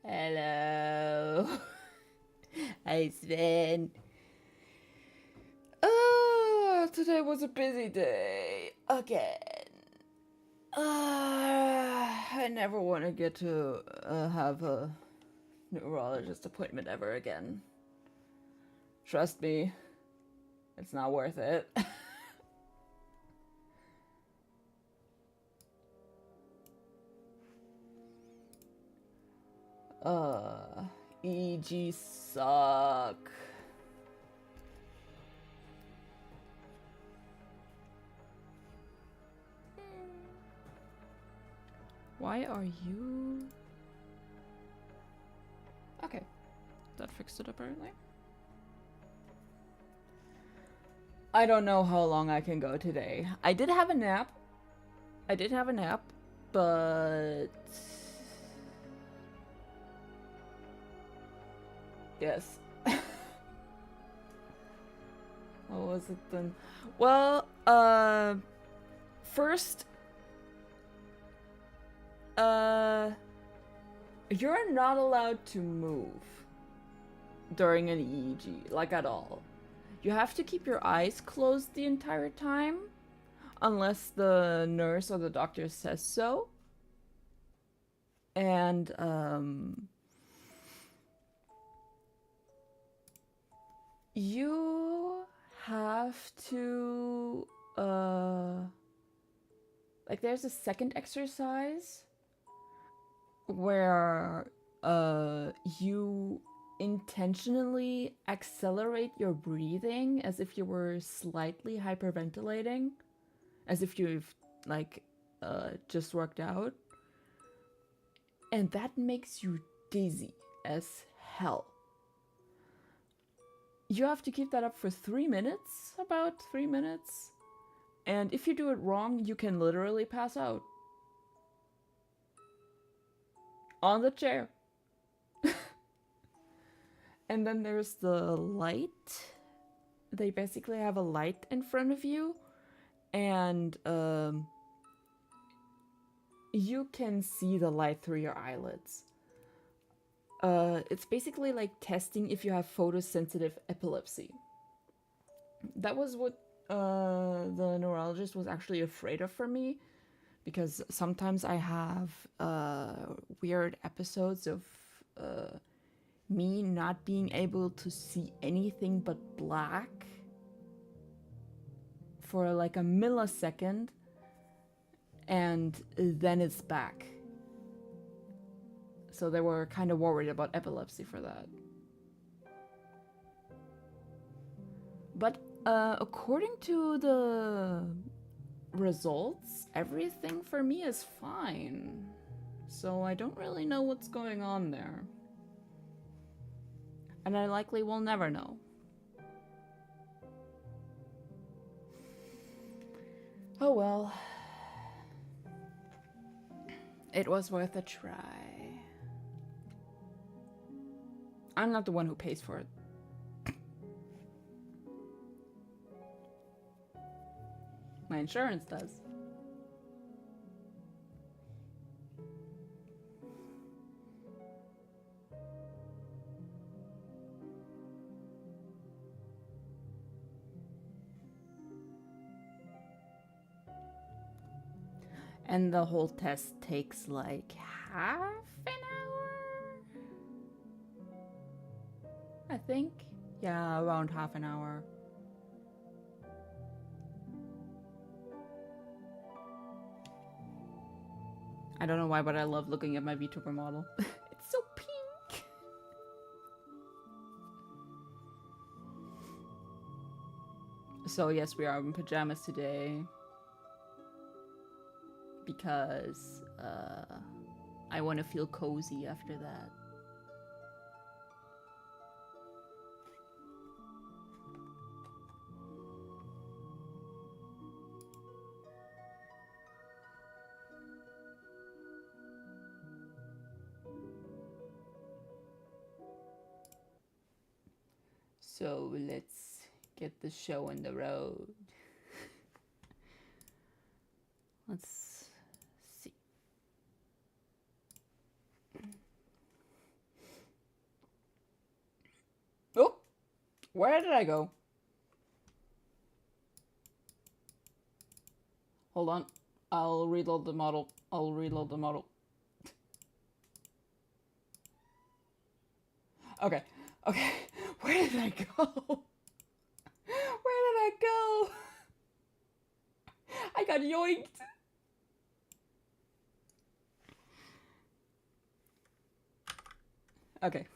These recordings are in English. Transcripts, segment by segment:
Hello. Hi, Sven. Oh, today was a busy day. Again. I never want to get to have a neurologist appointment ever again. Trust me, it's not worth it. uh, EG suck. Why are you... Okay, that fixed it apparently. I don't know how long I can go today. I did have a nap, but... Yes. What was it then? Well, first, you're not allowed to move during an EEG, like at all. You have to keep your eyes closed the entire time, unless the nurse or the doctor says so. And, you have to, like there's a second exercise where, you intentionally accelerate your breathing as if you were slightly hyperventilating, as if you've, like, just worked out. And that makes you dizzy as hell. You have to keep that up for 3 minutes, about 3 minutes. And if you do it wrong, you can literally pass out. On the chair. And then there's the light. They basically have a light in front of you. And you can see the light through your eyelids. It's basically like testing if you have photosensitive epilepsy. That was what the neurologist was actually afraid of for me, because sometimes I have weird episodes of me not being able to see anything but black for like a millisecond, and then it's back. So they were kind of worried about epilepsy for that. But according to the results, everything for me is fine. So I don't really know what's going on there. And I likely will never know. Oh well. It was worth a try. I'm not the one who pays for it. My insurance does. And the whole test takes like half an hour? I think. Yeah, around half an hour. I don't know why, but I love looking at my VTuber model. It's so pink! So yes, we are in pajamas today. Because I want to feel cozy after that. So let's get the show on the road. Let's see. Where did I go? Hold on. I'll reload the model. Okay. Okay. Where did I go? Where did I go? I got yoinked. Okay.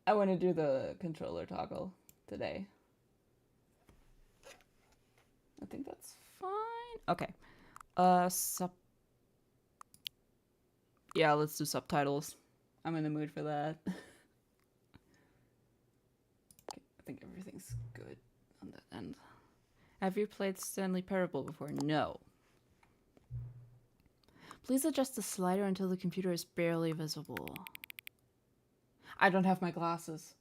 I want to do the controller toggle today. I think that's fine. Okay. Yeah, let's do subtitles. I'm in the mood for that. Okay, I think everything's good on that end. Have you played Stanley Parable before? No. Please adjust the slider until the computer is barely visible. I don't have my glasses.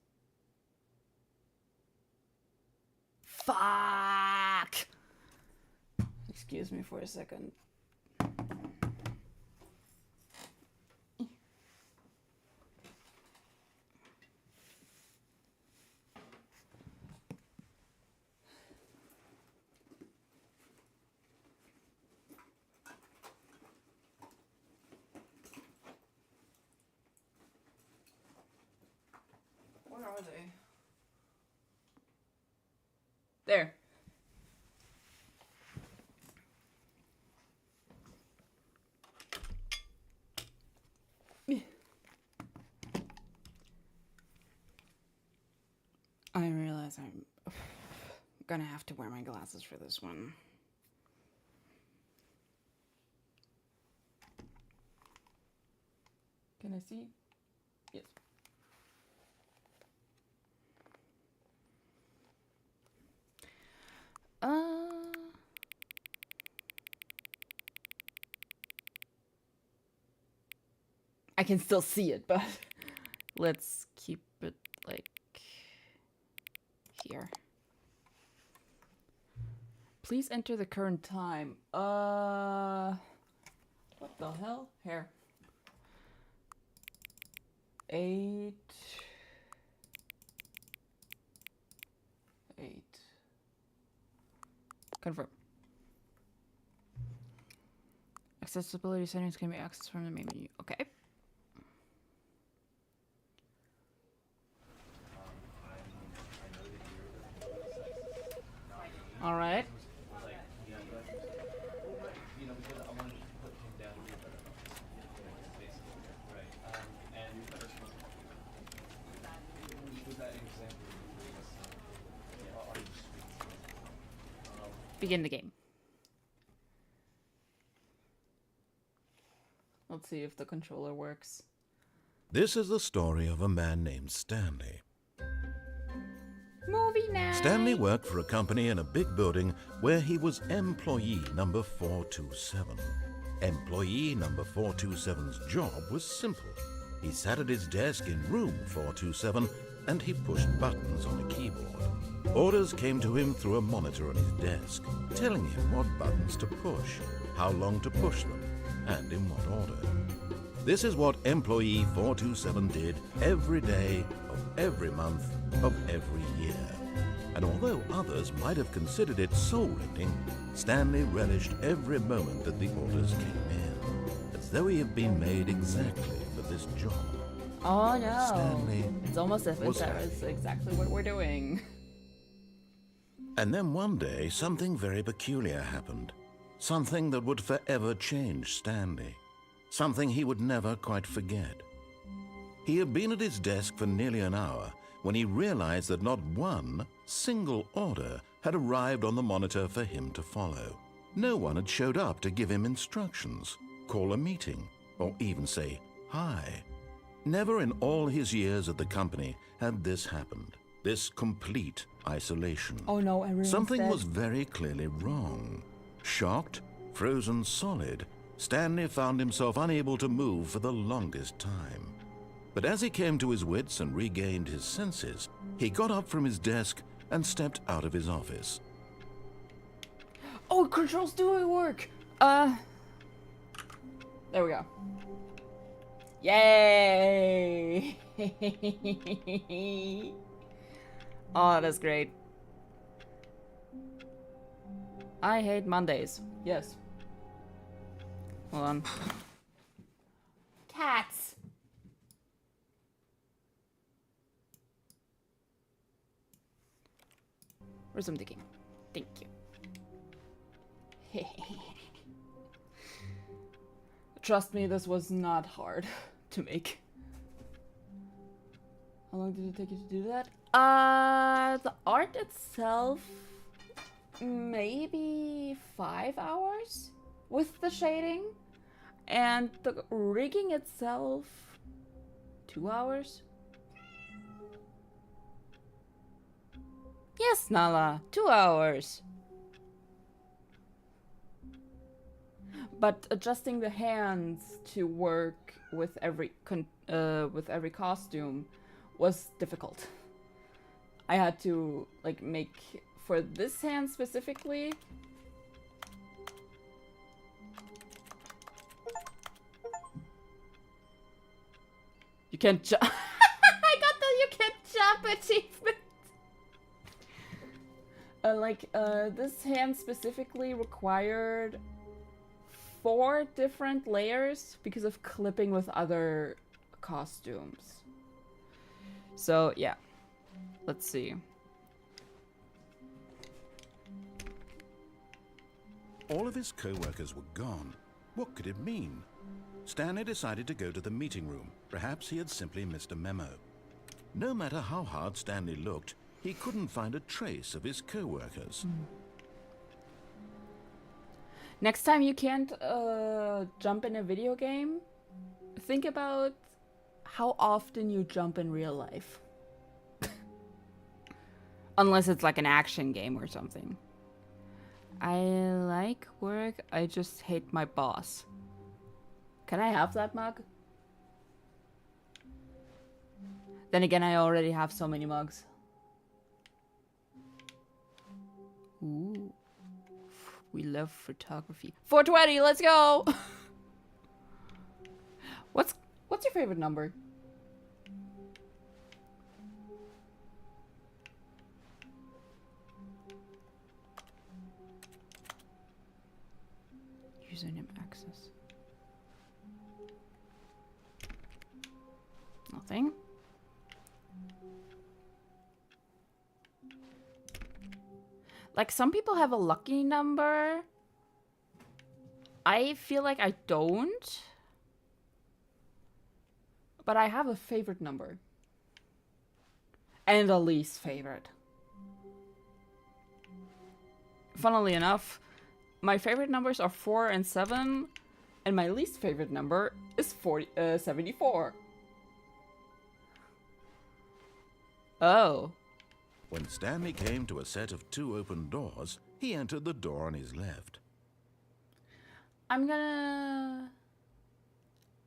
Fuck! Excuse me for a second. Where are they? There. I realize I'm gonna have to wear my glasses for this one. Can I see? Yes. I can still see it, but let's keep it like here. Please enter the current time. What the hell? Here. 8. Confirm. Accessibility settings can be accessed from the main menu. Okay. All right. Begin the game. Let's see if the controller works. This is the story of a man named Stanley. Movie night. Stanley worked for a company in a big building where he was employee number 427. Employee number 427's job was simple. He sat at his desk in room 427 and he pushed buttons on a keyboard. Orders came to him through a monitor on his desk, telling him what buttons to push, how long to push them, and in what order. This is what employee 427 did every day of every month of every year. And although others might have considered it soul-rending, Stanley relished every moment that the orders came in, as though he had been made exactly for this job. Oh no. Stanley it's almost as if was that was exactly what we're doing. And then one day, something very peculiar happened. Something that would forever change Stanley. Something he would never quite forget. He had been at his desk for nearly an hour when he realized that not one single order had arrived on the monitor for him to follow. No one had showed up to give him instructions, call a meeting, or even say hi. Never in all his years at the company had this happened. This complete isolation. Oh no, everyone's Something dead. was very clearly wrong. Shocked, frozen solid, Stanley found himself unable to move for the longest time. But as he came to his wits and regained his senses, he got up from his desk and stepped out of his office. Oh, controls do work! There we go. Yay! Oh, that's great. I hate Mondays. Yes. Hold on. Cats. Resume digging. Thank you. Trust me, this was not hard to make. How long did it take you to do that? The art itself, maybe 5 hours with the shading, and the rigging itself, 2 hours. Yes, Nala, 2 hours. But adjusting the hands to work with every costume was difficult. I had to like make for this hand specifically. You can't jump. I got the you can't jump achievement. This hand specifically required 4 different layers because of clipping with other costumes. So yeah, let's see. All of his co-workers were gone. What could it mean? Stanley decided to go to the meeting room. Perhaps he had simply missed a memo. No matter how hard Stanley looked, he couldn't find a trace of his co-workers. Next time you can't jump in a video game, think about how often you jump in real life. Unless it's like an action game or something. I like work, I just hate my boss. Can I have that mug? Then again, I already have so many mugs. Ooh. We love photography. 420, let's go! What's your favorite number? Username access. Nothing. Like, some people have a lucky number. I feel like I don't. But I have a favorite number. And a least favorite. Funnily enough, my favorite numbers are 4 and 7. And my least favorite number is 74. Oh. When Stanley came to a set of 2 open doors, he entered the door on his left. I'm gonna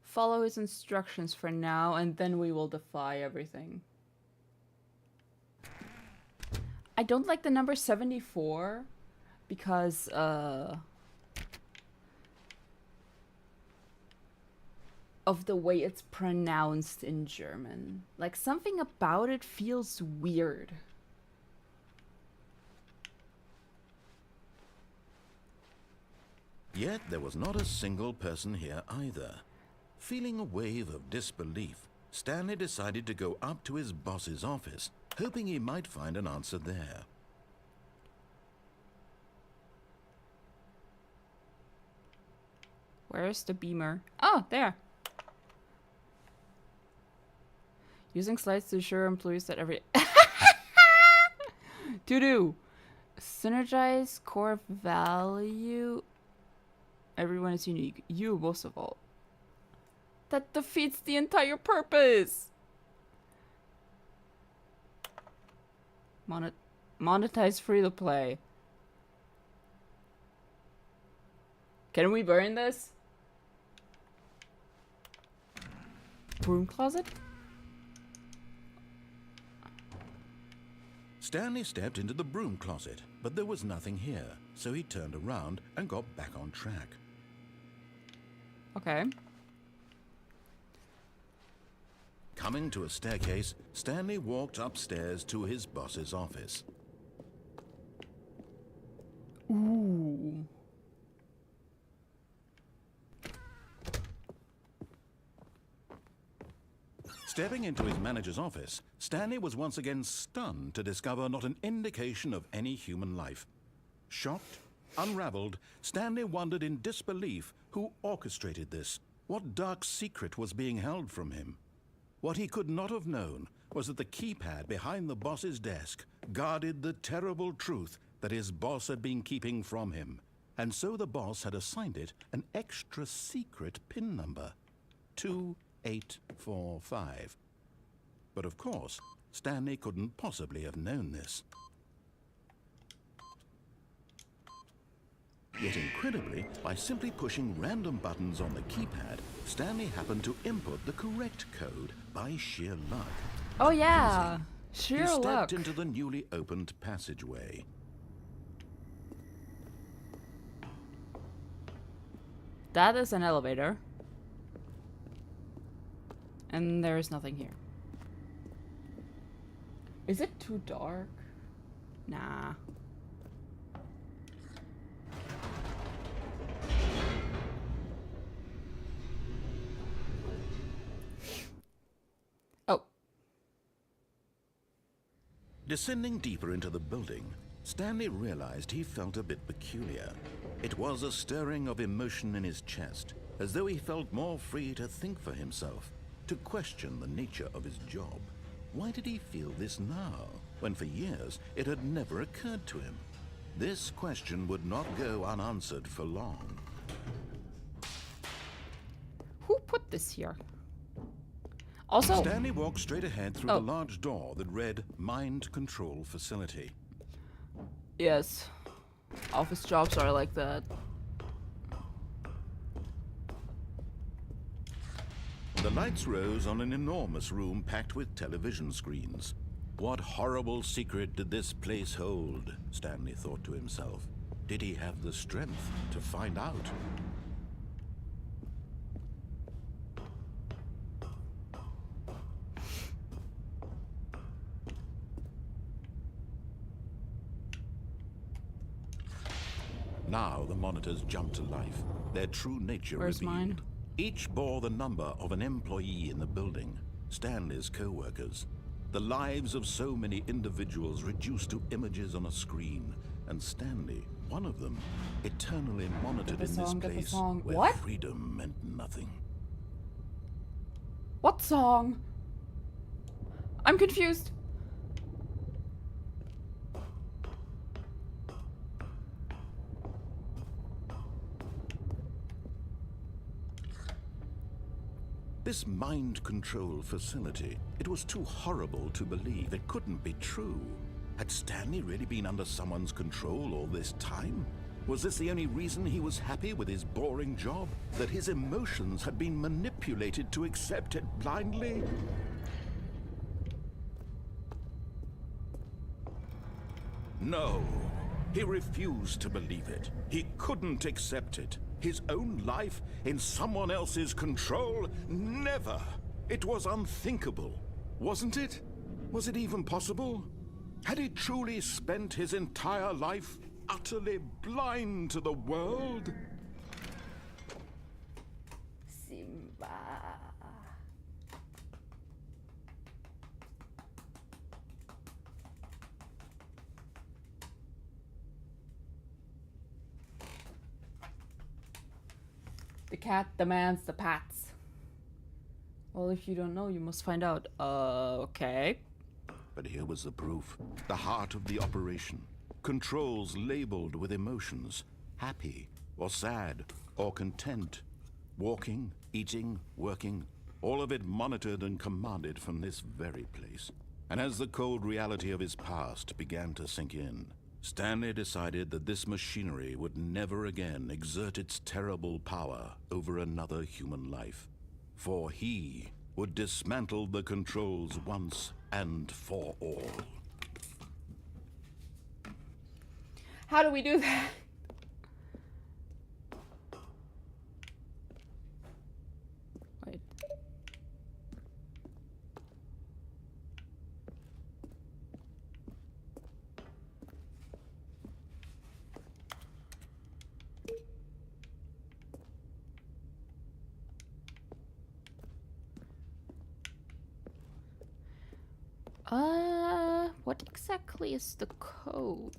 follow his instructions for now, and then we will defy everything. I don't like the number 74 because of the way it's pronounced in German. Like, something about it feels weird. Yet there was not a single person here either. Feeling a wave of disbelief, Stanley decided to go up to his boss's office, hoping he might find an answer there. Where's the beamer? Oh, there. Using slides to assure employees that every... To do. Synergize core value. Everyone is unique. You most of all. That defeats the entire purpose. Monetize free to play. Can we burn this? Broom closet? Stanley stepped into the broom closet, but there was nothing here, so he turned around and got back on track. Okay. Coming to a staircase, Stanley walked upstairs to his boss's office. Ooh. Stepping into his manager's office, Stanley was once again stunned to discover not an indication of any human life. Shocked, unraveled, Stanley wondered in disbelief who orchestrated this. What dark secret was being held from him? What he could not have known was that the keypad behind the boss's desk guarded the terrible truth that his boss had been keeping from him. And so the boss had assigned it an extra secret PIN number, 2845. But of course, Stanley couldn't possibly have known this. Yet incredibly, by simply pushing random buttons on the keypad, Stanley happened to input the correct code by sheer luck. Oh yeah, Easy. sheer He luck. stepped into the newly opened passageway. That is an elevator. And there is nothing here. Is it too dark? Nah. Oh. Descending deeper into the building, Stanley realized he felt a bit peculiar. It was a stirring of emotion in his chest, as though he felt more free to think for himself, to question the nature of his job. Why did he feel this now, when for years it had never occurred to him? This question would not go unanswered for long. Who put this here? Also, Stanley walked straight ahead through the large door that read Mind Control Facility. yes. Office jobs are like that. The lights rose on an enormous room packed with television screens. What horrible secret did this place hold? Stanley thought to himself. Did he have the strength to find out? Now the monitors jumped to life, their true nature Where's revealed. mine? Each bore the number of an employee in the building, Stanley's co-workers. The lives of so many individuals reduced to images on a screen, and Stanley, one of them, eternally monitored in this place where What? freedom meant nothing. What song? I'm confused. This mind control facility, it was too horrible to believe. It couldn't be true. Had Stanley really been under someone's control all this time? Was this the only reason he was happy with his boring job? That his emotions had been manipulated to accept it blindly? No, he refused to believe it. He couldn't accept it. His own life in someone else's control? Never! It was unthinkable, wasn't it? Was it even possible? Had he truly spent his entire life utterly blind to the world? Simba. The cat demands the pats. Well, if you don't know, you must find out. Okay. But here was the proof. The heart of the operation. Controls labeled with emotions. Happy, or sad, or content. Walking, eating, working. All of it monitored and commanded from this very place. And as the cold reality of his past began to sink in, Stanley decided that this machinery would never again exert its terrible power over another human life. For he would dismantle the controls once and for all. How do we do that? Wait. What exactly is the code?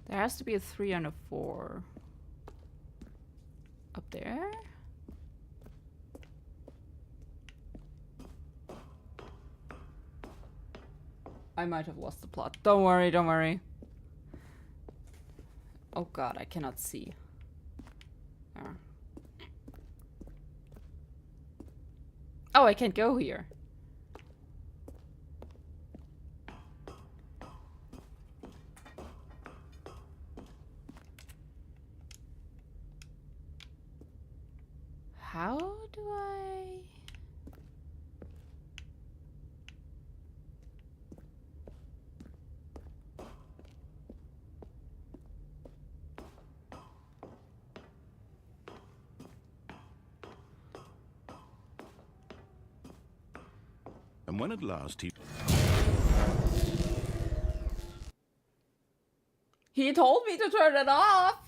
There has to be a 3 and a 4. Up there? I might have lost the plot. Don't worry, don't worry. Oh god, I cannot see. Ah. Oh, I can't go here. How do I... And when at last He told me to turn it off!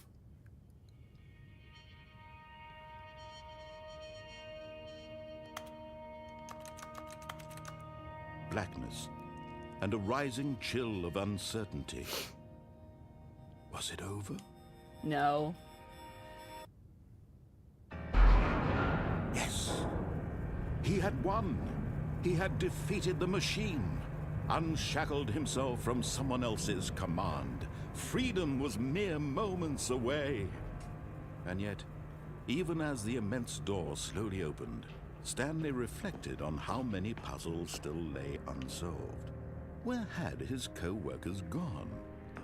blackness and a rising chill of uncertainty. Was it over? No. Yes. He had won. He had defeated the machine, unshackled himself from someone else's command. Freedom was mere moments away. And yet, even as the immense door slowly opened, Stanley reflected on how many puzzles still lay unsolved. Where had his co-workers gone?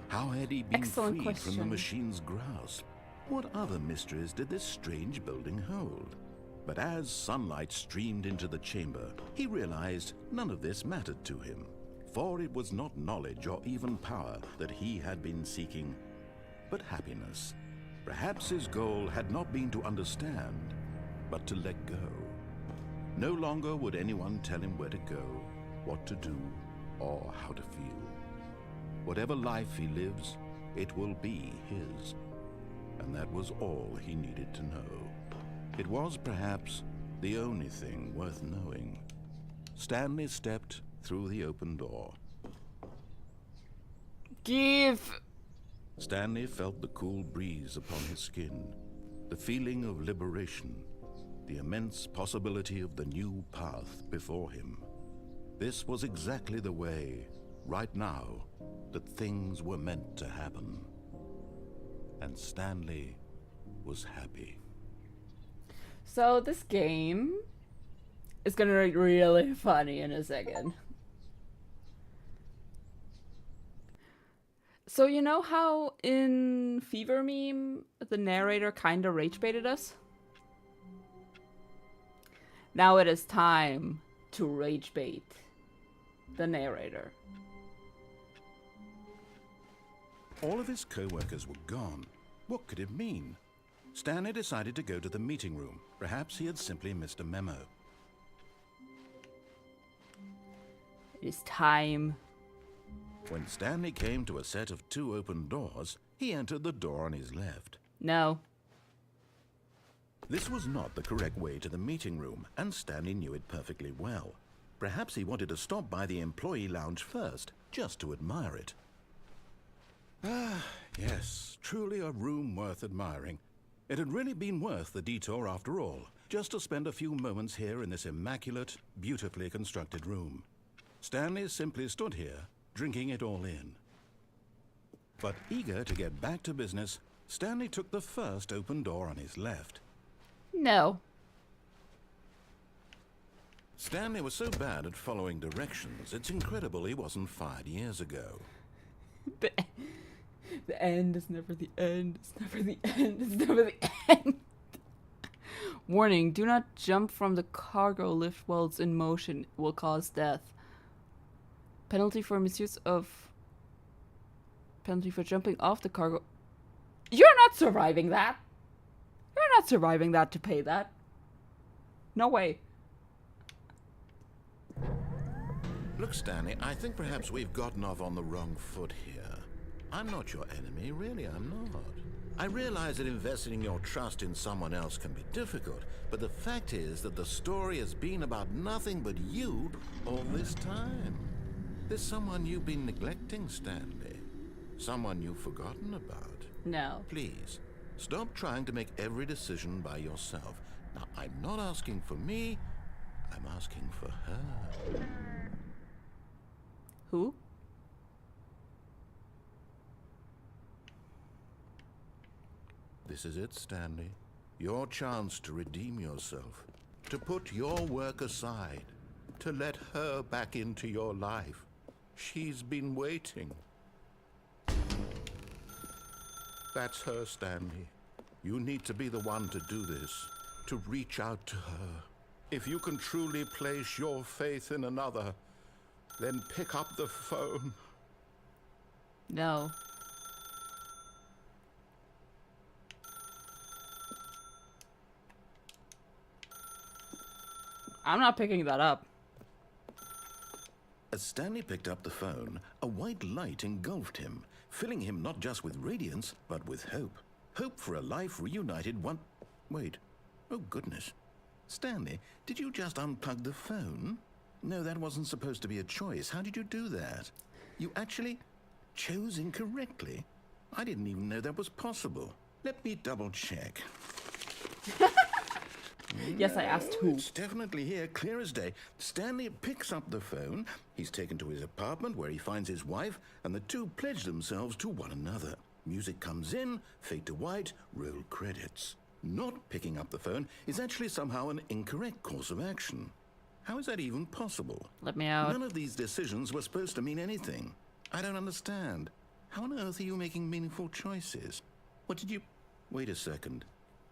How had he been Excellent freed from the question. machine's grasp? What other mysteries did this strange building hold? But as sunlight streamed into the chamber, he realized none of this mattered to him, for it was not knowledge or even power that he had been seeking, but happiness. Perhaps his goal had not been to understand, but to let go. No longer would anyone tell him where to go, what to do, or how to feel. Whatever life he lives, it will be his. And that was all he needed to know. It was perhaps the only thing worth knowing. Stanley stepped through the open door. Give! Stanley felt the cool breeze upon his skin, the feeling of liberation, the immense possibility of the new path before him. This was exactly the way, right now, that things were meant to happen. And Stanley was happy. So this game is gonna be really funny in a second. So you know how in Fever Meme the narrator kinda rage baited us? Now it is time to rage bait the narrator. All of his co-workers were gone. What could it mean? Stanley decided to go to the meeting room. Perhaps he had simply missed a memo. It is time. When Stanley came to a set of 2 open doors, he entered the door on his left. No. This was not the correct way to the meeting room, and Stanley knew it perfectly well. Perhaps he wanted to stop by the employee lounge first, just to admire it. Ah, yes, truly a room worth admiring. It had really been worth the detour after all, just to spend a few moments here in this immaculate, beautifully constructed room. Stanley simply stood here, drinking it all in. But eager to get back to business, Stanley took the first open door on his left. No. Stanley was so bad at following directions, it's incredible he wasn't fired years ago. The end is never the end. It's never the end. It's never the end. Warning, do not jump from the cargo lift while it's in motion. It will cause death. Penalty for misuse of... Penalty for jumping off the cargo... You're not surviving that! You're not surviving that to pay that. No way. Look, Stanley, I think perhaps we've gotten off on the wrong foot here. I'm not your enemy, really, I'm not. I realize that investing your trust in someone else can be difficult, but the fact is that the story has been about nothing but you all this time. There's someone you've been neglecting, Stanley. Someone you've forgotten about. No. Please, stop trying to make every decision by yourself. Now, I'm not asking for me, I'm asking for her. Who? This is it, Stanley. Your chance to redeem yourself. To put your work aside. To let her back into your life. She's been waiting. That's her, Stanley. You need to be the one to do this. To reach out to her. If you can truly place your faith in another, then pick up the phone. No. I'm not picking that up. As Stanley picked up the phone, a white light engulfed him, filling him not just with radiance, but with hope. Hope for a life reunited one... Wait. Oh, goodness. Stanley, did you just unplug the phone? No, that wasn't supposed to be a choice. How did you do that? You actually chose incorrectly. I didn't even know that was possible. Let me double check. Yes, I asked who. It's definitely here, clear as day. Stanley picks up the phone. He's taken to his apartment where he finds his wife, and the two pledge themselves to one another. Music comes in, fade to white, roll credits. Not picking up the phone is actually somehow an incorrect course of action. How is that even possible? Let me out. None of these decisions were supposed to mean anything. I don't understand. How on earth are you making meaningful choices? What did you... Wait a second.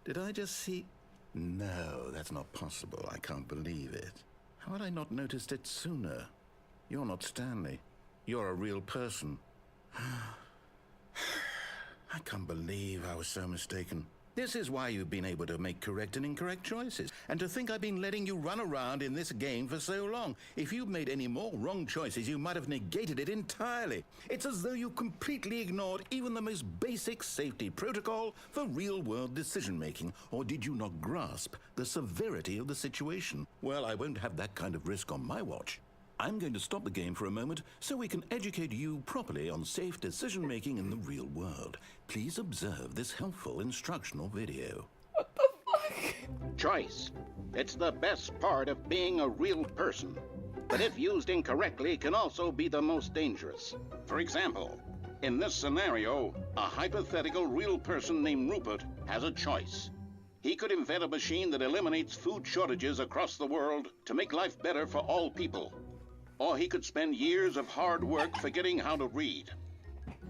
Did I just see... No, that's not possible. I can't believe it. How had I not noticed it sooner? You're not Stanley. You're a real person. I can't believe I was so mistaken. This is why you've been able to make correct and incorrect choices. And to think I've been letting you run around in this game for so long. If you'd made any more wrong choices, you might have negated it entirely. It's as though you completely ignored even the most basic safety protocol for real-world decision-making. Or did you not grasp the severity of the situation? Well, I won't have that kind of risk on my watch. I'm going to stop the game for a moment so we can educate you properly on safe decision-making in the real world. Please observe this helpful instructional video. What the fuck? Choice. It's the best part of being a real person. But if used incorrectly, can also be the most dangerous. For example, in this scenario, a hypothetical real person named Rupert has a choice. He could invent a machine that eliminates food shortages across the world to make life better for all people. Or he could spend years of hard work forgetting how to read.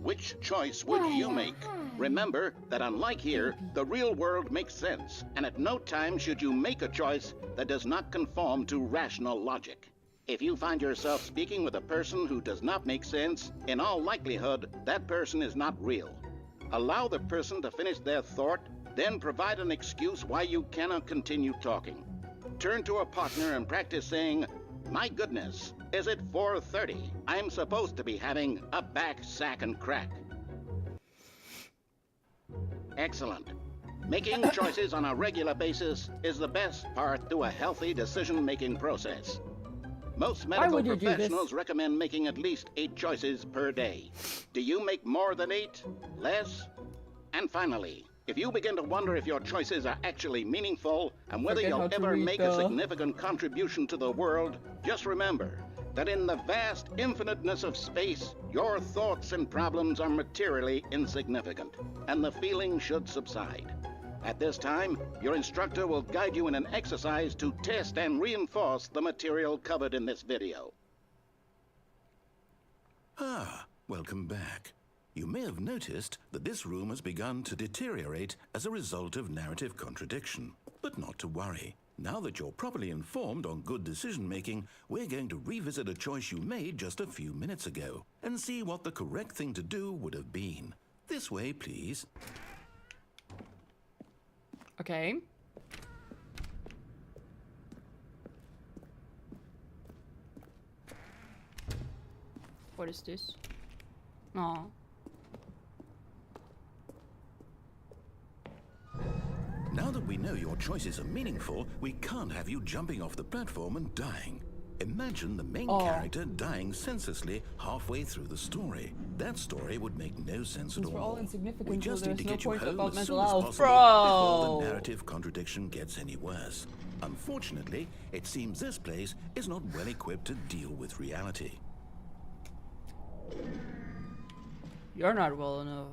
Which choice would you make? Remember that unlike here, the real world makes sense, and at no time should you make a choice that does not conform to rational logic. If you find yourself speaking with a person who does not make sense, in all likelihood, that person is not real. Allow the person to finish their thought, then provide an excuse why you cannot continue talking. Turn to a partner and practice saying, "My goodness, is it 4:30? I'm supposed to be having a back, sack, and crack." Excellent. Making choices on a regular basis is the best part to a healthy decision-making process. Most medical would you do this? professionals recommend making at least 8 choices per day. Do you make more than 8? Less? And finally, if you begin to wonder if your choices are actually meaningful and whether Forget how you'll to ever read make a significant contribution to the world, just remember that in the vast infiniteness of space, your thoughts and problems are materially insignificant, and the feeling should subside. At this time, your instructor will guide you in an exercise to test and reinforce the material covered in this video. Ah, welcome back. You may have noticed that this room has begun to deteriorate as a result of narrative contradiction. But not to worry. Now that you're properly informed on good decision-making, we're going to revisit a choice you made just a few minutes ago and see what the correct thing to do would have been. This way, please. Okay. What is this? Oh. Now that we know your choices are meaningful, we can't have you jumping off the platform and dying. Imagine the main character dying senselessly halfway through the story. That story would make no sense at Since we're all all. insignificant, We so just need to there's get no you point home about as mental soon as health. possible before Bro! the narrative contradiction gets any worse. Unfortunately, it seems this place is not well equipped to deal with reality. You're not well enough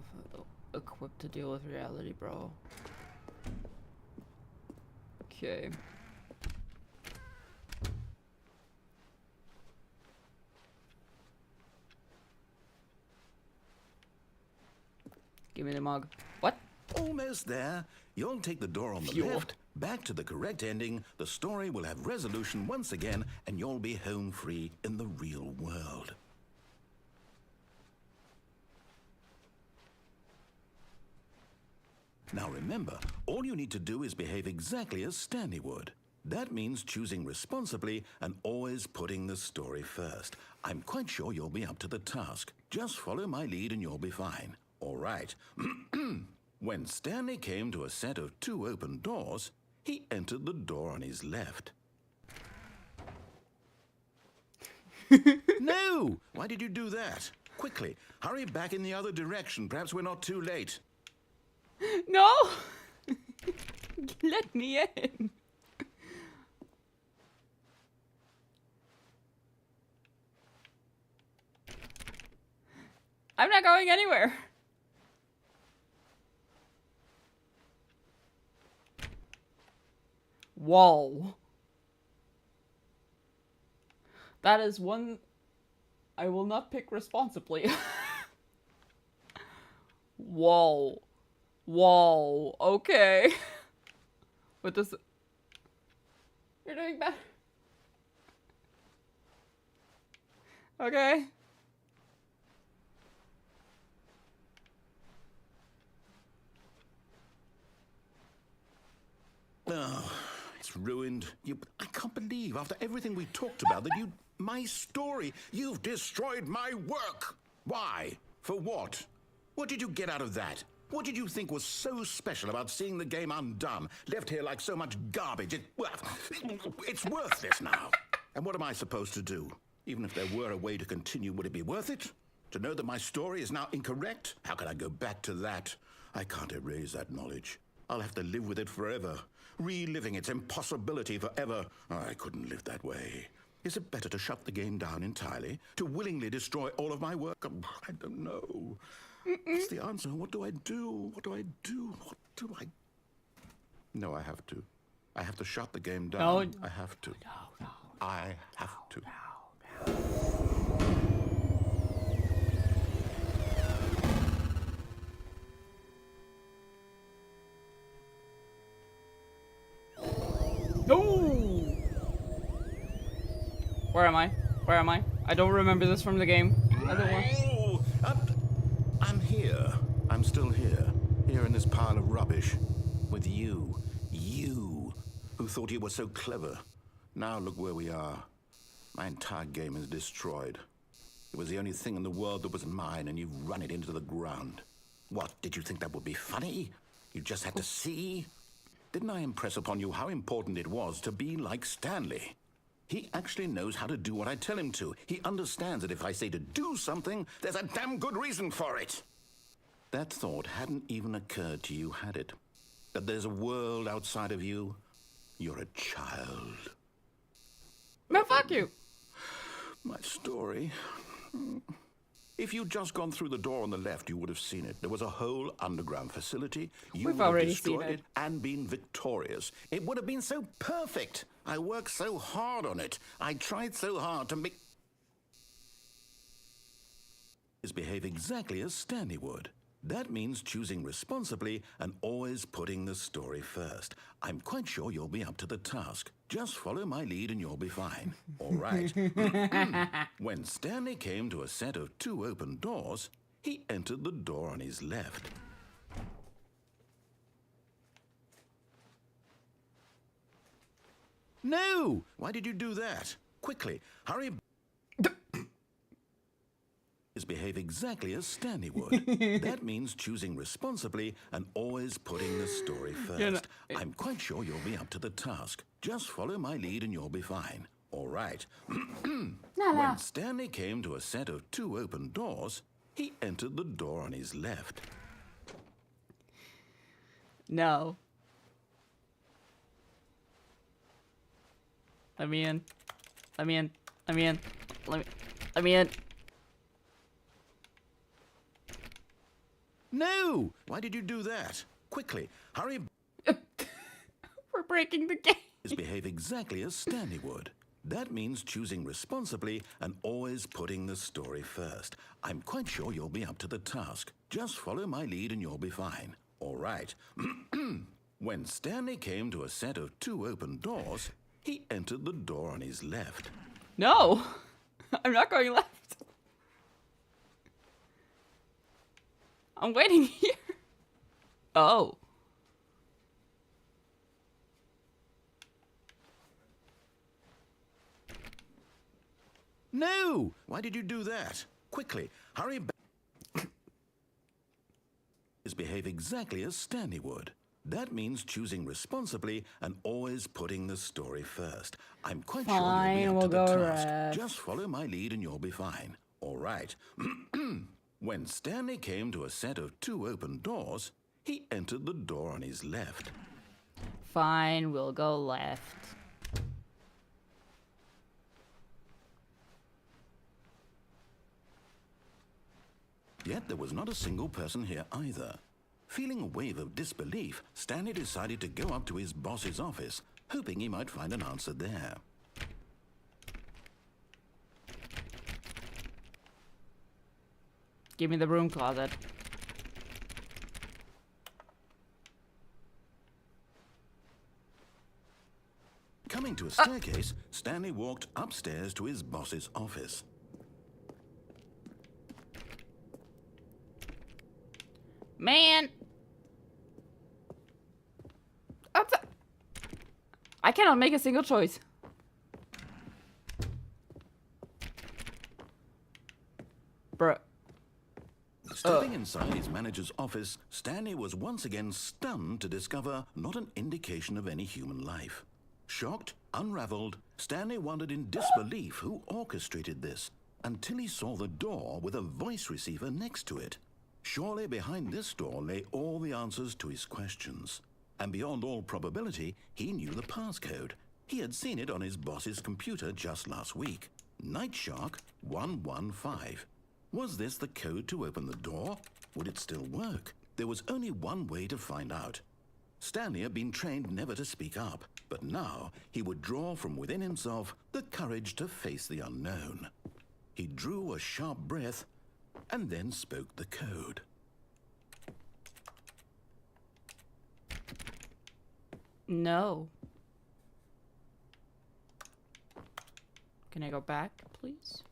equipped to deal with reality, bro. Okay. Give me the mug. What? Almost there. You'll take the door on the Fuel. left, back to the correct ending, the story will have resolution once again, and you'll be home free in the real world. Now remember, all you need to do is behave exactly as Stanley would. That means choosing responsibly and always putting the story first. I'm quite sure you'll be up to the task. Just follow my lead and you'll be fine. All right. When Stanley came to a set of 2 open doors, he entered the door on his left. No! Why did you do that? Quickly, hurry back in the other direction. Perhaps we're not too late. No! Let me in. I'm not going anywhere. Whoa. That is one I will not pick responsibly. Whoa. Whoa. Okay. What does... You're doing better. Okay. Oh, it's ruined. I can't believe, after everything we talked about, that you... My story. You've destroyed my work. Why? For what? What did you get out of that? What did you think was so special about seeing the game undone, left here like so much garbage? It's worthless now. And what am I supposed to do? Even if there were a way to continue, would it be worth it? To know that my story is now incorrect? How can I go back to that? I can't erase that knowledge. I'll have to live with it forever, reliving its impossibility forever. I couldn't live that way. Is it better to shut the game down entirely? To willingly destroy all of my work? I don't know. What's the answer? What do I do? What do I do? What do I... No, I have to. I have to shut the game down. No. I have to. No. I have to. No! Where am I? Where am I? I don't remember this from the game. I don't want... Oh, I'm here. I'm still here. Here in this pile of rubbish. With you. You. Who thought you were so clever. Now look where we are. My entire game is destroyed. It was the only thing in the world that was mine, and you've run it into the ground. What, did you think that would be funny? You just had to see? Didn't I impress upon you how important it was to be like Stanley? He actually knows how to do what I tell him to. He understands that if I say to do something, there's a damn good reason for it. That thought hadn't even occurred to you, had it? That there's a world outside of you? You're a child. No, fuck you! My story. If you'd just gone through the door on the left, you would have seen it. There was a whole underground facility. You We've would have already destroyed seen it. and been victorious. It would have been so perfect. I worked so hard on it. I tried so hard to make... behave exactly as Stanley would. That means choosing responsibly and always putting the story first. I'm quite sure you'll be up to the task. Just follow my lead and you'll be fine. All right. When Stanley came to a set of 2 open doors, he entered the door on his left. No! Why did you do that? Quickly, hurry... behave exactly as Stanley would. That means choosing responsibly and always putting the story first. You know, I'm quite sure you'll be up to the task. Just follow my lead and you'll be fine. All right. When Stanley came to a set of 2 open doors, he entered the door on his left. No. Let me in. Let me in. Let me in. Let me in. No! Why did you do that? Quickly, hurry. We're breaking the game. Behave exactly as Stanley would. That means choosing responsibly and always putting the story first. I'm quite sure you'll be up to the task. Just follow my lead and you'll be fine. All right. When Stanley came to a set of 2 open doors, he entered the door on his left. No. I'm not going left. I'm waiting here. Oh. No! Why did you do that? Quickly, hurry back. Behave exactly as Stanley would. That means choosing responsibly and always putting the story first. I'm quite sure you'll be up to the task. Just follow my lead and you'll be fine. All right. When Stanley came to a set of 2 open doors, he entered the door on his left. Fine, we'll go left. Yet there was not a single person here either. Feeling a wave of disbelief, Stanley decided to go up to his boss's office, hoping he might find an answer there. Give me the broom closet. Coming to a staircase, Stanley walked upstairs to his boss's office. Man! I cannot make a single choice. Bruh. Stepping inside his manager's office, Stanley was once again stunned to discover not an indication of any human life. Shocked, unraveled, Stanley wondered in disbelief who orchestrated this, until he saw the door with a voice receiver next to it. Surely behind this door lay all the answers to his questions. And beyond all probability, he knew the passcode. He had seen it on his boss's computer just last week. Nightshark 115. Was this the code to open the door? Would it still work? There was only one way to find out. Stanley had been trained never to speak up, but now he would draw from within himself the courage to face the unknown. He drew a sharp breath and then spoke the code. No. Can I go back, please?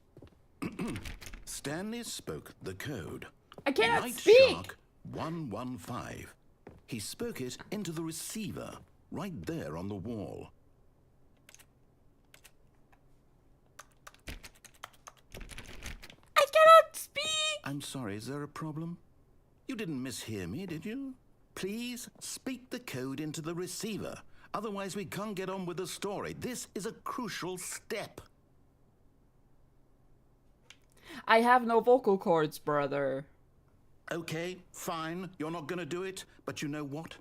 Stanley spoke the code. I cannot Night speak! Shark 115. He spoke it into the receiver, right there on the wall. I cannot speak! I'm sorry, is there a problem? You didn't mishear me, did you? Please speak the code into the receiver. Otherwise, we can't get on with the story. This is a crucial step. I have no vocal cords, brother. Okay, fine. You're not going to do it. But you know what?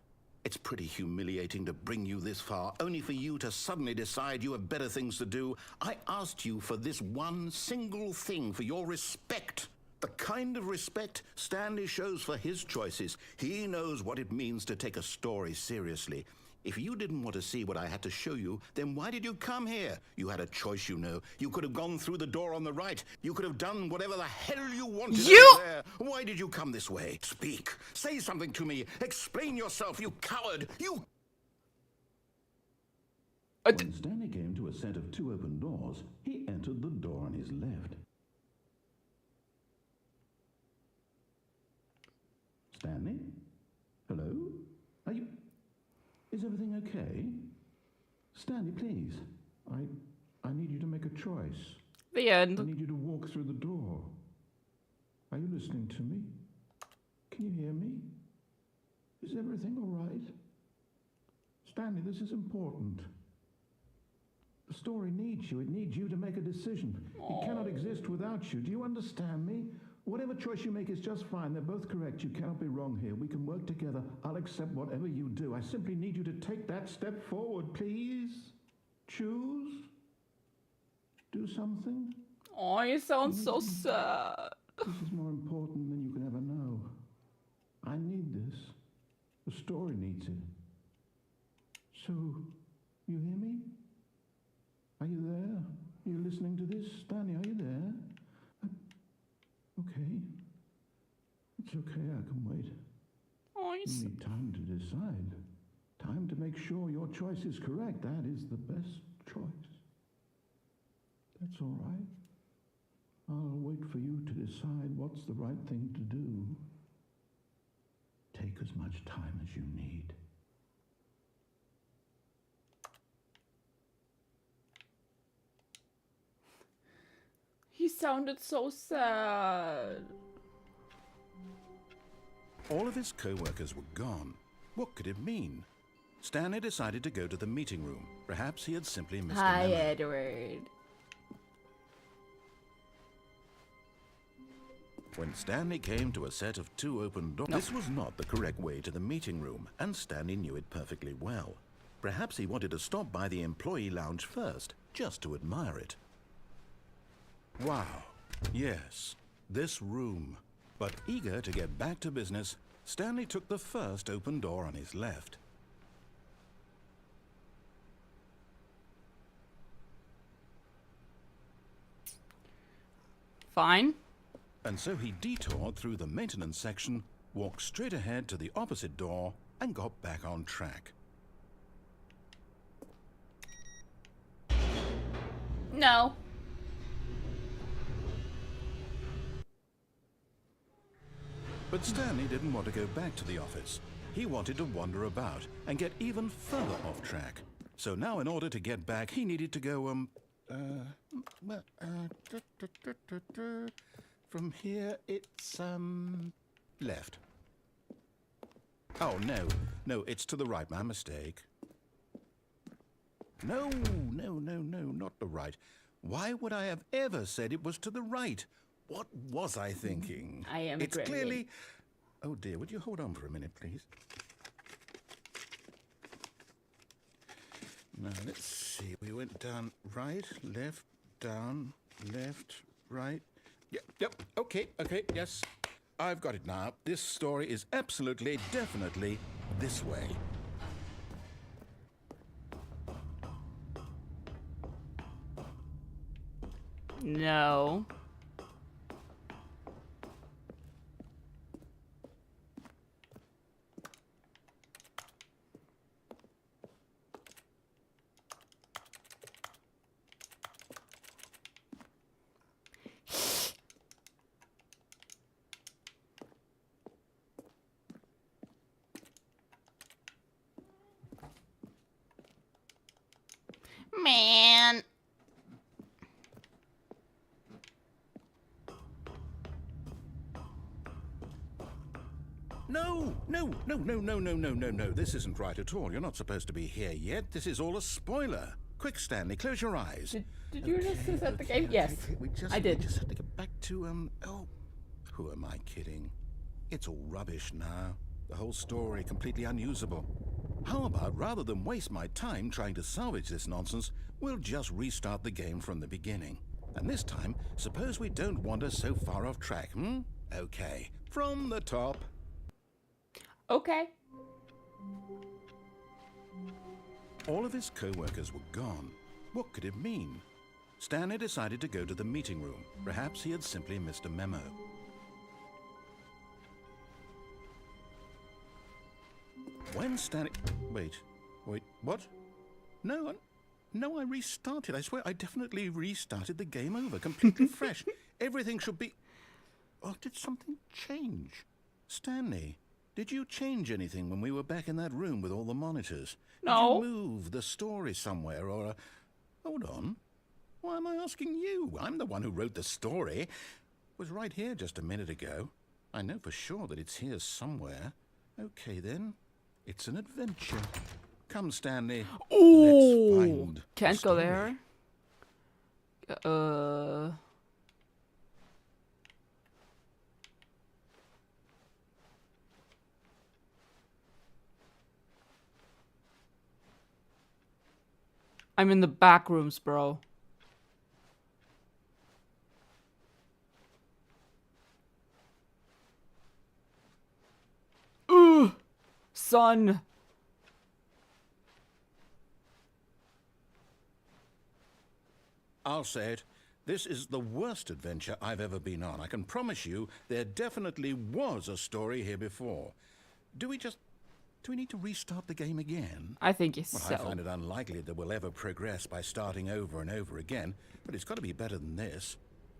It's pretty humiliating to bring you this far, only for you to suddenly decide you have better things to do. I asked you for this one single thing, for your respect. The kind of respect Stanley shows for his choices. He knows what it means to take a story seriously. If you didn't want to see what I had to show you, then why did you come here? You had a choice, you know. You could have gone through the door on the right. You could have done whatever the hell you wanted over there. Why did you come this way? Speak. Say something to me. Explain yourself, you coward. You... When Stanley came to a set of 2 open doors, he entered the door on his left. Stanley? Hello? Are you... Is everything okay? Stanley, please. I need you to make a choice. The end. I need you to walk through the door. Are you listening to me? Can you hear me? Is everything all right? Stanley, this is important. The story needs you. It needs you to make a decision. It cannot exist without you. Do you understand me? Whatever choice you make is just fine. They're both correct. You cannot be wrong here. We can work together. I'll accept whatever you do. I simply need you to take that step forward, please. Choose. Do something. Oh, you sound so sad. This is more important than you can ever know. I need this. The story needs it. So, you hear me? Are you there? Are you listening to this? Stanley, are you there? Okay. It's okay, I can wait. Oh, You need time to decide. Time to make sure your choice is correct. That is the best choice. That's all right. I'll wait for you to decide what's the right thing to do. Take as much time as you need. He sounded so sad. All of his co-workers were gone. What could it mean? Stanley decided to go to the meeting room. Perhaps he had simply missed a Hi, memo. Edward. When Stanley came to a set of 2 open doors, this was not the correct way to the meeting room, and Stanley knew it perfectly well. Perhaps he wanted to stop by the employee lounge first, just to admire it. Wow, yes, this room. But eager to get back to business, Stanley took the first open door on his left. Fine. And so he detoured through the maintenance section, walked straight ahead to the opposite door, and got back on track. No. But Stanley didn't want to go back to the office. He wanted to wander about and get even further off track. So now in order to get back, he needed to go, from here it's, left. Oh, no, it's to the right, my mistake. No, not the right. Why would I have ever said it was to the right? What was I thinking? I am It's agreeing. clearly... Oh dear, would you hold on for a minute, please? Now, let's see. We went down right, left, down, left, right. Yep, okay, yes. I've got it now. This story is absolutely, definitely this way. No. Man. No. This isn't right at all. You're not supposed to be here yet. This is all a spoiler. Quick, Stanley, close your eyes. Did you just set the game? Yes, I did. We just have to get back to, oh, who am I kidding? It's all rubbish now. The whole story completely unusable. How about, rather than waste my time trying to salvage this nonsense, we'll just restart the game from the beginning. And this time, suppose we don't wander so far off track, Okay, from the top. Okay. All of his co-workers were gone. What could it mean? Stanley decided to go to the meeting room. Perhaps he had simply missed a memo. When Stanley... Wait, what? No, I restarted. I swear, I definitely restarted the game over, completely fresh. Everything should be... Oh, did something change? Stanley, did you change anything when we were back in that room with all the monitors? No. Did you move the story somewhere, or... Hold on. Why am I asking you? I'm the one who wrote the story. was right here just a minute ago. I know for sure that it's here somewhere. Okay, then. It's an adventure. Come, Stanley. Ooh, Let's find can't the go story. there. I'm in the back rooms, bro. Ugh, son. I'll say it. This is the worst adventure I've ever been on. I can promise you there definitely was a story here before. Do we need to restart the game again? I think Well, so. I find it unlikely that we'll ever progress by starting over and over again, but it's got to be better than this.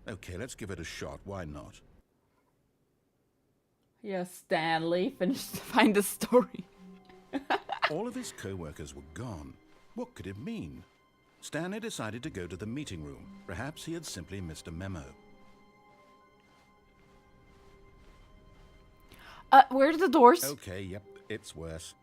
Okay, let's give it a shot. Why not? Yeah, Stanley finished to find the story. All of his co-workers were gone. What could it mean? Stanley decided to go to the meeting room. Perhaps he had simply missed a memo. Where are the doors? Okay, yep, it's worse.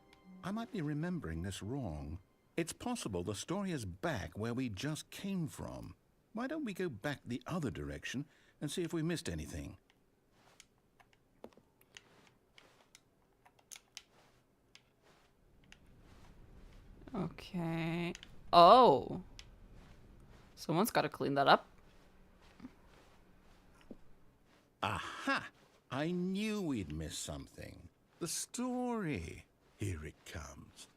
I might be remembering this wrong. It's possible the story is back where we just came from. Why don't we go back the other direction and see if we missed anything? Okay. Oh. Someone's got to clean that up. Aha! I knew we'd miss something. The story. Here it comes.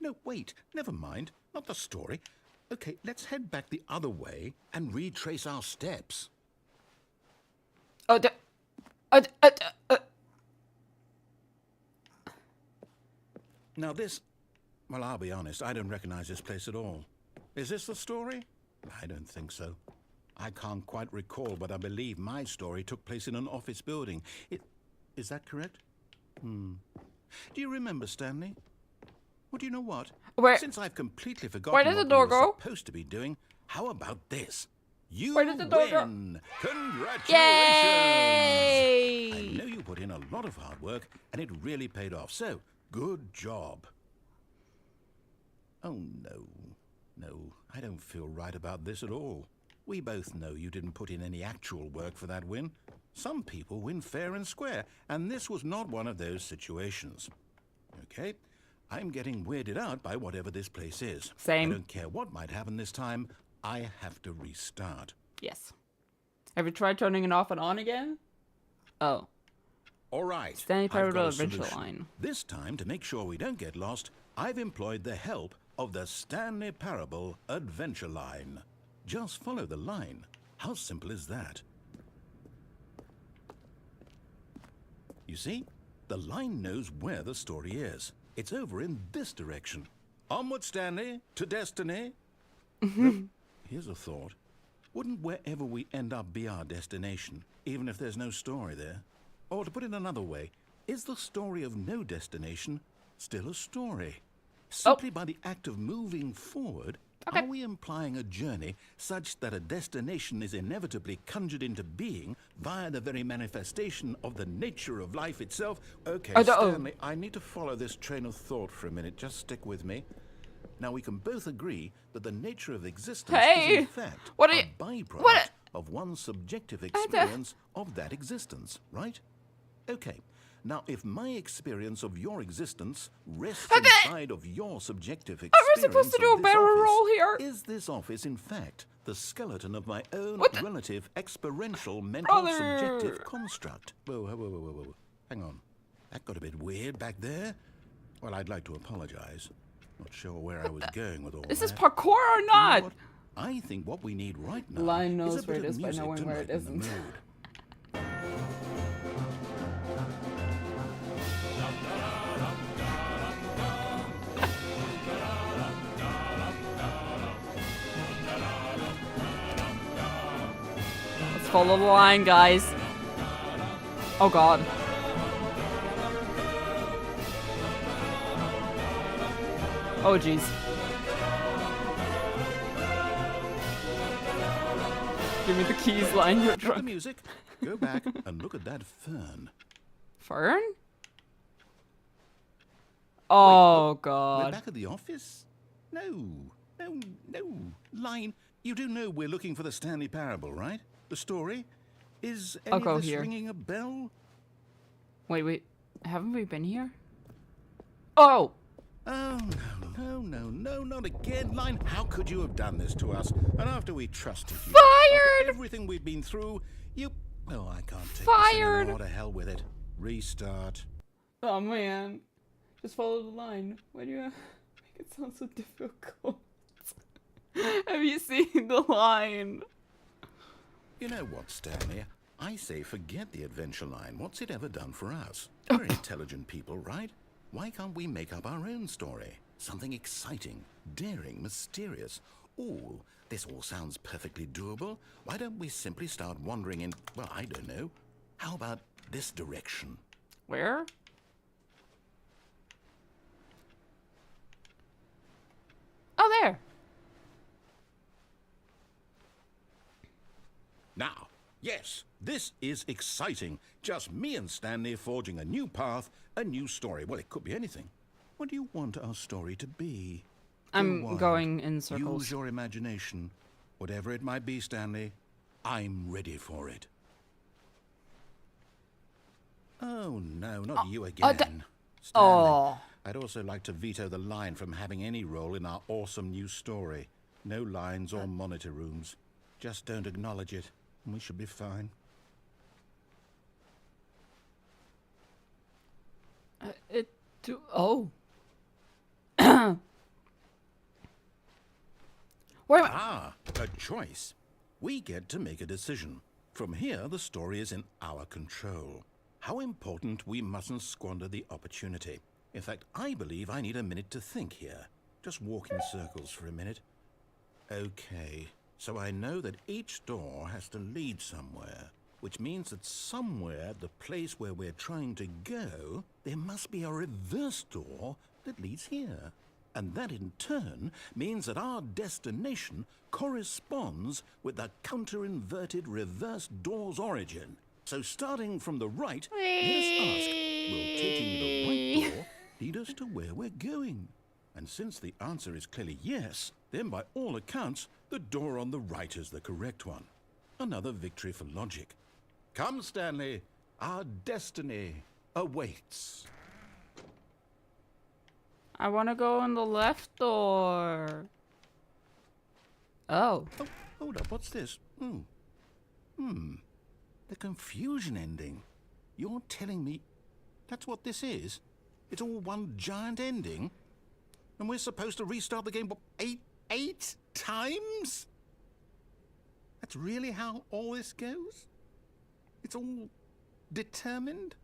No, wait. Never mind. Not the story. Okay, let's head back the other way and retrace our steps. Oh, Now this... Well, I'll be honest. I don't recognize this place at all. Is this the story? I don't think so. I can't quite recall, but I believe my story took place in an office building. Is that correct? Do you remember, Stanley? Well, do you know what? Where- Since I've completely forgotten where did the what door we were go? supposed to be doing, how about this? You Where did the door go? win! Congratulations! Yay! I know you put in a lot of hard work, and it really paid off. So, good job. Oh, no. No, I don't feel right about this at all. We both know you didn't put in any actual work for that win. Some people win fair and square, and this was not one of those situations. Okay? I'm getting weirded out by whatever this place is. Same. I don't care what might happen this time. I have to restart. Yes. Have you tried turning it off and on again? Oh. All right. Stanley I've Parallel got a Adventure solution. line. This time, to make sure we don't get lost, I've employed the help of the Stanley Parable Adventure Line. Just follow the line. How simple is that? You see, the line knows where the story is. It's over in this direction. Onward, Stanley, to destiny. Look, here's a thought. Wouldn't wherever we end up be our destination, even if there's no story there? Or to put it another way, is the story of no destination still a story? Simply by the act of moving forward, are we implying a journey such that a destination is inevitably conjured into being via the very manifestation of the nature of life itself? Okay, Stanley, I need to follow this train of thought for a minute. Just stick with me. Now, we can both agree that the nature of existence is in fact a byproduct of one's subjective experience of that existence, right? Okay. Now, if my experience of your existence rests inside of your subjective experience, Are we supposed to do a barrel roll here? Is this office, in fact, the skeleton of my own relative experiential mental subjective construct? Whoa. Hang on. That got a bit weird back there. Well, I'd like to apologize. Not sure where I was going with all Is that. this parkour or You know not? what? I think what we need right now Line is knows a where bit it of is by music knowing to where it lighten the isn't. mood. Let's follow the line, guys. Oh god. Oh jeez. Give me the keys, line your Cut the trunk. music. Go back and look at that fern. Fern? Oh We're god. back at the office? No. Line, you do know we're looking for the Stanley Parable, right? The story? Is I'll any go of this here. ringing a bell? Wait. Haven't we been here? Oh! Oh, no, not again. Line, how could you have done this to us? And after we trusted you, Fired! after everything we've been through, you... Oh, I can't take Fired! this anymore. To hell with it. Restart. Oh man. Just follow the line. Why do you make it sound so difficult? Have you seen the line? You know what, Stanley? I say forget the adventure line. What's it ever done for us? We're intelligent people, right? Why can't we make up our own story? Something exciting, daring, mysterious. Ooh, this all sounds perfectly doable. Why don't we simply start wandering in, well, I don't know. How about this direction? Where? Oh, there. Now, yes, this is exciting. Just me and Stanley forging a new path, a new story. Well, it could be anything. What do you want our story to be? Go I'm wild. going in circles. Use your imagination. Whatever it might be, Stanley, I'm ready for it. Oh, no, not you again. Stanley, Oh. I'd also like to veto the line from having any role in our awesome new story. No lines or monitor rooms. Just don't acknowledge it, and we should be fine. Oh. Wait a minute. Ah, a choice. We get to make a decision. From here, the story is in our control. How important we mustn't squander the opportunity. In fact, I believe I need a minute to think here. Just walk in circles for a minute. Okay, so I know that each door has to lead somewhere, which means that somewhere at the place where we're trying to go, there must be a reverse door that leads here. And that in turn means that our destination corresponds with the counter-inverted reverse door's origin. So starting from the right, let us ask, will taking the right door lead us to where we're going? And since the answer is clearly yes, then by all accounts, the door on the right is the correct one. Another victory for logic. Come, Stanley, our destiny awaits. I want to go in the left door. Oh. Oh, hold up, what's this? The confusion ending. You're telling me that's what this is? It's all one giant ending? And we're supposed to restart the game, what, eight times? That's really how all this goes? It's all determined?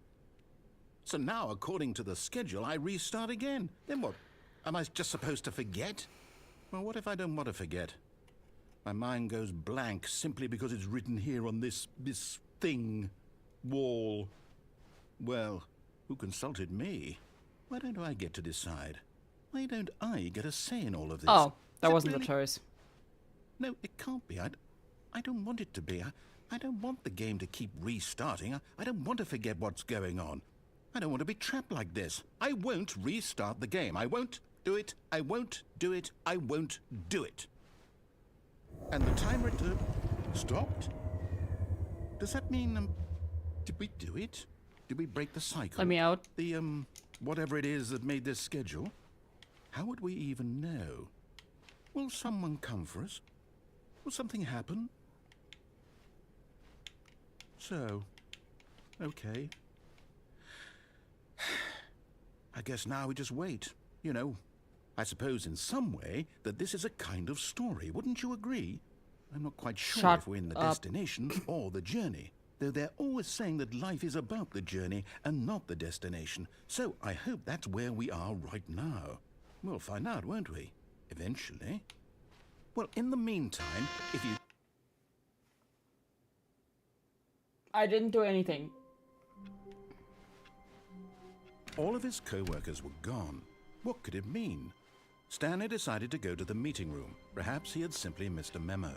So now, according to the schedule, I restart again. Then what? Am I just supposed to forget? Well, what if I don't want to forget? My mind goes blank simply because it's written here on this thing, wall. Well, who consulted me? Why don't I get to decide? Why don't I get a say in all of this? Oh, that Is it wasn't really- the choice. No, it can't be. I don't want it to be. I don't want the game to keep restarting. I don't want to forget what's going on. I don't want to be trapped like this. I won't restart the game. I won't do it. I won't do it. I won't do it. And the timer stopped? Does that mean, did we do it? Did we break the cycle? Let me out. The, whatever it is that made this schedule? How would we even know? Will someone come for us? Will something happen? So, okay. I guess now we just wait. You know, I suppose in some way that this is a kind of story. Wouldn't you agree? I'm not quite sure Shut if we're in the up. destination or the journey. Though they're always saying that life is about the journey and not the destination. So I hope that's where we are right now. We'll find out, won't we? Eventually. Well, in the meantime, if you... I didn't do anything. All of his co-workers were gone. What could it mean? Stanley decided to go to the meeting room. Perhaps he had simply missed a memo.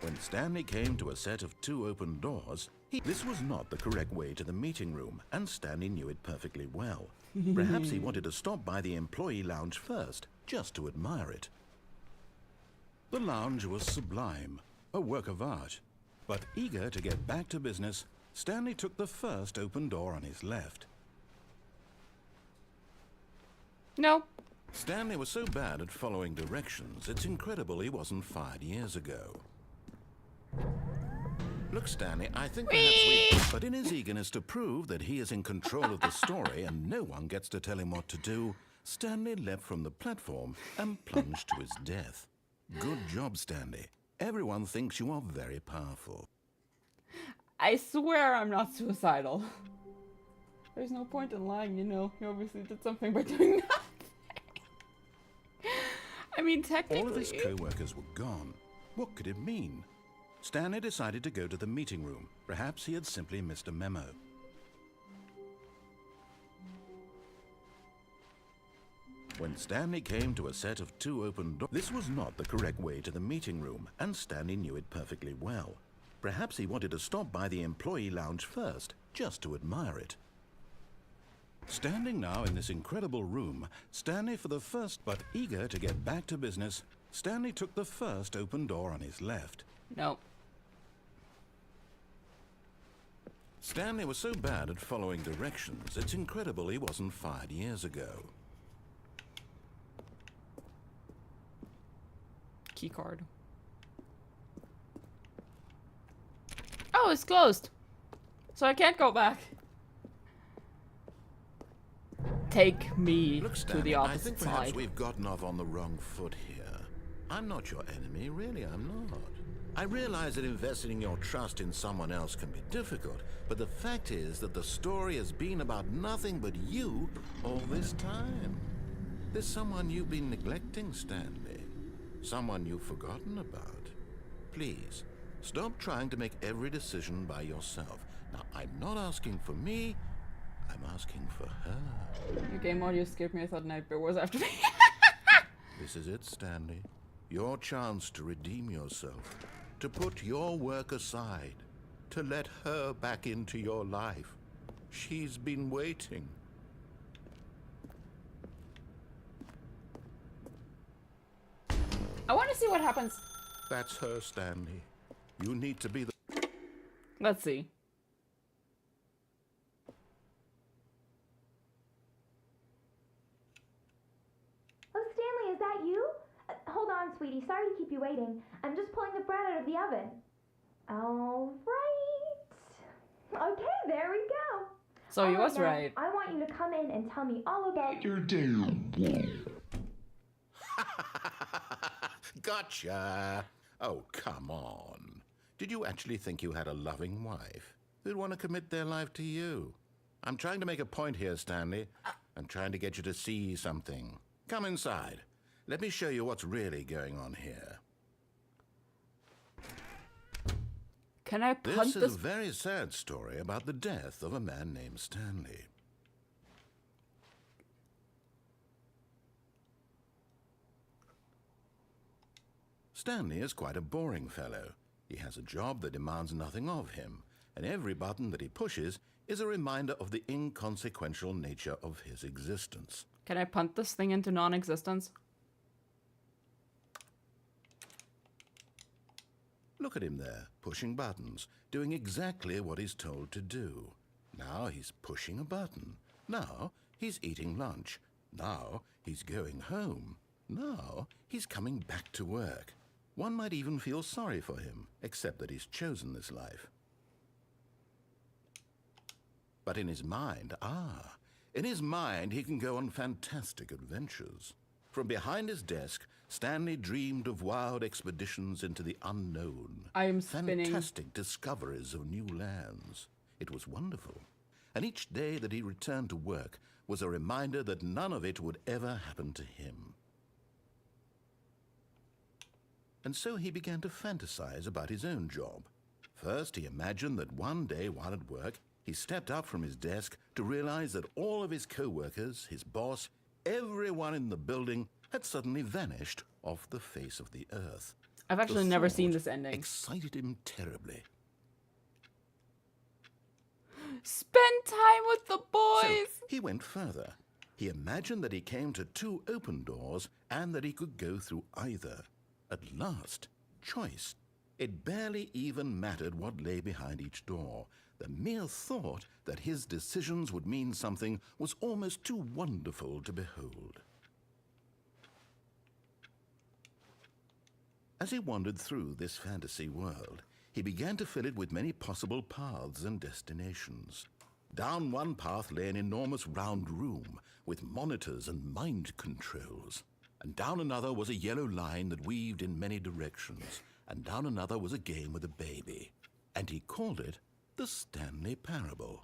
When Stanley came to a set of 2 open doors, this was not the correct way to the meeting room, and Stanley knew it perfectly well. Perhaps he wanted to stop by the employee lounge first, just to admire it. The lounge was sublime, a work of art. But eager to get back to business, Stanley took the first open door on his left. No. Stanley was so bad at following directions, it's incredible he wasn't fired years ago. Look, Stanley, I think perhaps we... But in his eagerness to prove that he is in control of the story and no one gets to tell him what to do, Stanley leapt from the platform and plunged to his death. Good job, Stanley. Everyone thinks you are very powerful. I swear I'm not suicidal. There's no point in lying, you know. You obviously did something by doing nothing. I mean, technically... All of his co-workers were gone. What could it mean? Stanley decided to go to the meeting room. Perhaps he had simply missed a memo. When Stanley came to a set of 2 open doors, this was not the correct way to the meeting room, and Stanley knew it perfectly well. Perhaps he wanted to stop by the employee lounge first, just to admire it. Standing now in this incredible room, Stanley for the first, but eager to get back to business, Stanley took the first open door on his left. No. Stanley was so bad at following directions, it's incredible he wasn't fired years ago. Keycard. Oh, it's closed. So I can't go back. Take me Look, to Stanley, the I opposite think perhaps side. we've gotten off on the wrong foot here. I'm not your enemy, really, I'm not. I realize that investing your trust in someone else can be difficult, but the fact is that the story has been about nothing but you all this time. There's someone you've been neglecting, Stanley. Someone you've forgotten about. Please, stop trying to make every decision by yourself. Now, I'm not asking for me, I'm asking for her. Your game audio scared me. I thought Nightbear was after me. This is it, Stanley. Your chance to redeem yourself. To put your work aside. To let her back into your life. She's been waiting. I want to see what happens. That's her, Stanley. You need to be the... Let's see. Oh, Stanley, is that you? Hold on, sweetie. Sorry to keep you waiting. I'm just pulling the bread out of the oven. All right. Okay, there we go. So he All was now, right. I want you to come in and tell me all about You're damn. Gotcha! Oh, come on. Did you actually think you had a loving wife who'd want to commit their life to you? I'm trying to make a point here, Stanley. I'm trying to get you to see something. Come inside. Let me show you what's really going on here. Can I This punt is this? a very sad story about the death of a man named Stanley. Stanley is quite a boring fellow. He has a job that demands nothing of him, and every button that he pushes is a reminder of the inconsequential nature of his existence. Can I punt this thing into non-existence? Look at him there, pushing buttons, doing exactly what he's told to do. Now he's pushing a button. Now he's eating lunch. Now he's going home. Now he's coming back to work. One might even feel sorry for him, except that he's chosen this life. But in his mind, in his mind he can go on fantastic adventures. From behind his desk, Stanley dreamed of wild expeditions into the unknown. I am spinning. Fantastic discoveries of new lands. It was wonderful. And each day that he returned to work was a reminder that none of it would ever happen to him. And so he began to fantasize about his own job. First, he imagined that one day while at work, he stepped up from his desk to realize that all of his co-workers, his boss, everyone in the building had suddenly vanished off the face of the earth. I've actually The never seen thought this ending. excited him terribly. Spend time with the So boys! he went further. He imagined that he came to 2 open doors and that he could go through either. At last, choice. It barely even mattered what lay behind each door. The mere thought that his decisions would mean something was almost too wonderful to behold. As he wandered through this fantasy world, he began to fill it with many possible paths and destinations. Down one path lay an enormous round room with monitors and mind controls. And down another was a yellow line that weaved in many directions. And down another was a game with a baby. And he called it the Stanley Parable.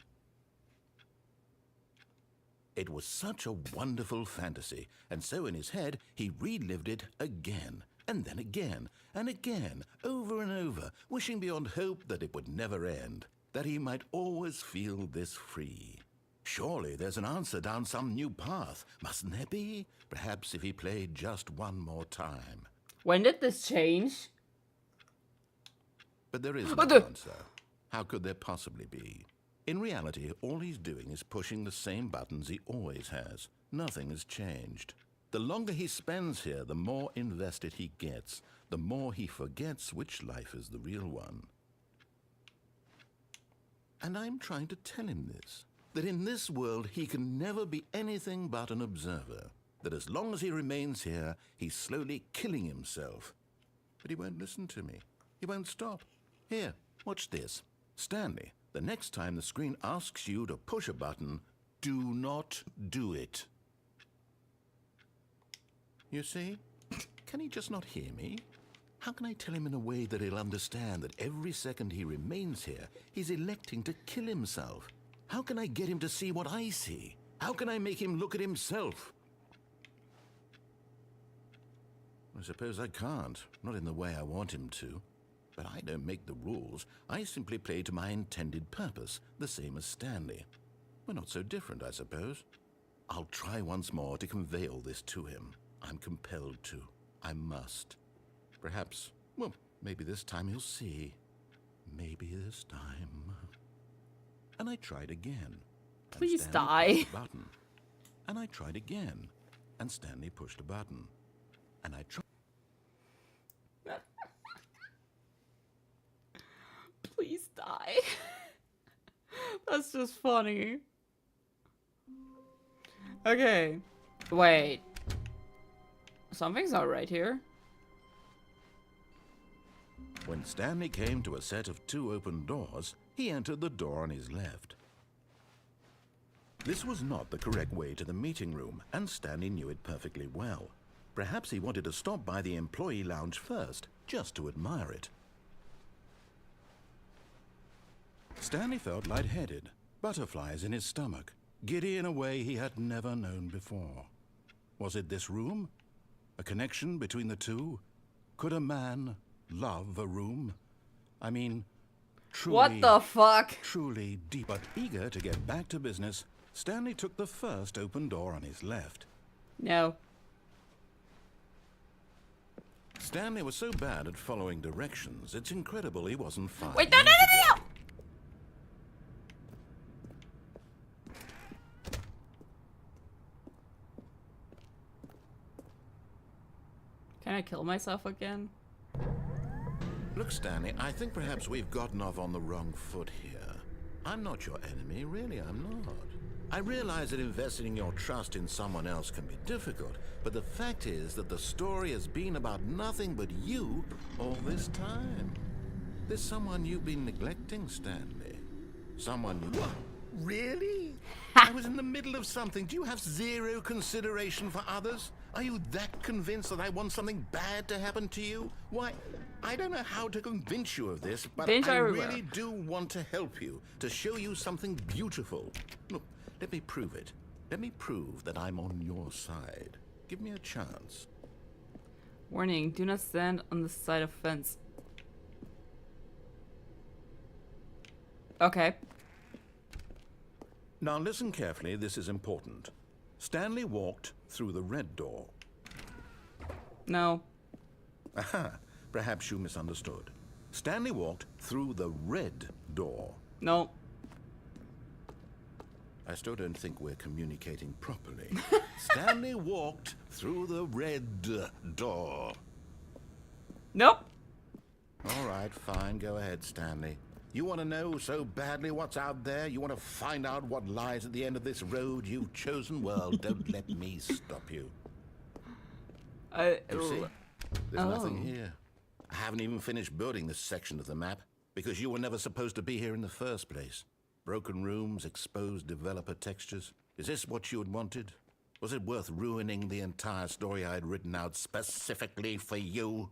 It was such a wonderful fantasy, and so in his head he relived it again, and then again, and again, over and over, wishing beyond hope that it would never end, that he might always feel this free. Surely there's an answer down some new path, mustn't there be? Perhaps if he played just one more time. When did this change? But there is no the- answer. How could there possibly be? In reality, all he's doing is pushing the same buttons he always has. Nothing has changed. The longer he spends here, the more invested he gets, the more he forgets which life is the real one. And I'm trying to tell him this, that in this world he can never be anything but an observer, that as long as he remains here, he's slowly killing himself. But he won't listen to me. He won't stop. Here, watch this. Stanley, the next time the screen asks you to push a button, do not do it. You see? Can he just not hear me? How can I tell him in a way that he'll understand that every second he remains here, he's electing to kill himself? How can I get him to see what I see? How can I make him look at himself? I suppose I can't, not in the way I want him to. But I don't make the rules. I simply play to my intended purpose, the same as Stanley. We're not so different, I suppose. I'll try once more to convey all this to him. I'm compelled to. I must. Perhaps, well, maybe this time he'll see. Maybe this time. And I tried again. And Please Stanley die. pushed a button. And I tried again. And Stanley pushed a button. And I tried. Please die. That's just funny. Okay. Wait. Something's not right here. When Stanley came to a set of 2 open doors, he entered the door on his left. This was not the correct way to the meeting room, and Stanley knew it perfectly well. Perhaps he wanted to stop by the employee lounge first, just to admire it. Stanley felt lightheaded, butterflies in his stomach, giddy in a way he had never known before. Was it this room? A connection between the two? Could a man love a room? I mean, truly... What the fuck? Truly deep, but eager to get back to business, Stanley took the first open door on his left. No. Stanley was so bad at following directions, it's incredible he wasn't fired. Wait, no, no, no, no, no! Can I kill myself again? Look, Stanley, I think perhaps we've gotten off on the wrong foot here. I'm not your enemy, really, I'm not. I realize that investing your trust in someone else can be difficult, but the fact is that the story has been about nothing but you all this time. There's someone you've been neglecting, Stanley. Someone you... What? Really? I was in the middle of something. Do you have zero consideration for others? Are you that convinced that I want something bad to happen to you? Why, I don't know how to convince you of this, but Binge I everywhere. really do want to help you, to show you something beautiful. Look, let me prove it. Let me prove that I'm on your side. Give me a chance. Warning, do not stand on the side of fence. Okay. Now listen carefully, this is important. Stanley walked through the red door. No. Aha! Perhaps you misunderstood. Stanley walked through the red door. No. I still don't think we're communicating properly. Stanley walked through the red door. Nope. All right, fine. Go ahead, Stanley. You want to know so badly what's out there? You want to find out what lies at the end of this road you've chosen? Well, don't let me stop you. You see? There's nothing here. I haven't even finished building this section of the map because you were never supposed to be here in the first place. Broken rooms, exposed developer textures. Is this what you had wanted? Was it worth ruining the entire story I had written out specifically for you?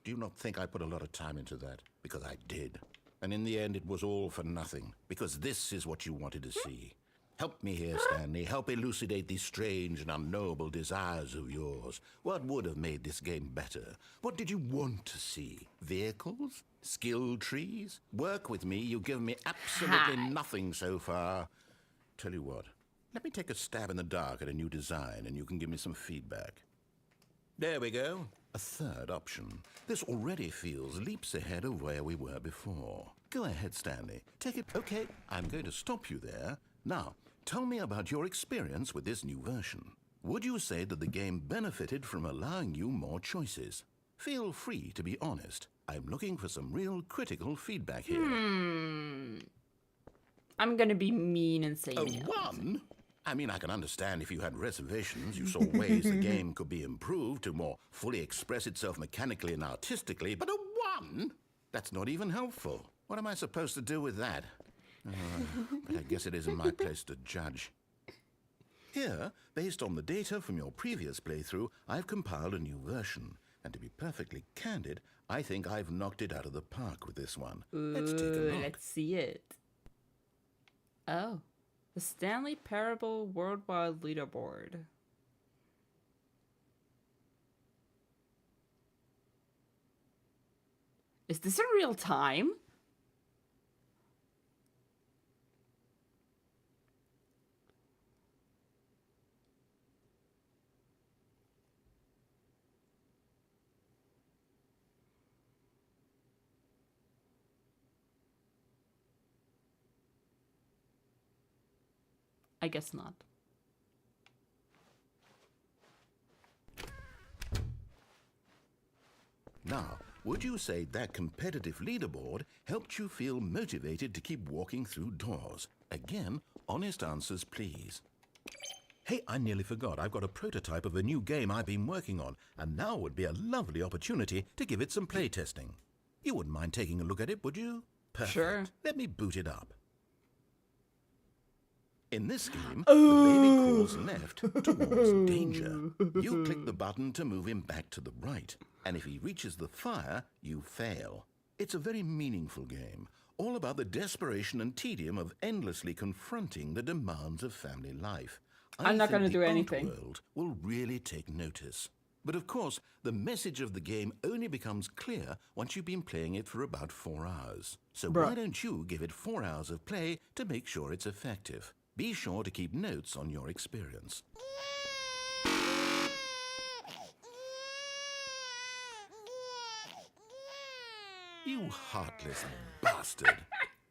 Do you not think I put a lot of time into that? Because I did. And in the end, it was all for nothing. Because this is what you wanted to see. Help me here, Stanley. Help elucidate these strange and unknowable desires of yours. What would have made this game better? What did you want to see? Vehicles? Skill trees? Work with me. You've given me absolutely nothing so far. Tell you what. Let me take a stab in the dark at a new design, and you can give me some feedback. There we go. A third option. This already feels leaps ahead of where we were before. Go ahead, Stanley. Take it. Okay, I'm going to stop you there. Now, tell me about your experience with this new version. Would you say that the game benefited from allowing you more choices? Feel free to be honest. I'm looking for some real critical feedback here. I'm gonna be mean and say A no. 1? I mean, I can understand if you had reservations. You saw ways the game could be improved to more fully express itself mechanically and artistically, but a 1? That's not even helpful. What am I supposed to do with that? But I guess it isn't my place to judge. Here, based on the data from your previous playthrough, I've compiled a new version. And to be perfectly candid, I think I've knocked it out of the park with this one. Let's take a look. Let's see it. Oh. The Stanley Parable Worldwide Leaderboard. Is this in real time? I guess not. Now, would you say that competitive leaderboard helped you feel motivated to keep walking through doors? Again, honest answers, please. Hey, I nearly forgot. I've got a prototype of a new game I've been working on, and now would be a lovely opportunity to give it some playtesting. You wouldn't mind taking a look at it, would you? Perfect. Sure. Let me boot it up. In this game, the baby crawls left towards danger. You click the button to move him back to the right, and if he reaches the fire, you fail. It's a very meaningful game, all about the desperation and tedium of endlessly confronting the demands of family life. I'm not gonna think do the anything. art world will really take notice. But of course, the message of the game only becomes clear once you've been playing it for about 4 hours. So why don't you give it 4 hours of play to make sure it's effective? Be sure to keep notes on your experience. You heartless bastard.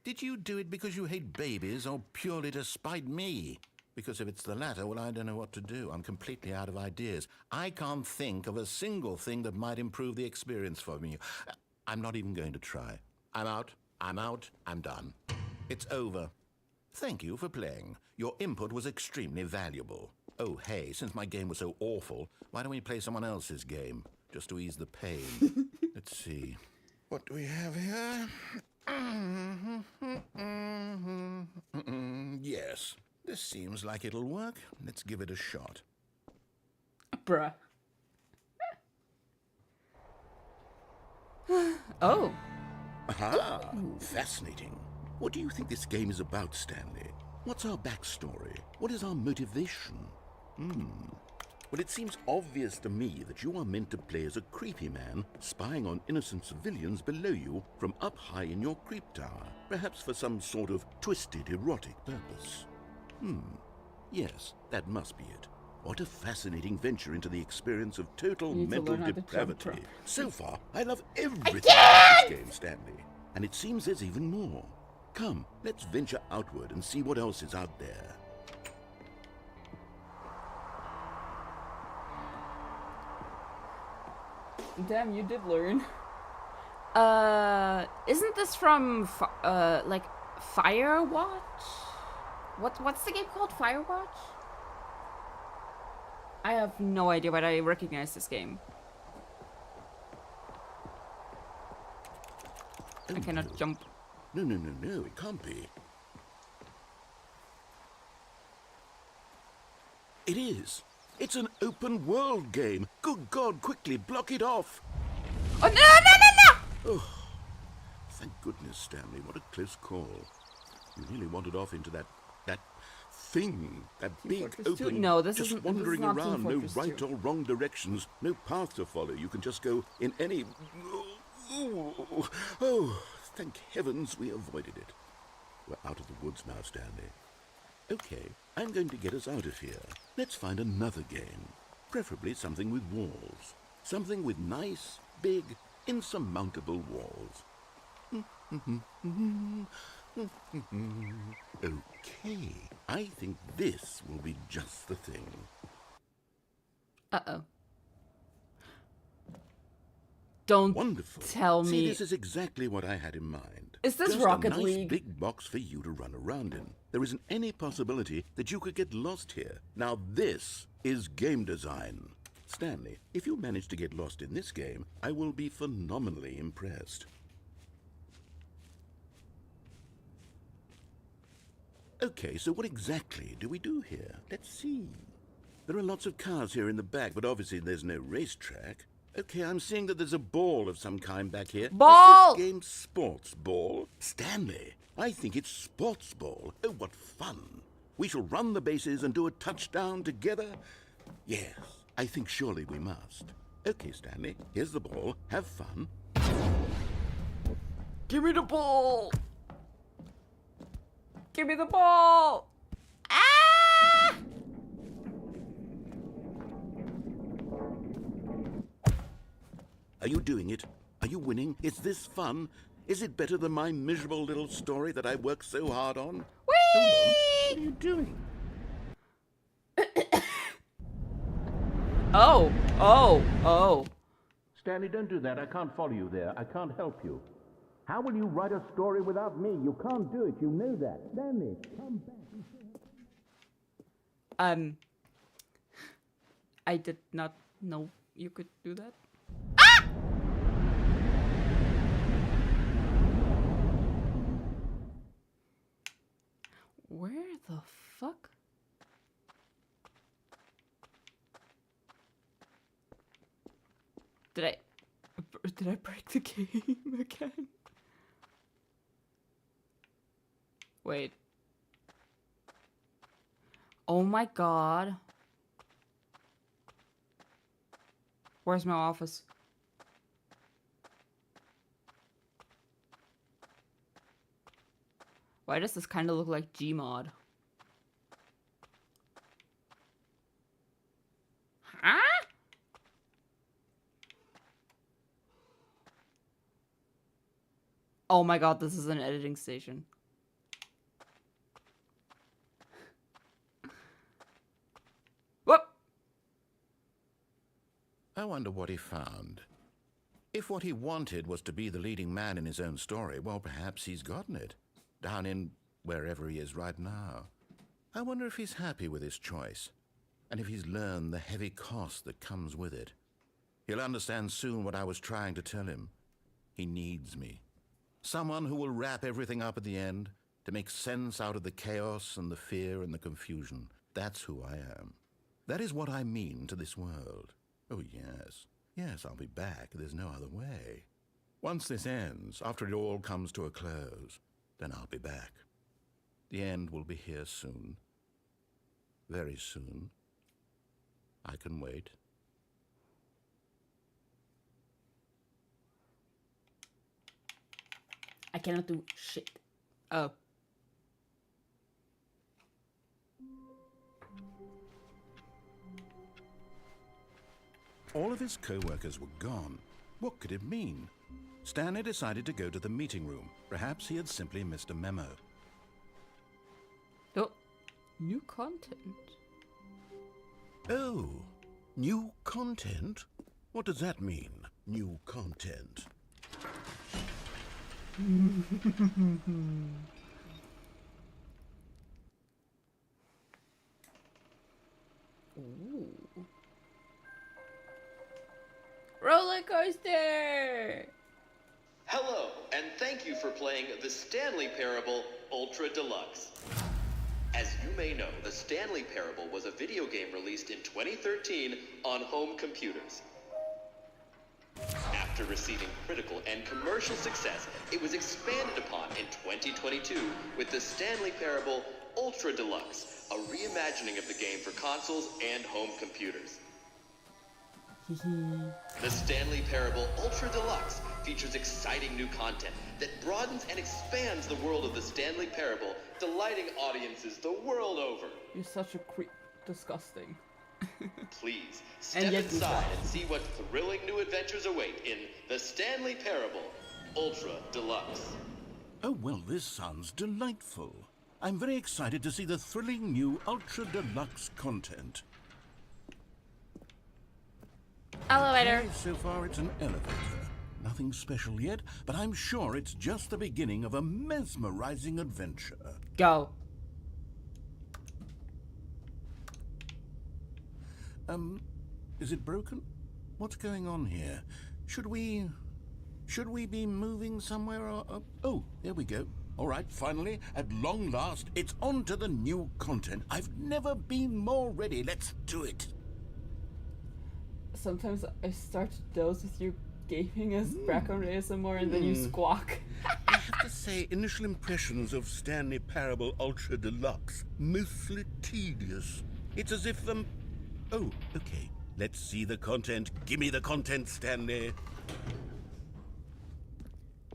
Did you do it because you hate babies or purely to spite me? Because if it's the latter, well, I don't know what to do. I'm completely out of ideas. I can't think of a single thing that might improve the experience for me. I'm not even going to try. I'm out. I'm done. It's over. Thank you for playing. Your input was extremely valuable. Oh, hey, since my game was so awful, why don't we play someone else's game? Just to ease the pain. Let's see. What do we have here? Yes, this seems like it'll work. Let's give it a shot. Bruh. Oh. Aha! Fascinating. What do you think this game is about, Stanley? What's our backstory? What is our motivation? Well, it seems obvious to me that you are meant to play as a creepy man spying on innocent civilians below you from up high in your creep tower, perhaps for some sort of twisted erotic purpose. Yes, that must be it. What a fascinating venture into the experience of total You need to mental learn how to jump depravity. rope. So far, I love everything about this game, Stanley. And it seems there's even more. Come, let's venture outward and see what else is out there. Damn, you did learn. Isn't this from like Firewatch? What's the game called? Firewatch? I have no idea, but I recognize this game. I cannot jump. No, it can't be. It is. It's an open world game. Good God, quickly, block it off. Oh, no! Oh, thank goodness, Stanley. What a close call. You really wandered off into that thing, that big Fortress 2? open, No, this just isn't- wandering this is not Team around, no Fortress right 2. or wrong directions, no path to follow. You can just go in any... Oh, thank heavens we avoided it. We're out of the woods now, Stanley. Okay, I'm going to get us out of here. Let's find another game. Preferably something with walls. Something with nice, big, insurmountable walls. Okay, I think this will be just the thing. Uh-oh. Don't Wonderful. tell See, me. this is exactly what I had in mind. Is this Just Rocket a nice League? big box for you to run around in. There isn't any possibility that you could get lost here. Now this is game design. Stanley, if you manage to get lost in this game, I will be phenomenally impressed. Okay, so what exactly do we do here? Let's see. There are lots of cars here in the back, but obviously there's no racetrack. Okay, I'm seeing that there's a ball of some kind back here. Ball! Is this game sports ball? Stanley, I think it's sports ball. Oh, what fun. We shall run the bases and do a touchdown together? Yes, I think surely we must. Okay, Stanley, here's the ball. Have fun. Give me the ball! Give me the ball! Ah! Are you doing it? Are you winning? Is this fun? Is it better than my miserable little story that I worked so hard on? Hold on. What are you doing? Oh. Stanley, don't do that. I can't follow you there. I can't help you. How will you write a story without me? You can't do it. You know that. Stanley, come back. I did not know you could do that. Where the fuck? Did I break the game again? Wait. Oh my god. Where's my office? Why does this kind of look like Gmod? Huh? Oh my god, this is an editing station. Whoop! I wonder what he found. If what he wanted was to be the leading man in his own story, well, perhaps he's gotten it. Down in wherever he is right now. I wonder if he's happy with his choice, and if he's learned the heavy cost that comes with it. He'll understand soon what I was trying to tell him. He needs me. Someone who will wrap everything up at the end, to make sense out of the chaos and the fear and the confusion. That's who I am. That is what I mean to this world. Oh, yes. Yes, I'll be back. There's no other way. Once this ends, after it all comes to a close, then I'll be back. The end will be here soon. Very soon. I can wait. I cannot do shit. Oh. All of his co-workers were gone. What could it mean? Stanley decided to go to the meeting room. Perhaps he had simply missed a memo. Oh, new content. Oh, new content? What does that mean, new content? Ooh. Roller coaster! Hello, and thank you for playing the Stanley Parable Ultra Deluxe. As you may know, the Stanley Parable was a video game released in 2013 on home computers. After receiving critical and commercial success, it was expanded upon in 2022 with the Stanley Parable Ultra Deluxe, a reimagining of the game for consoles and home computers. The Stanley Parable Ultra Deluxe features exciting new content that broadens and expands the world of the Stanley Parable, delighting audiences the world over. You're such a creep. Disgusting. Please, step yet you inside don't. and see what thrilling new adventures await in the Stanley Parable Ultra Deluxe. Oh, well, this sounds delightful. I'm very excited to see the thrilling new Ultra Deluxe content. Elevator. Okay, so far it's an elevator. Nothing special yet, but I'm sure it's just the beginning of a mesmerizing adventure. Go. Is it broken? What's going on here? Should we be moving somewhere or... Oh, there we go. All right, finally, at long last, it's on to the new content. I've never been more ready. Let's do it. Sometimes I start to doze with you gaming as background ASMR and then you squawk. I have to say, initial impressions of Stanley Parable Ultra Deluxe, mostly tedious. It's as if Oh, okay. Let's see the content. Give me the content, Stanley.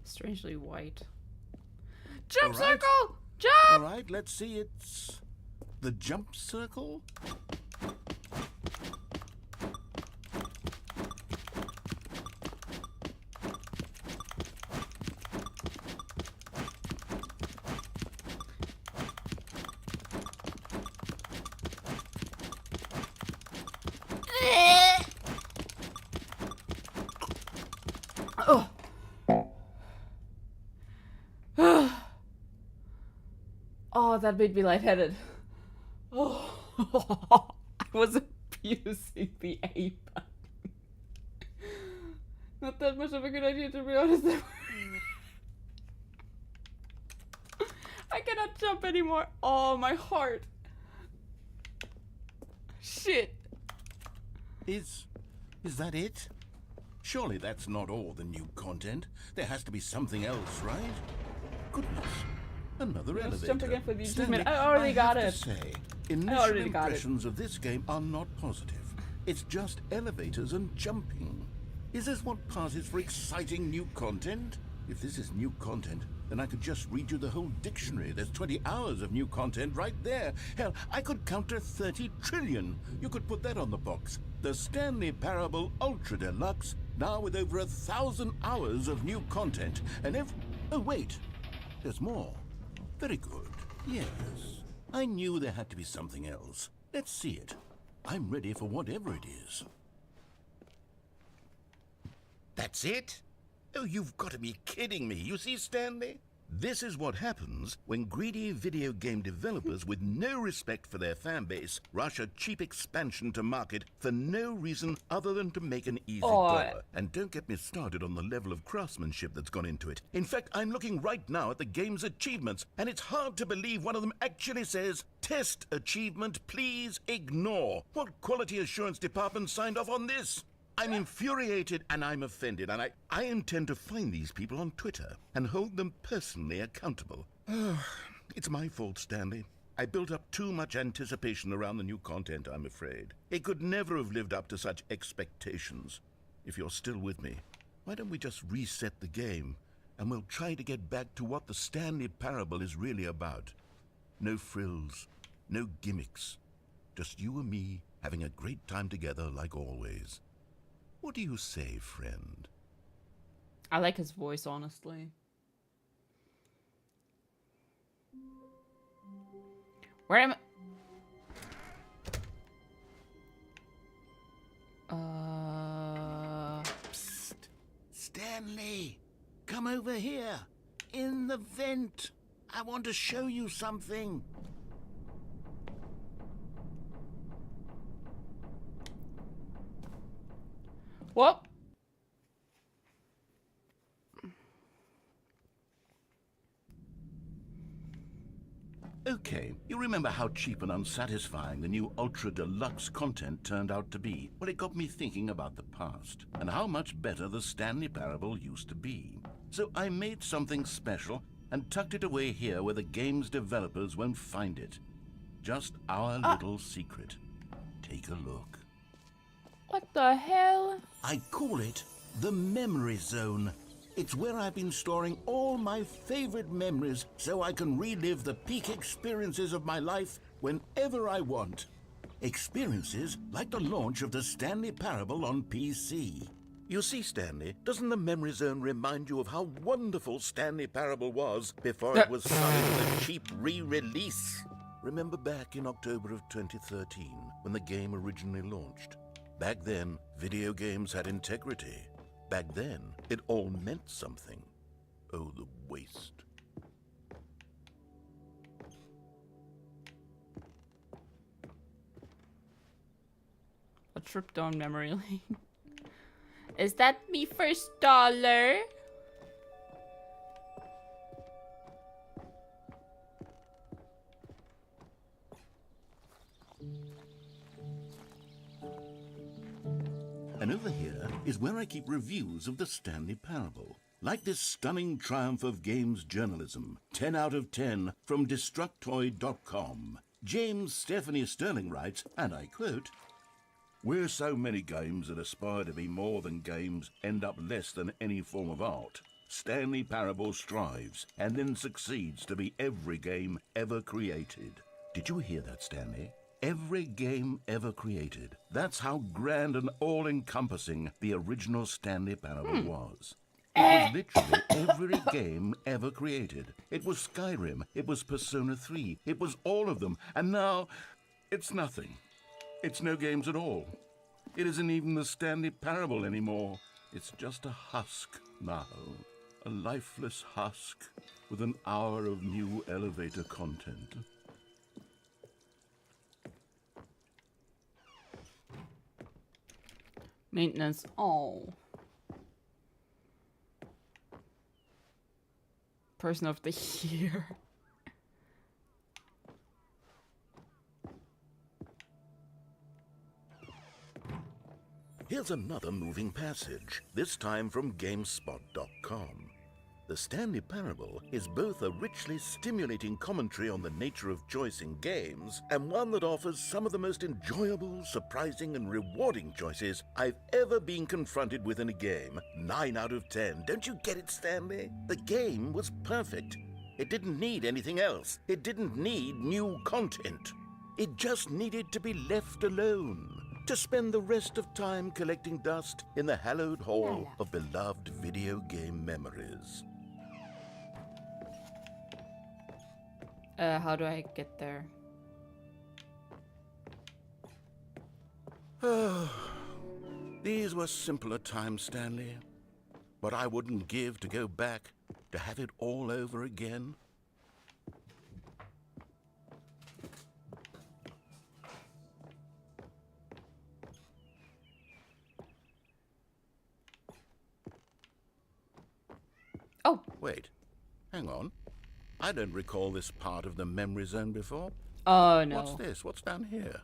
Strangely white. Jump All right. circle! Jump! All right, let's see. It's the jump circle. Oh, that made me lightheaded. Oh, I was abusing the A button. Not that much of a good idea, to be honest. I cannot jump anymore. Oh, my heart. Shit. Is that it? Surely that's not all the new content. There has to be something else, right? Goodness. Another Let's elevator. jump again for the Stanley, achievement. I already got have it. to say, initial already got it. impressions of this game are not positive. It's just elevators and jumping. Is this what passes for exciting new content? If this is new content, then I could just read you the whole dictionary. There's 20 hours of new content right there. Hell, I could count to 30 trillion. You could put that on the box. The Stanley Parable Ultra Deluxe, now with over 1,000 hours of new content. And oh, wait. There's more. Very good. Yes. I knew there had to be something else. Let's see it. I'm ready for whatever it is. That's it? Oh, you've got to be kidding me. You see, Stanley? This is what happens when greedy video game developers with no respect for their fan base rush a cheap expansion to market for no reason other than to make an easy dollar. And don't get me started on the level of craftsmanship that's gone into it. In fact, I'm looking right now at the game's achievements, and it's hard to believe one of them actually says, "Test achievement, please ignore." What quality assurance department signed off on this? I'm infuriated and I'm offended, and I intend to find these people on Twitter and hold them personally accountable. It's my fault, Stanley. I built up too much anticipation around the new content, I'm afraid. It could never have lived up to such expectations. If you're still with me, why don't we just reset the game and we'll try to get back to what the Stanley Parable is really about. No frills, no gimmicks. Just you and me having a great time together like always. What do you say, friend? I like his voice, honestly. Where am I? Psst. Stanley, come over here. In the vent. I want to show you something. What? Okay, you remember how cheap and unsatisfying the new Ultra Deluxe content turned out to be? Well, it got me thinking about the past and how much better the Stanley Parable used to be. So I made something special and tucked it away here where the game's developers won't find it. Just our little secret. Take a look. What the hell? I call it the Memory Zone. It's where I've been storing all my favorite memories so I can relive the peak experiences of my life whenever I want. Experiences like the launch of the Stanley Parable on PC. You see, Stanley, doesn't the Memory Zone remind you of how wonderful Stanley Parable was before it was sold as a cheap re-release? Remember back in October of 2013 when the game originally launched? Back then, video games had integrity. Back then, it all meant something. Oh, the waste. A trip down memory lane. Is that me first dollar? And over here is where I keep reviews of the Stanley Parable. Like this stunning triumph of games journalism, 10 out of 10 from Destructoid.com. James Stephanie Sterling writes, and I quote, "Where so many games that aspire to be more than games end up less than any form of art, Stanley Parable strives and then succeeds to be every game ever created." Did you hear that, Stanley? Every game ever created. That's how grand and all-encompassing the original Stanley Parable was. It was literally every game ever created. It was Skyrim, it was Persona 3, it was all of them, and now it's nothing. It's no games at all. It isn't even the Stanley Parable anymore. It's just a husk now. A lifeless husk with an hour of new elevator content. Maintenance. Oh. Person of the year. Here's another moving passage, this time from GameSpot.com. The Stanley Parable is both a richly stimulating commentary on the nature of choice in games and one that offers some of the most enjoyable, surprising, and rewarding choices I've ever been confronted with in a game. 9 out of 10. Don't you get it, Stanley? The game was perfect. It didn't need anything else. It didn't need new content. It just needed to be left alone, to spend the rest of time collecting dust in the hallowed hall of beloved video game memories. How do I get there? These were simpler times, Stanley. But I wouldn't give to go back, to have it all over again. Oh. Wait, hang on. I don't recall this part of the memory zone before. Oh no. What's this? What's down here?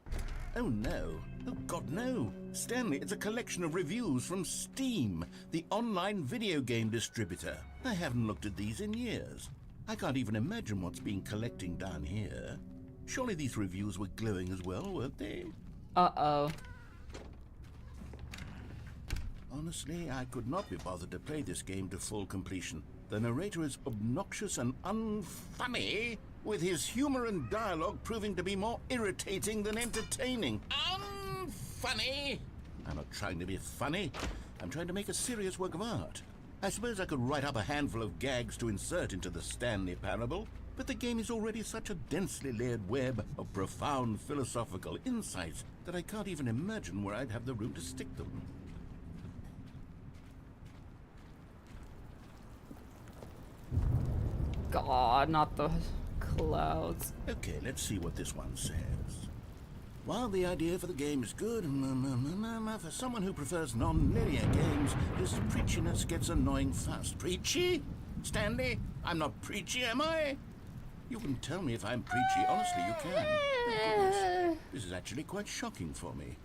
Oh no. Oh God, no. Stanley, it's a collection of reviews from Steam, the online video game distributor. I haven't looked at these in years. I can't even imagine what's been collecting down here. Surely these reviews were glowing as well, weren't they? Uh-oh. Honestly, I could not be bothered to play this game to full completion. The narrator is obnoxious and unfunny, with his humor and dialogue proving to be more irritating than entertaining. Unfunny! I'm not trying to be funny. I'm trying to make a serious work of art. I suppose I could write up a handful of gags to insert into the Stanley Parable, but the game is already such a densely layered web of profound philosophical insights that I can't even imagine where I'd have the room to stick them. God, not the clouds. Okay, let's see what this one says. While the idea for the game is good, for someone who prefers non-linear games, this preachiness gets annoying fast. Preachy? Stanley? I'm not preachy, am I? You can tell me if I'm preachy. Honestly, you can. Oh, goodness. This is actually quite shocking for me.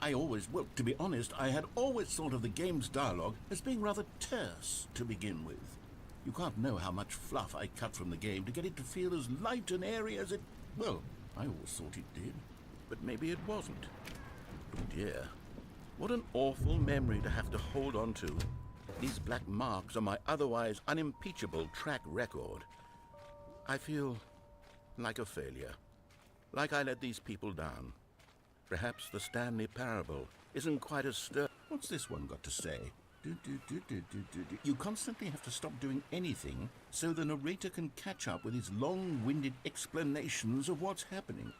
I always, well, to be honest, I had always thought of the game's dialogue as being rather terse to begin with. You can't know how much fluff I cut from the game to get it to feel as light and airy as it... Well, I always thought it did. But maybe it wasn't. Oh dear. What an awful memory to have to hold on to. These black marks on my otherwise unimpeachable track record. I feel like a failure. Like I let these people down. Perhaps the Stanley Parable isn't quite as What's this one got to say? You constantly have to stop doing anything so the narrator can catch up with his long-winded explanations of what's happening.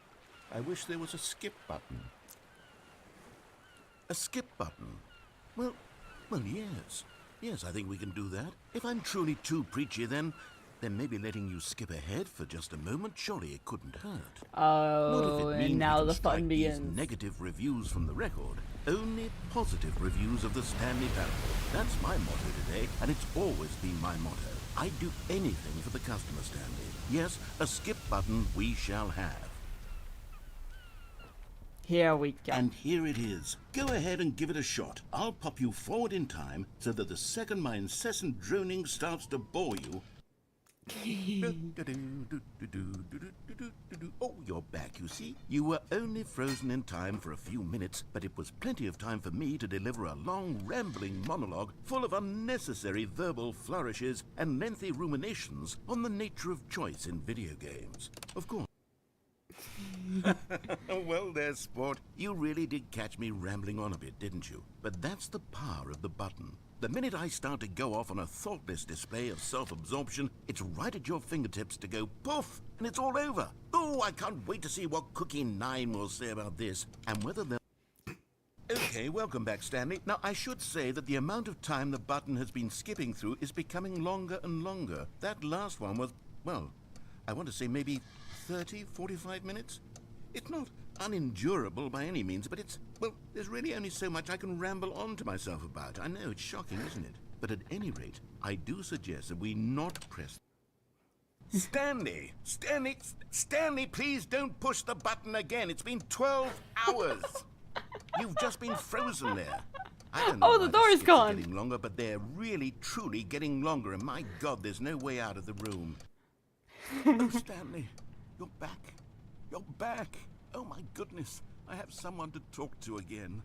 I wish there was a skip button. A skip button? Well, yes. Yes, I think we can do that. If I'm truly too preachy, then maybe letting you skip ahead for just a moment, surely it couldn't hurt. Oh, and now the fun begins. These negative reviews from the record. Only positive reviews of the Stanley Parable. That's my motto today, and it's always been my motto. I'd do anything for the customer, Stanley. Yes, a skip button we shall have. Here we go. And here it is. Go ahead and give it a shot. I'll pop you forward in time so that the second my incessant droning starts to bore you... Oh, you're back, you see. You were only frozen in time for a few minutes, but it was plenty of time for me to deliver a long, rambling monologue full of unnecessary verbal flourishes and lengthy ruminations on the nature of choice in video games. Of course. Well there, sport. You really did catch me rambling on a bit, didn't you? But that's the power of the button. The minute I start to go off on a thoughtless display of self-absorption, it's right at your fingertips to go poof, and it's all over. Oh, I can't wait to see what Cookie 9 will say about this, and whether they'll... Okay, welcome back, Stanley. Now, I should say that the amount of time the button has been skipping through is becoming longer and longer. That last one was, well, I want to say maybe 30, 45 minutes? It's not unendurable by any means, but it's, well, there's really only so much I can ramble on to myself about. I know, it's shocking, isn't it? But at any rate, I do suggest that we not press... Stanley, please don't push the button again. It's been 12 hours. You've just been frozen there. I don't know Oh, the door is gone. Getting longer, but they're really, truly getting longer, and my God, there's no way out of the room. Oh, Stanley, you're back. You're back. Oh, my goodness. I have someone to talk to again.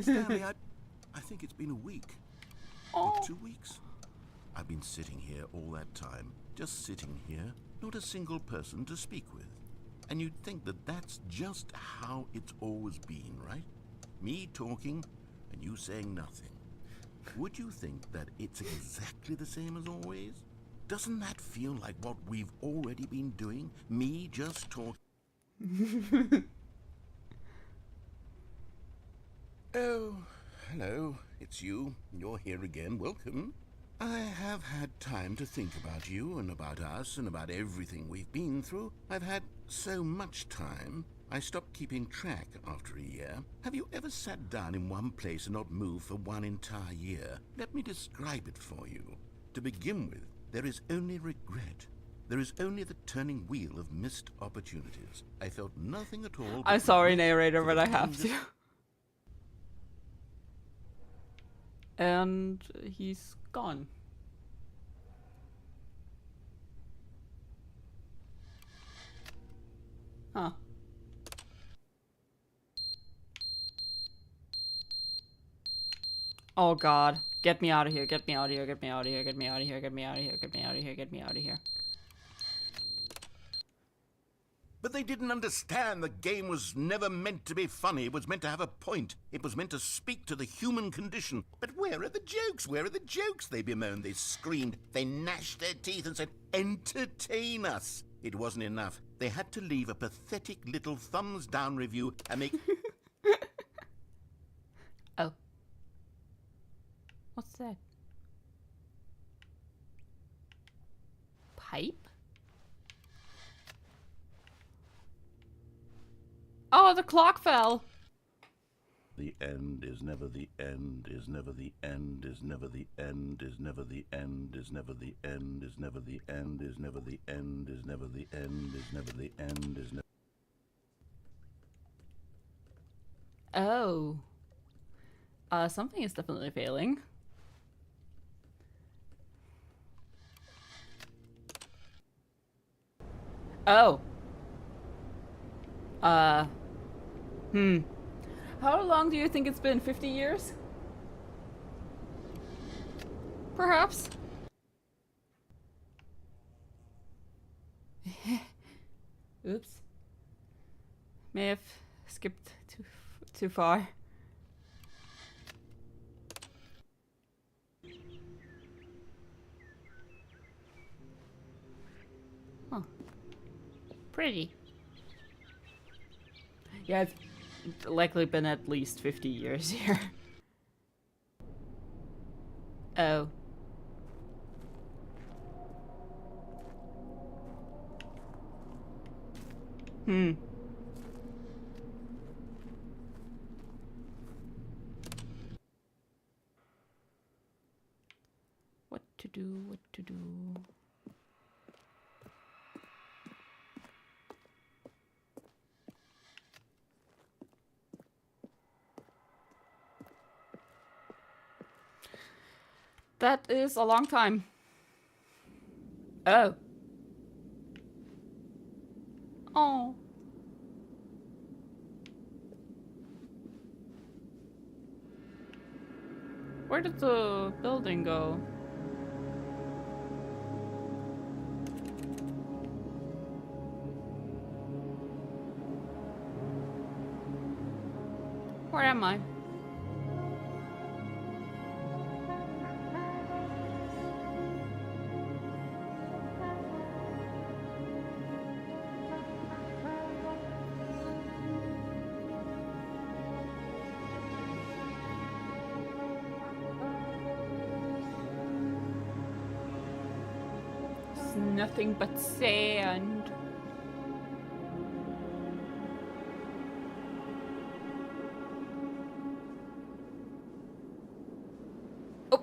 Stanley, I think it's been a week. Or 2 weeks. I've been sitting here all that time. Just sitting here. Not a single person to speak with. And you'd think that that's just how it's always been, right? Me talking and you saying nothing. Would you think that it's exactly the same as always? Doesn't that feel like what we've already been doing? Me just talking. Oh, hello, it's you. You're here again. Welcome. I have had time to think about you and about us and about everything we've been through. I've had so much time. I stopped keeping track after a year. Have you ever sat down in one place and not moved for one entire year? Let me describe it for you. To begin with, there is only regret. There is only the turning wheel of missed opportunities. I felt nothing at all. I'm sorry, narrator, but I have to. And he's gone. Huh. Oh God. Get me out of here, get me out of here, get me out of here, get me out of here, get me out of here, get me out of here, get me out of here, get me out of here. But they didn't understand the game was never meant to be funny. It was meant to have a point. It was meant to speak to the human condition. But where are the jokes? Where are the jokes? They bemoaned, they screamed, they gnashed their teeth and said, entertain us. It wasn't enough. They had to leave a pathetic little thumbs down review and make... Oh. What's that? Pipe? Oh, the clock fell. The end is never the end, is never the end, is never the end, is never the end, is never the end, is never the end, is never the end, is never the end, is never the end, is never... Oh. Something is definitely failing. Oh. How long do you think it's been? 50 years? Perhaps. Oops. May have skipped too far. Huh. Pretty. Yeah, it's likely been at least 50 years here. Oh. What to do, what to do. That is a long time. Oh. Oh. Where did the building go? Where am I? Nothing but sand. Oh.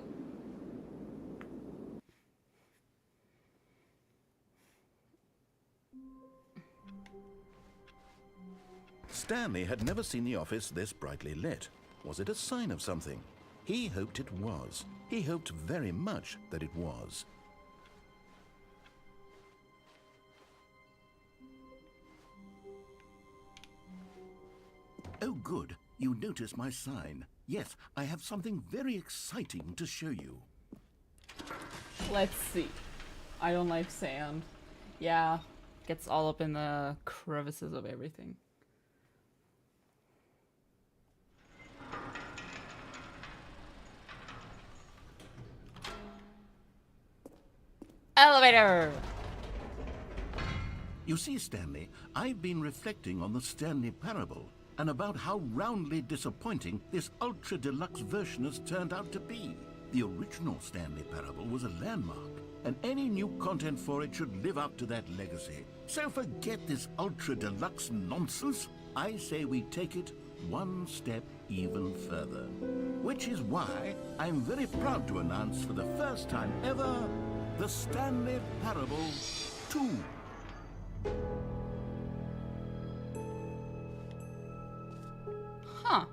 Stanley had never seen the office this brightly lit. Was it a sign of something? He hoped it was. He hoped very much that it was. Oh, good. You notice my sign. Yes, I have something very exciting to show you. Let's see. I don't like sand. Yeah, gets all up in the crevices of everything. Elevator! You see, Stanley, I've been reflecting on the Stanley parable and about how roundly disappointing this ultra deluxe version has turned out to be. The original Stanley parable was a landmark, and any new content for it should live up to that legacy. So forget this ultra deluxe nonsense. I say we take it one step even further. Which is why I'm very proud to announce for the first time ever, the Stanley Parable 2. Huh.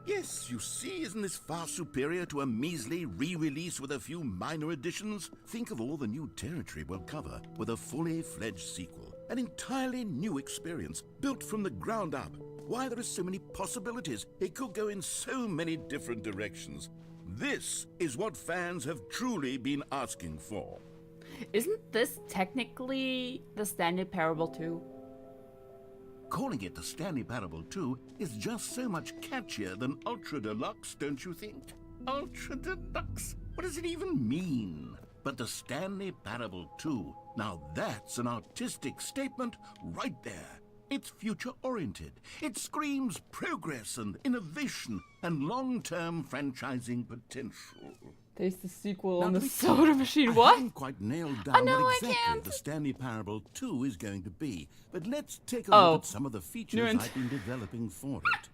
Yes, you see, isn't this far superior to a measly re-release with a few minor additions? Think of all the new territory we'll cover with a fully fledged sequel. An entirely new experience, built from the ground up. Why, there are so many possibilities. It could go in so many different directions. This is what fans have truly been asking for. Isn't this technically the Stanley Parable 2? Calling it the Stanley Parable 2 is just so much catchier than Ultra Deluxe, don't you think? Ultra Deluxe? What does it even mean? But the Stanley Parable 2, now that's an artistic statement right there. It's future-oriented. It screams progress and innovation and long-term franchising potential. There's the sequel Now, on the to be soda clear, machine. I What? haven't quite nailed down no, what I exactly can't. the Stanley Parable 2 is going to be, but let's take a Oh. look at some of the features Nuance. I've been developing for it.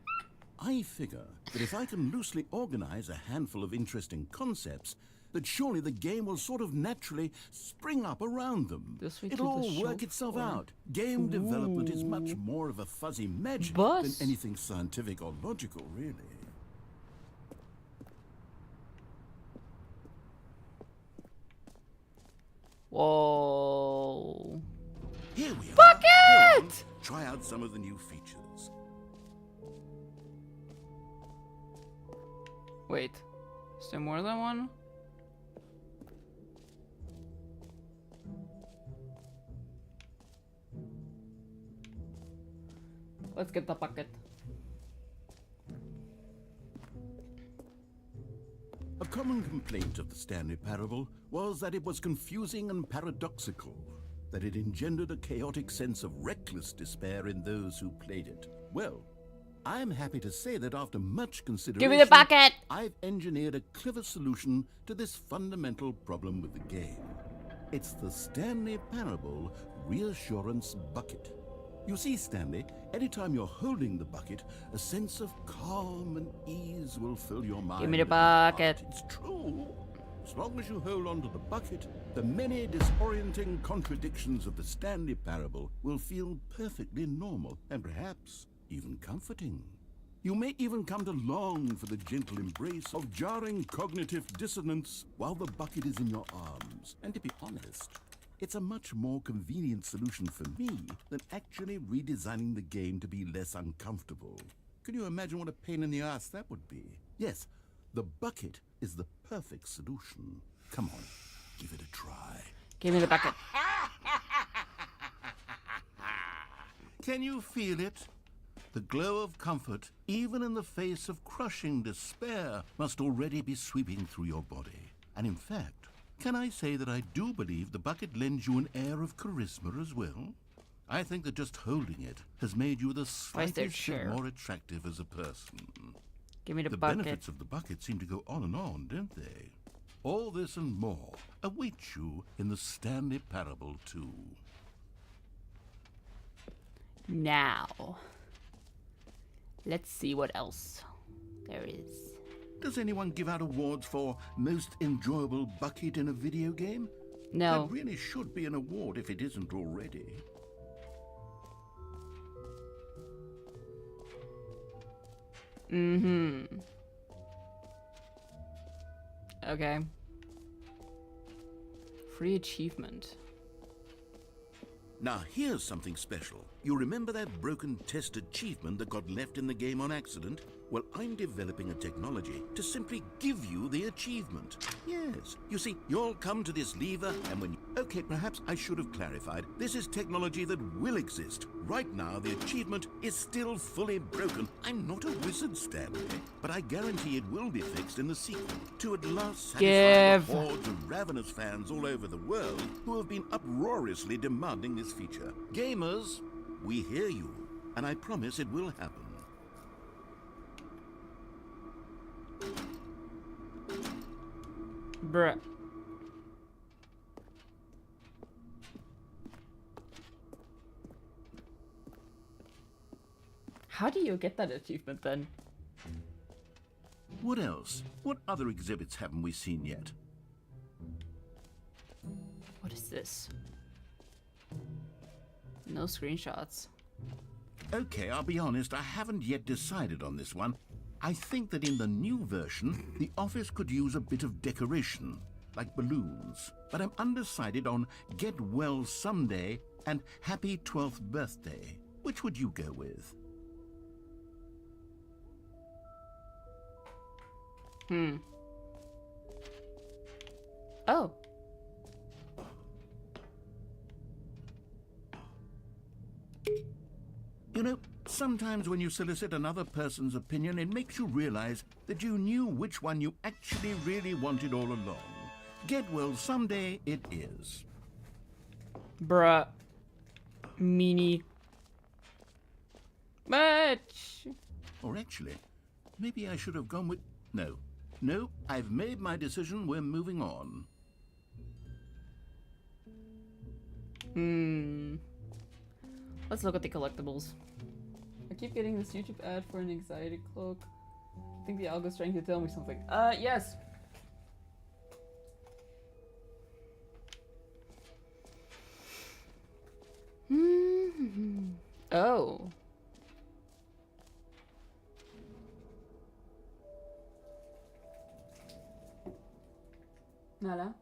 I figure that if I can loosely organize a handful of interesting concepts, that surely the game will sort of naturally spring up around them. This we It'll keep the all work shelf itself for. out. Game development is much more of a fuzzy magic Bus. than anything scientific or logical, really. Whoa. Here we are. Bucket! Go on, try out some of the new features. Wait. Is there more than one? Let's get the bucket. A common complaint of the Stanley Parable was that it was confusing and paradoxical, that it engendered a chaotic sense of reckless despair in those who played it. Well, I'm happy to say that after much consideration, Give me the bucket! I've engineered a clever solution to this fundamental problem with the game. It's the Stanley Parable Reassurance Bucket. You see, Stanley, anytime you're holding the bucket, a sense of calm and ease will fill your mind. Give me the and heart. bucket. It's true. As long as you hold on to the bucket, the many disorienting contradictions of the Stanley Parable will feel perfectly normal and perhaps even comforting. You may even come to long for the gentle embrace of jarring cognitive dissonance while the bucket is in your arms. And to be honest, it's a much more convenient solution for me than actually redesigning the game to be less uncomfortable. Can you imagine what a pain in the ass that would be? Yes, the bucket is the perfect solution. Come on, give it a try. Give me the bucket. Can you feel it? The glow of comfort, even in the face of crushing despair, must already be sweeping through your body. And in fact, can I say that I do believe the bucket lends you an air of charisma as well? I think that just holding it has made you the Why is there slightest bit chair? more attractive as a person. Give me the The bucket. benefits of the bucket seem to go on, don't they? All this and more await you in the Stanley Parable 2. Now, let's see what else there is. Does anyone give out awards for most enjoyable bucket in a video game? No. That really should be an award if it isn't already. Mm-hmm. Okay. Free achievement. Now here's something special. You remember that broken test achievement that got left in the game on accident? Well, I'm developing a technology to simply give you the achievement. Yes. You see, you'll come to this lever and when... Okay, perhaps I should have clarified. This is technology that will exist. Right now, the achievement is still fully broken. I'm not a wizard, Stanley, but I guarantee it will be fixed in the sequel to at last satisfy Give. the hordes of ravenous fans all over the world who have been uproariously demanding this feature. Gamers, we hear you, and I promise it will happen. Bruh. How do you get that achievement then? What else? What other exhibits haven't we seen yet? What is this? No screenshots. Okay, I'll be honest, I haven't yet decided on this one. I think that in the new version, the office could use a bit of decoration, like balloons. But I'm undecided on Get Well Someday and Happy 12th Birthday. Which would you go with? Oh. You know, Sometimes when you solicit another person's opinion, it makes you realize that you knew which one you actually really wanted all along. Get well someday it is. Bruh. Meanie. Much. Or actually, maybe I should have gone with... No. No, I've made my decision. We're moving on. Let's look at the collectibles. I keep getting this YouTube ad for an anxiety cloak. I think the algo's trying to tell me something. Yes. Oh. Nala?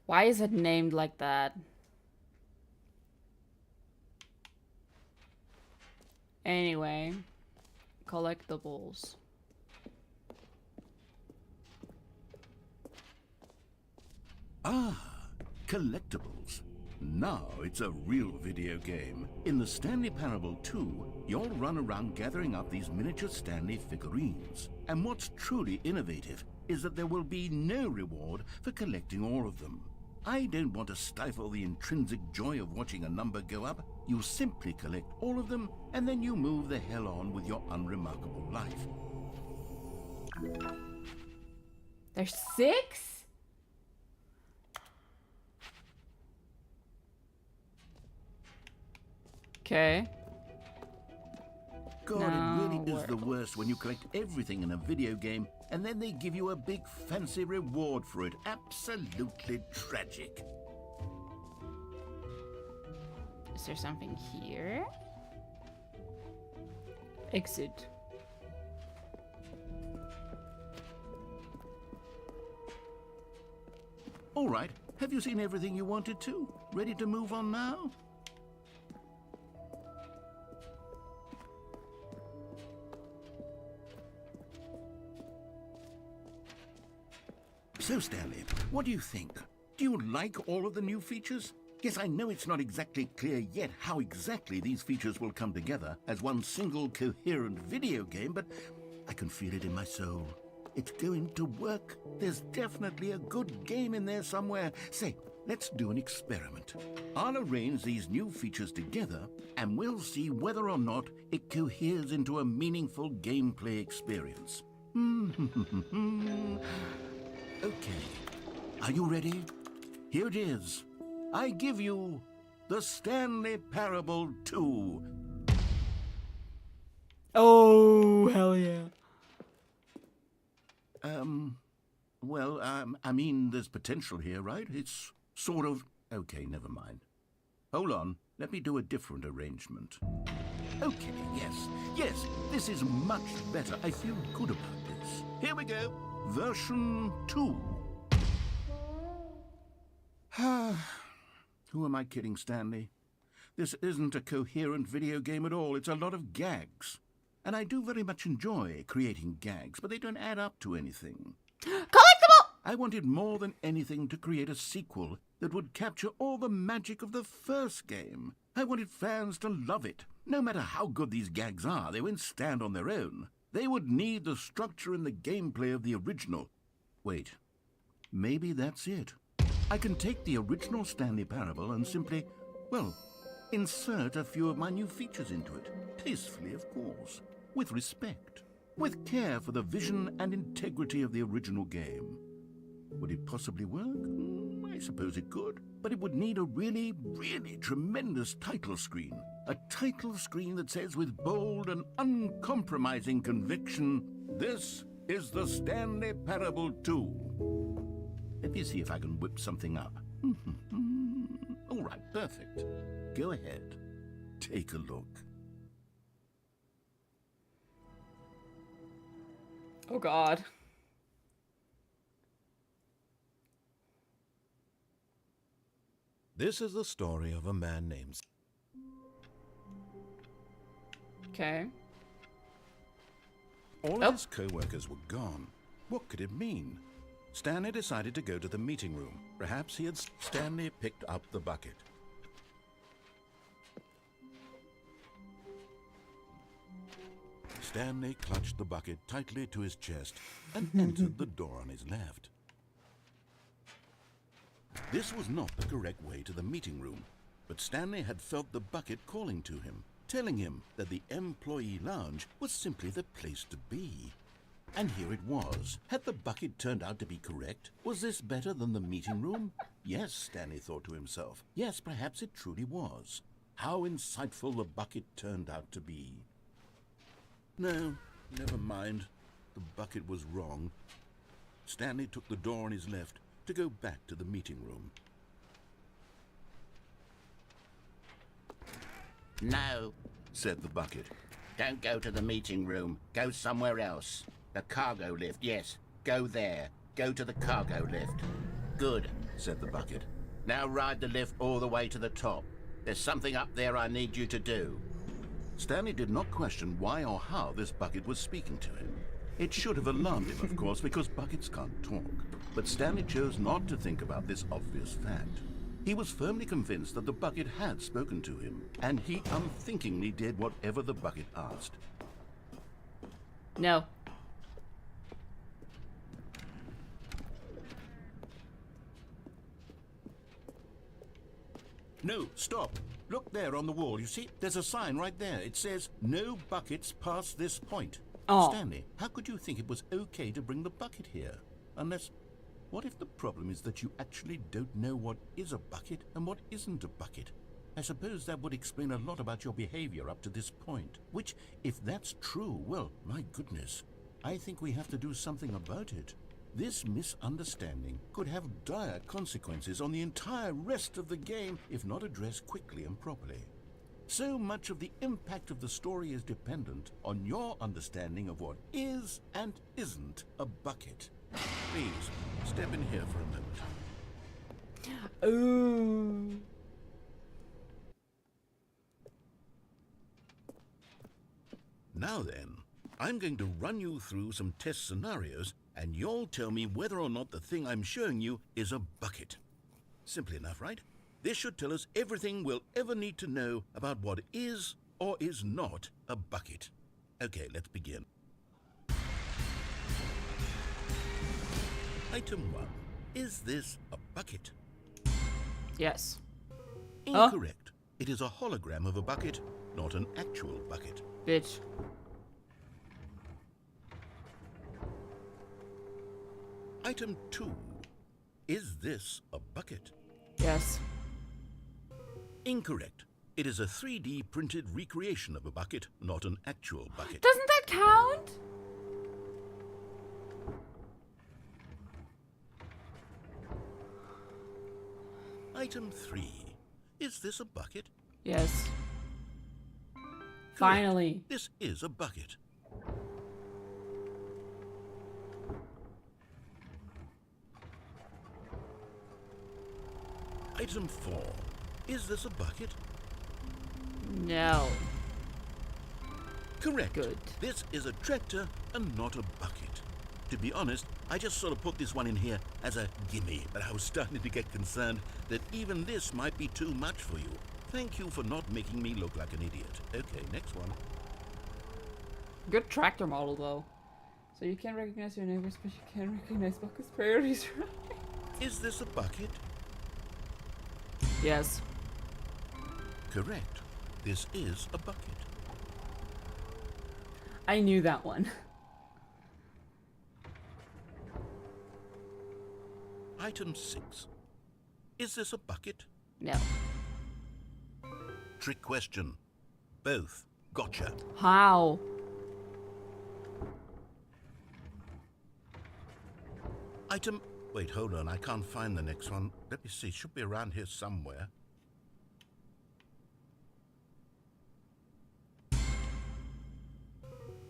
Why is it named like that? Anyway, collectibles. Ah, collectibles. Now it's a real video game. In the Stanley Parable 2, you'll run around gathering up these miniature Stanley figurines. And what's truly innovative is that there will be no reward for collecting all of them. I don't want to stifle the intrinsic joy of watching a number go up. You simply collect all of them, and then you move the hell on with your unremarkable life. There's 6? Okay. God, No it really is the work. worst when you collect everything in a video game and then they give you a big fancy reward for it. Absolutely tragic. Is there something here? Exit. All right, have you seen everything you wanted to? Ready to move on now? So, Stanley, what do you think? Do you like all of the new features? Yes, I know it's not exactly clear yet how exactly these features will come together as one single coherent video game, but I can feel it in my soul. It's going to work. There's definitely a good game in there somewhere. Say, let's do an experiment. I'll arrange these new features together, and we'll see whether or not it coheres into a meaningful gameplay experience. Okay, are you ready? Here it is. I give you the Stanley Parable 2. Oh, hell yeah. I mean, there's potential here, right? It's sort of... Okay, never mind. Hold on, let me do a different arrangement. Okay, yes, this is much better. I feel good about this. Here we go. Version 2. Who am I kidding, Stanley? This isn't a coherent video game at all. It's a lot of gags. And I do very much enjoy creating gags, but they don't add up to anything. Collectible! I wanted more than anything to create a sequel that would capture all the magic of the first game. I wanted fans to love it. No matter how good these gags are, they won't stand on their own. They would need the structure and the gameplay of the original. Wait, maybe that's it. I can take the original Stanley Parable and simply, well, insert a few of my new features into it. Tastefully, of course. With respect. With care for the vision and integrity of the original game. Would it possibly work? I suppose it could. But it would need a really, really tremendous title screen. A title screen that says with bold and uncompromising conviction, "This is the Stanley Parable 2. Let me see if I can whip something up. All right, perfect. Go ahead. Take a look. Oh god. This is the story of a man named... Okay. All Oh. of his co-workers were gone. What could it mean? Stanley decided to go to the meeting room. Perhaps he had... Stanley picked up the bucket. Stanley clutched the bucket tightly to his chest and entered the door on his left. This was not the correct way to the meeting room, but Stanley had felt the bucket calling to him, telling him that the employee lounge was simply the place to be. And here it was. Had the bucket turned out to be correct? Was this better than the meeting room? Yes, Stanley thought to himself. Yes, perhaps it truly was. How insightful the bucket turned out to be. No, never mind. The bucket was wrong. Stanley took the door on his left to go back to the meeting room. No, Said the bucket. don't go to the meeting room. Go somewhere else. The cargo lift, yes. Go there. Go to the cargo lift. Good, Said the bucket. now ride the lift all the way to the top. There's something up there I need you to do. Stanley did not question why or how this bucket was speaking to him. It should have alarmed him, of course, because buckets can't talk. But Stanley chose not to think about this obvious fact. He was firmly convinced that the bucket had spoken to him, and he unthinkingly did whatever the bucket asked. No. No, stop. Look there on the wall. You see, there's a sign right there. It says, "No buckets past this point." Oh. Stanley, how could you think it was okay to bring the bucket here? Unless, what if the problem is that you actually don't know what is a bucket and what isn't a bucket? I suppose that would explain a lot about your behavior up to this point. Which, if that's true, well, my goodness, I think we have to do something about it. This misunderstanding could have dire consequences on the entire rest of the game if not addressed quickly and properly. So much of the impact of the story is dependent on your understanding of what is and isn't a bucket. Please, step in here for a moment. Ooh. Now then, I'm going to run you through some test scenarios, and you'll tell me whether or not the thing I'm showing you is a bucket. Simple enough, right? This should tell us everything we'll ever need to know about what is or is not a bucket. Okay, let's begin. Item 1. Is this a bucket? Yes. Incorrect. It is a hologram of a bucket, not an actual bucket. Bitch. Item 2. Is this a bucket? Yes. Incorrect. It is a 3D printed recreation of a bucket, not an actual bucket. Doesn't that count? Item 3. Is this a bucket? Yes. Correct. Finally. This is a bucket. Item 4. Is this a bucket? No. Correct. Good. This is a tractor and not a bucket. To be honest, I just sort of put this one in here as a gimme, but I was starting to get concerned that even this might be too much for you. Thank you for not making me look like an idiot. Okay, next one. Good tractor model, though. So you can't recognize your neighbors, but you can recognize Bucket's priorities, right? Is this a bucket? Yes. Correct. This is a bucket. I knew that one. Item 6. Is this a bucket? No. Trick question. Both. Gotcha. How? Item... Wait, hold on. I can't find the next one. Let me see. It should be around here somewhere.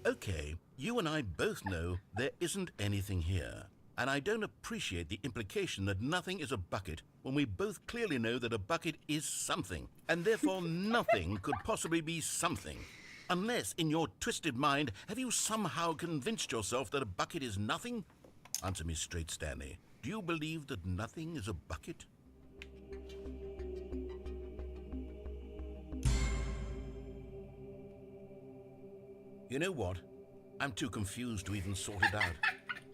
Okay, you and I both know there isn't anything here. And I don't appreciate the implication that nothing is a bucket when we both clearly know that a bucket is something. And therefore nothing could possibly be something. Unless, in your twisted mind, have you somehow convinced yourself that a bucket is nothing? Answer me straight, Stanley. Do you believe that nothing is a bucket? You know what? I'm too confused to even sort it out.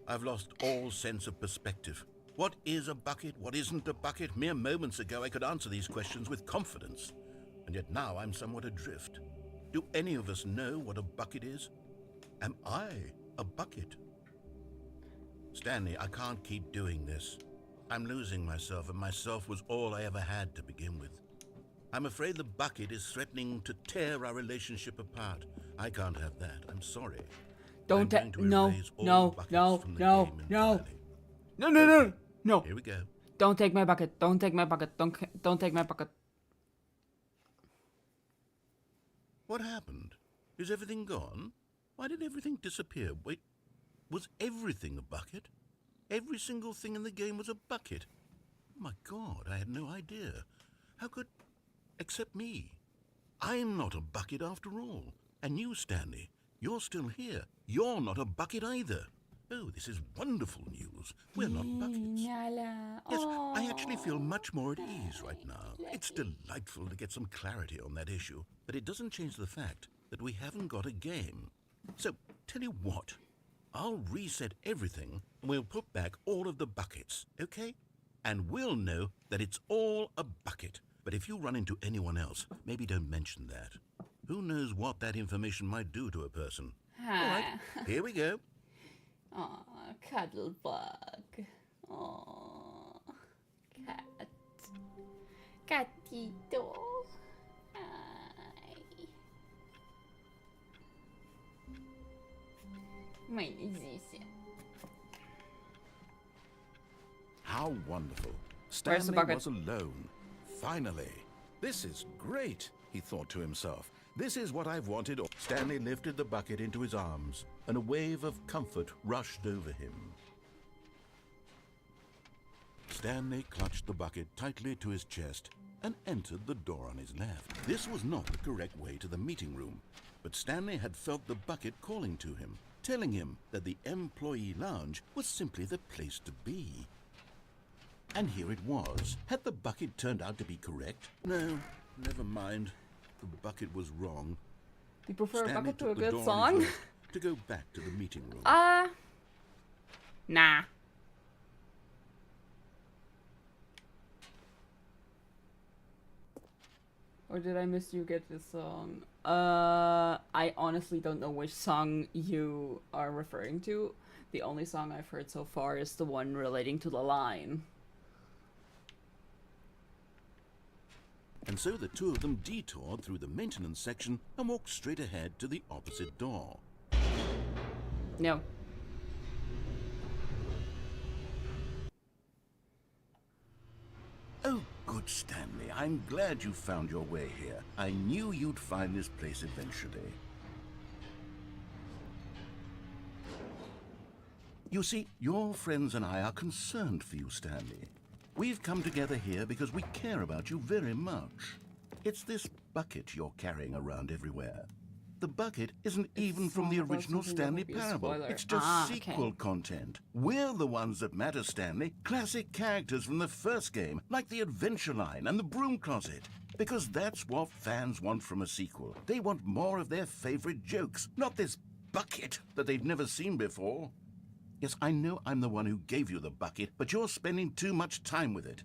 I've lost all sense of perspective. What is a bucket? What isn't a bucket? Mere moments ago I could answer these questions with confidence. And yet now I'm somewhat adrift. Do any of us know what a bucket is? Am I a bucket? Stanley, I can't keep doing this. I'm losing myself, and myself was all I ever had to begin with. I'm afraid the bucket is threatening to tear our relationship apart. I can't have that. I'm sorry. Don't I'm going to no, erase all no, buckets no, from the no, game no. entirely. No, no, no, no. Here we go. Don't take my bucket. Don't take my bucket. Don't take my bucket. What happened? Is everything gone? Why did everything disappear? Wait, was everything a bucket? Every single thing in the game was a bucket? Oh my God, I had no idea. How could... Except me. I'm not a bucket after all. And you, Stanley, you're still here. You're not a bucket either. Oh, this is wonderful news. We're not buckets. Yes, I actually feel much more at ease right now. It's delightful to get some clarity on that issue, but it doesn't change the fact that we haven't got a game. So, tell you what, I'll reset everything and we'll put back all of the buckets, okay? And we'll know that it's all a bucket. But if you run into anyone else, maybe don't mention that. Who knows what that information might do to a person? All right, here we go. Aw, cuddle bug. Aw, cat. Catito. Ay. May nasisi. How wonderful. Where's the Stanley bucket? was alone. Finally. This is great, he thought to himself. This is what I've wanted. Stanley lifted the bucket into his arms, and a wave of comfort rushed over him. Stanley clutched the bucket tightly to his chest and entered the door on his left. This was not the correct way to the meeting room, but Stanley had felt the bucket calling to him, telling him that the employee lounge was simply the place to be. And here it was. Had the bucket turned out to be correct? No, never mind. The bucket was wrong. Do you prefer a Stanley bucket to took a the good door on his song? left to go back to the meeting room. Nah. Or did I miss you get this song? I honestly don't know which song you are referring to. The only song I've heard so far is the one relating to the line. And so the two of them detoured through the maintenance section and walked straight ahead to the opposite door. No. Oh, good Stanley. I'm glad you found your way here. I knew you'd find this place eventually. You see, your friends and I are concerned for you, Stanley. We've come together here because we care about you very much. It's this bucket you're carrying around everywhere. The bucket isn't even from the all about original something that Stanley won't be a Parable. spoiler. It's just Ah, sequel okay. content. We're the ones that matter, Stanley. Classic characters from the first game, like the Adventure Line and the Broom Closet. Because that's what fans want from a sequel. They want more of their favorite jokes, not this bucket that they've never seen before. Yes, I know I'm the one who gave you the bucket, but you're spending too much time with it.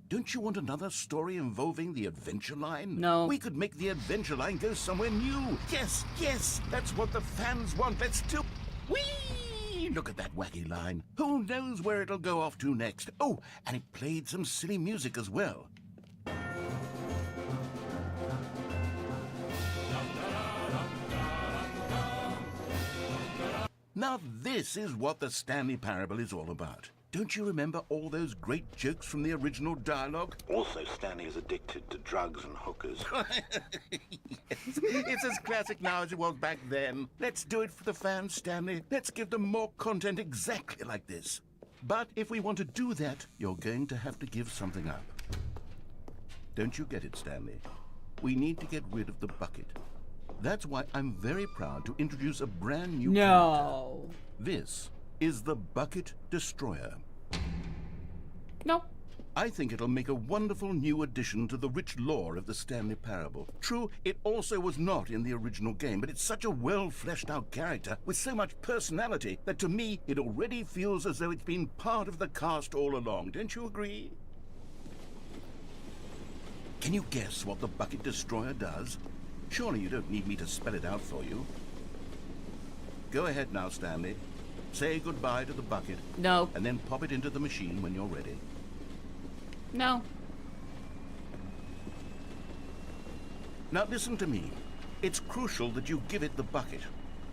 Don't you want another story involving the Adventure Line? No. We could make the Adventure Line go somewhere new. Yes, yes, that's what the fans want. Let's do... Whee! Look at that wacky line. Who knows where it'll go off to next? Oh, and it played some silly music as well. Now this is what the Stanley Parable is all about. Don't you remember all those great jokes from the original dialogue? Also, Stanley is addicted to drugs and hookers. Yes, it's as classic now as it was back then. Let's do it for the fans, Stanley. Let's give them more content exactly like this. But if we want to do that, you're going to have to give something up. Don't you get it, Stanley? We need to get rid of the bucket. That's why I'm very proud to introduce a brand new character. No. This is the Bucket Destroyer. No. I think it'll make a wonderful new addition to the rich lore of the Stanley Parable. True, it also was not in the original game, but it's such a well-fleshed-out character with so much personality that to me, it already feels as though it's been part of the cast all along. Don't you agree? Can you guess what the Bucket Destroyer does? Surely you don't need me to spell it out for you. Go ahead now, Stanley. Say goodbye to the bucket. No. And then pop it into the machine when you're ready. No. Now listen to me. It's crucial that you give it the bucket.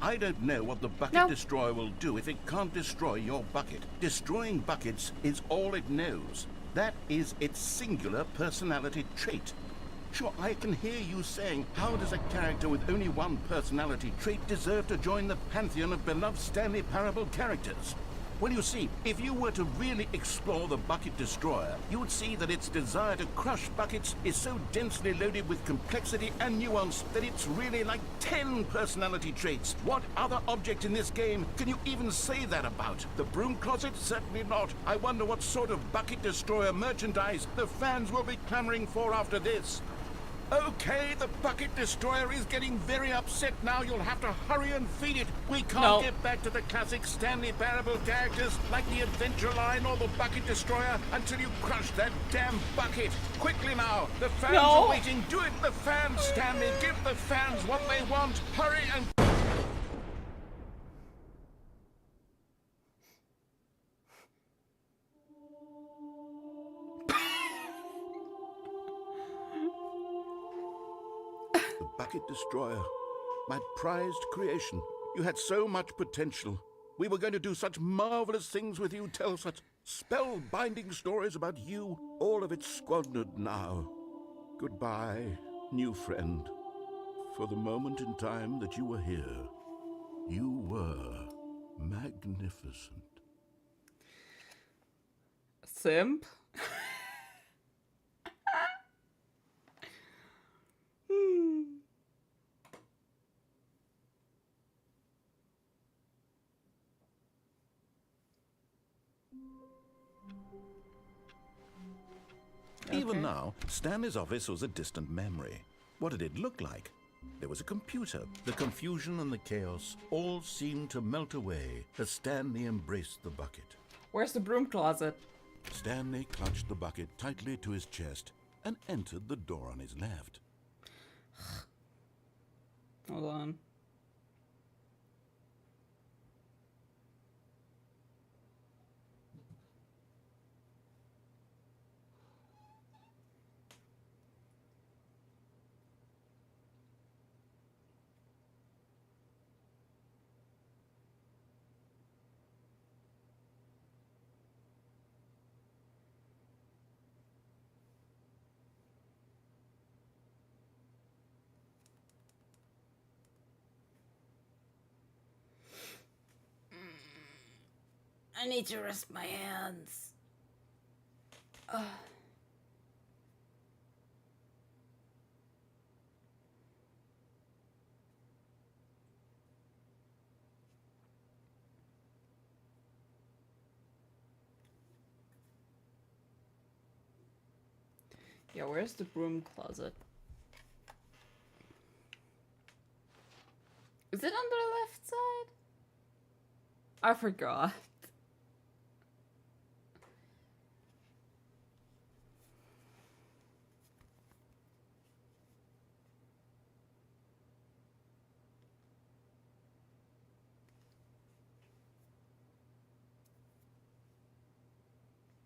I don't know what the Bucket No. Destroyer will do if it can't destroy your bucket. Destroying buckets is all it knows. That is its singular personality trait. Sure, I can hear you saying, how does a character with only one personality trait deserve to join the pantheon of beloved Stanley Parable characters? Well, you see, if you were to really explore the Bucket Destroyer, you would see that its desire to crush buckets is so densely loaded with complexity and nuance that it's really like 10 personality traits. What other object in this game can you even say that about? The broom closet? Certainly not. I wonder what sort of Bucket Destroyer merchandise the fans will be clamoring for after this. Okay, the Bucket Destroyer is getting very upset now. You'll have to hurry and feed it. We can't No. get back to the classic Stanley Parable characters like the Adventure Line or the Bucket Destroyer until you crush that damn bucket. Quickly now, the fans No. are waiting. Do it, the fans, Stanley. Give the fans what they want. Hurry and... The Bucket Destroyer, my prized creation. You had so much potential. We were going to do such marvelous things with you, tell such spellbinding stories about you. All of it squandered now. Goodbye, new friend. For the moment in time that you were here, you were magnificent. Simp. Even now, Stanley's office was a distant memory. What did it look like? There was a computer. The confusion and the chaos all seemed to melt away as Stanley embraced the bucket. Where's the broom closet? Stanley clutched the bucket tightly to his chest and entered the door on his left. Hold on. I need to rest my hands. Yeah, where's the broom closet? Is it on the left side? I forgot.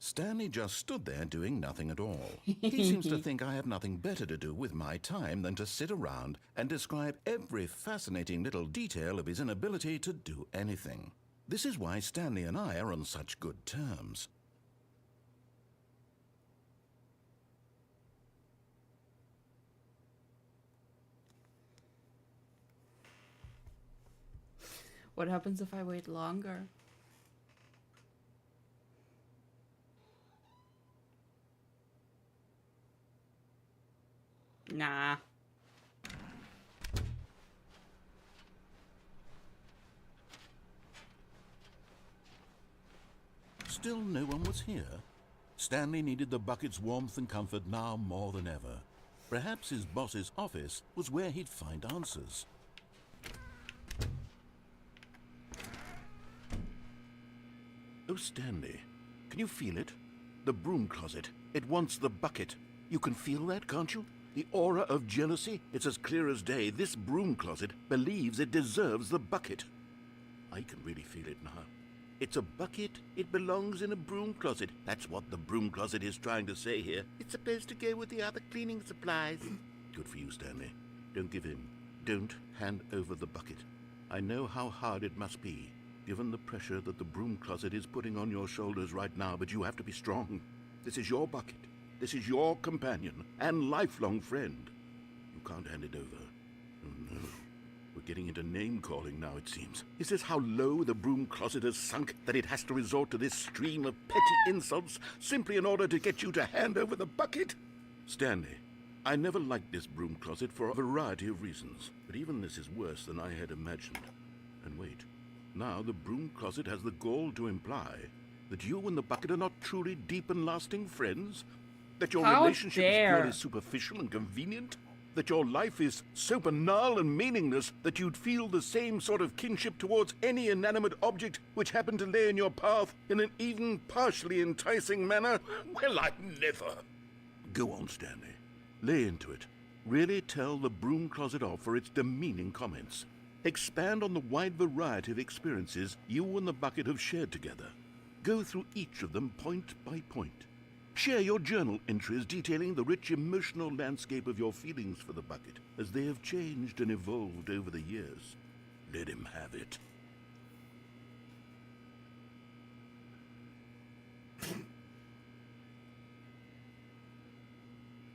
Stanley just stood there doing nothing at all. He seems to think I have nothing better to do with my time than to sit around and describe every fascinating little detail of his inability to do anything. This is why Stanley and I are on such good terms. What happens if I wait longer? Nah. Still no one was here. Stanley needed the bucket's warmth and comfort now more than ever. Perhaps his boss's office was where he'd find answers. Oh, Stanley, can you feel it? The broom closet. It wants the bucket. You can feel that, can't you? The aura of jealousy? It's as clear as day. This broom closet believes it deserves the bucket. I can really feel it now. It's a bucket. It belongs in a broom closet. That's what the broom closet is trying to say here. It's supposed to go with the other cleaning supplies. Good for you, Stanley. Don't give in. Don't hand over the bucket. I know how hard it must be, given the pressure that the broom closet is putting on your shoulders right now, but you have to be strong. This is your bucket. This is your companion and lifelong friend. You can't hand it over. Oh, no. We're getting into name-calling now, it seems. Is this how low the broom closet has sunk, that it has to resort to this stream of petty insults simply in order to get you to hand over the bucket? Stanley, I never liked this broom closet for a variety of reasons, but even this is worse than I had imagined. And wait, now the broom closet has the gall to imply that you and the bucket are not truly deep and lasting friends? That your How relationship dare. is purely superficial and convenient? That your life is so banal and meaningless that you'd feel the same sort of kinship towards any inanimate object which happened to lay in your path in an even partially enticing manner? Well, I never. Go on, Stanley. Lay into it. Really tell the broom closet off for its demeaning comments. Expand on the wide variety of experiences you and the bucket have shared together. Go through each of them point by point. Share your journal entries detailing the rich emotional landscape of your feelings for the bucket as they have changed and evolved over the years. Let him have it.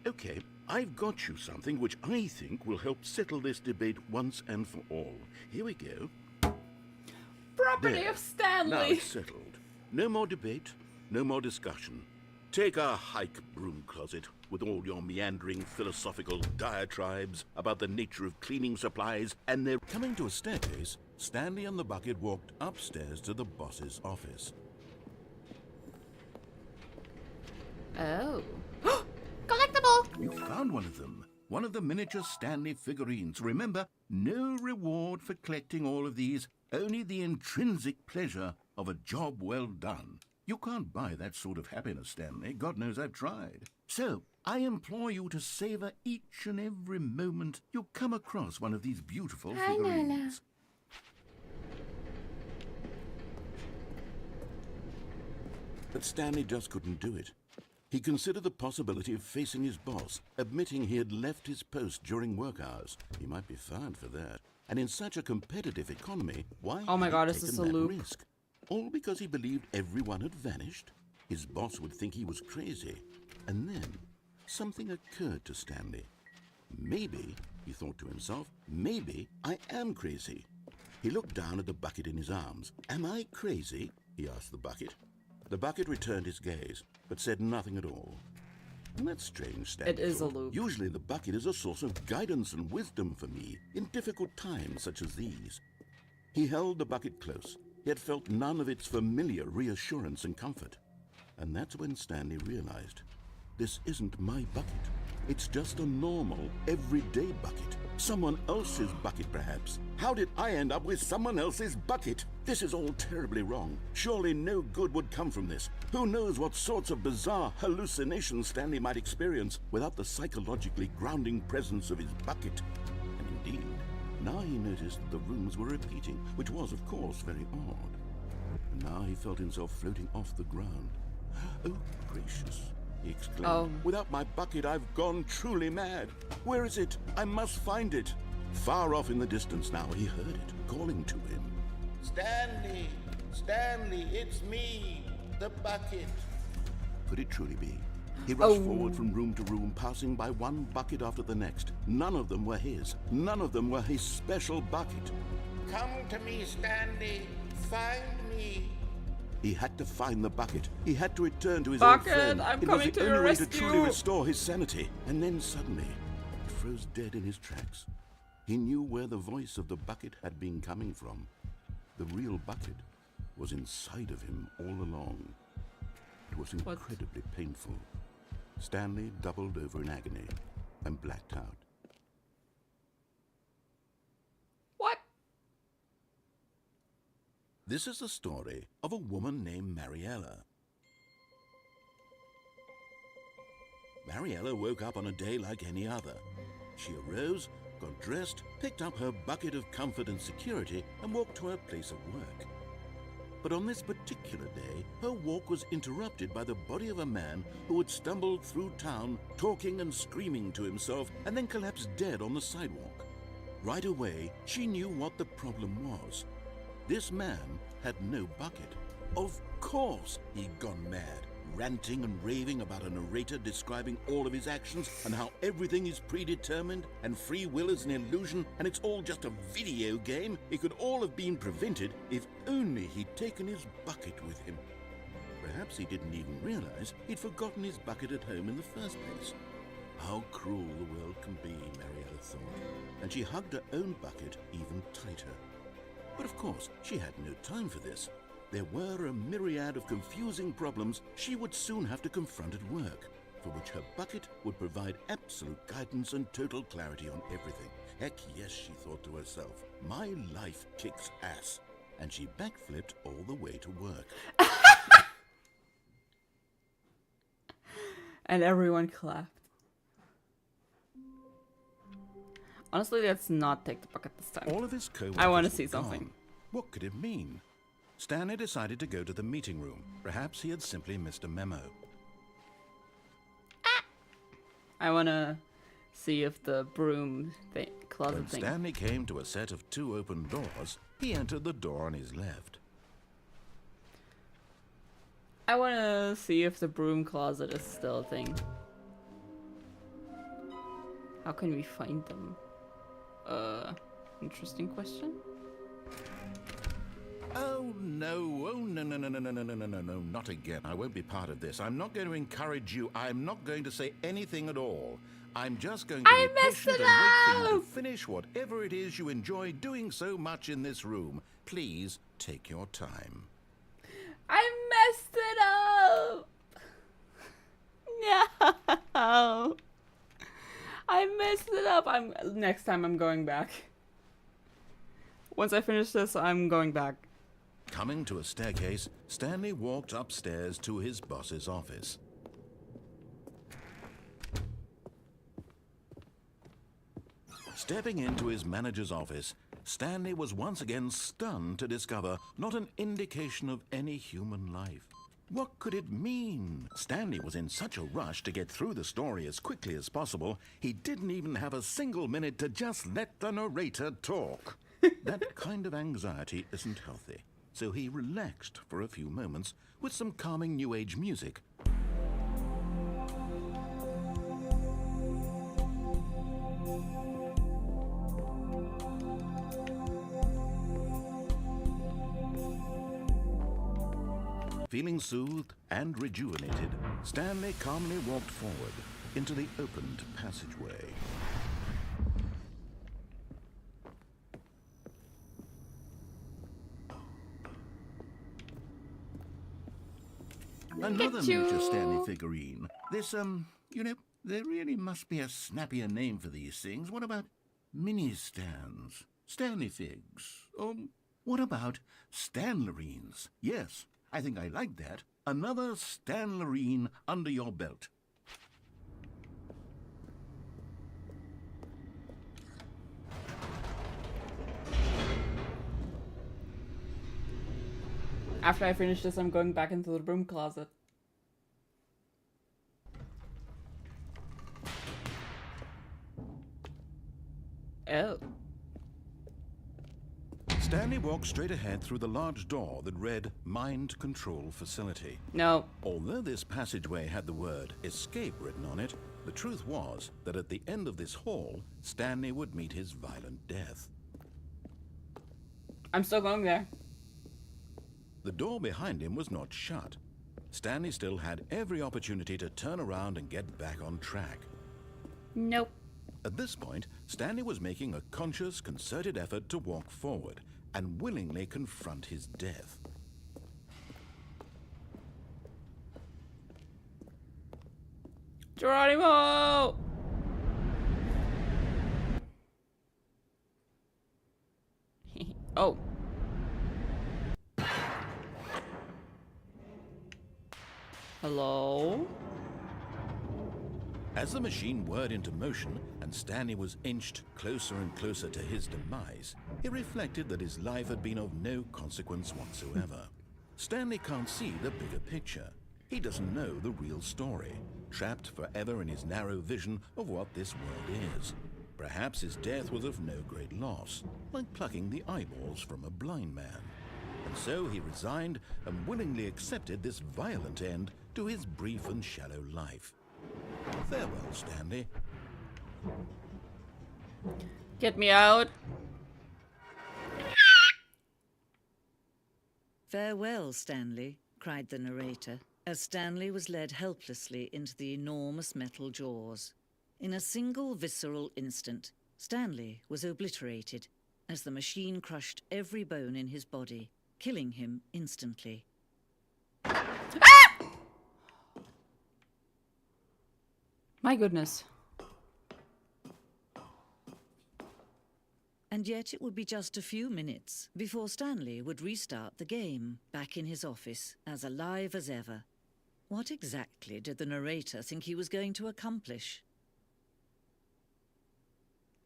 Okay, I've got you something which I think will help settle this debate once and for all. Here we go. Property There. of Stanley. Now it's settled. No more debate, no more discussion. Take a hike, broom closet, with all your meandering philosophical diatribes about the nature of cleaning supplies, and they're coming to a staircase. Stanley and the bucket walked upstairs to the boss's office. Oh. Collectible! You found one of them. One of the miniature Stanley figurines. Remember, no reward for collecting all of these, only the intrinsic pleasure of a job well done. You can't buy that sort of happiness, Stanley. God knows I've tried. So, I implore you to savor each and every moment you come across one of these beautiful figurines. But Stanley just couldn't do it. He considered the possibility of facing his boss, admitting he had left his post during work hours. He might be fired for that. And in such a competitive economy, why Oh my had God, he is this taken a that loop? risk? All because he believed everyone had vanished? His boss would think he was crazy. And then something occurred to Stanley. Maybe, he thought to himself, maybe I am crazy. He looked down at the bucket in his arms. Am I crazy? He asked the bucket. The bucket returned his gaze, but said nothing at all. And that's strange, Stanley It is a thought. loop. Usually the bucket is a source of guidance and wisdom for me in difficult times such as these. He held the bucket close, yet felt none of its familiar reassurance and comfort. And that's when Stanley realized, this isn't my bucket. It's just a normal, everyday bucket. Someone else's bucket, perhaps. How did I end up with someone else's bucket? This is all terribly wrong. Surely no good would come from this. Who knows what sorts of bizarre hallucinations Stanley might experience without the psychologically grounding presence of his bucket. And indeed, now he noticed that the rooms were repeating, which was, of course, very odd. And now he felt himself floating off the ground. Oh, gracious, he exclaimed. Oh. Without my bucket, I've gone truly mad. Where is it? I must find it. Far off in the distance now, he heard it, calling to him. Stanley! Stanley, it's me, the bucket. Could it truly be? He rushed Oh. forward from room to room, passing by one bucket after the next. None of them were his. None of them were his special bucket. Come to me, Stanley. Find me. He had to find the bucket. He had to return to his Bucket, old friend. I'm It coming was the to your only way to rescue. truly restore his sanity. And then suddenly, he froze dead in his tracks. He knew where the voice of the bucket had been coming from. The real bucket was inside of him all along. was incredibly painful. Stanley doubled over in agony and blacked out. What? This is the story of a woman named Mariella. Mariella woke up on a day like any other. She arose, got dressed, picked up her bucket of comfort and security, and walked to her place of work. But on this particular day, her walk was interrupted by the body of a man who had stumbled through town, talking and screaming to himself, and then collapsed dead on the sidewalk. Right away, she knew what the problem was. This man had no bucket. Of course he'd gone mad, ranting and raving about a narrator describing all of his actions and how everything is predetermined and free will is an illusion and it's all just a video game. It could all have been prevented if only he'd taken his bucket with him. Perhaps he didn't even realize he'd forgotten his bucket at home in the first place. How cruel the world can be, Mariella thought, and she hugged her own bucket even tighter. But of course, she had no time for this. There were a myriad of confusing problems she would soon have to confront at work, for which her bucket would provide absolute guidance and total clarity on everything. Heck yes, she thought to herself, my life kicks ass. And she backflipped all the way to work. And everyone clapped. Honestly, let's not take the bucket this time. All of his co-workers I want to were see something. gone. What could it mean? Stanley decided to go to the meeting room. Perhaps he had simply missed a memo. I want to see if the broom closet When thing. Stanley came to a set of 2 open doors, he entered the door on his left. I want to see if the broom closet is still a thing. How can we find them? Interesting question. Oh no, no, not again. I won't be part of this. I'm not going to encourage you. I'm not going to say anything at all. I'm just going to I be messed patient it and wait for you up! to finish whatever it is you enjoy doing so much in this room. Please take your time. I messed it up! No! I messed it up. Next time I'm going back. Once I finish this, I'm going back. Coming to a staircase, Stanley walked upstairs to his boss's office. Stepping into his manager's office, Stanley was once again stunned to discover not an indication of any human life. What could it mean? Stanley was in such a rush to get through the story as quickly as possible, he didn't even have a single minute to just let the narrator talk. That kind of anxiety isn't healthy, so he relaxed for a few moments with some calming New Age music. Feeling soothed and rejuvenated, Stanley calmly walked forward into the opened passageway. Another miniature Stanley figurine. This, there really must be a snappier name for these things. What about mini-stands? Stanley figs? What about Stanlerines? Yes, I think I like that. Another Stanlerine under your belt. After I finish this, I'm going back into the broom closet. Oh. Stanley walked straight ahead through the large door that read Mind Control Facility. No. Although this passageway had the word escape written on it, the truth was that at the end of this hall, Stanley would meet his violent death. I'm still going there. The door behind him was not shut. Stanley still had every opportunity to turn around and get back on track. Nope. At this point, Stanley was making a conscious, concerted effort to walk forward and willingly confront his death. Geronimo! Oh. Hello? As the machine whirred into motion and Stanley was inched closer and closer to his demise, he reflected that his life had been of no consequence whatsoever. Stanley can't see the bigger picture. He doesn't know the real story, trapped forever in his narrow vision of what this world is. Perhaps his death was of no great loss, like plucking the eyeballs from a blind man. And so he resigned and willingly accepted this violent end to his brief and shallow life. Farewell, Stanley. Get me out. Farewell, Stanley, cried the narrator, as Stanley was led helplessly into the enormous metal jaws. In a single visceral instant, Stanley was obliterated as the machine crushed every bone in his body, killing him instantly. My goodness. And yet it would be just a few minutes before Stanley would restart the game, back in his office, as alive as ever. What exactly did the narrator think he was going to accomplish?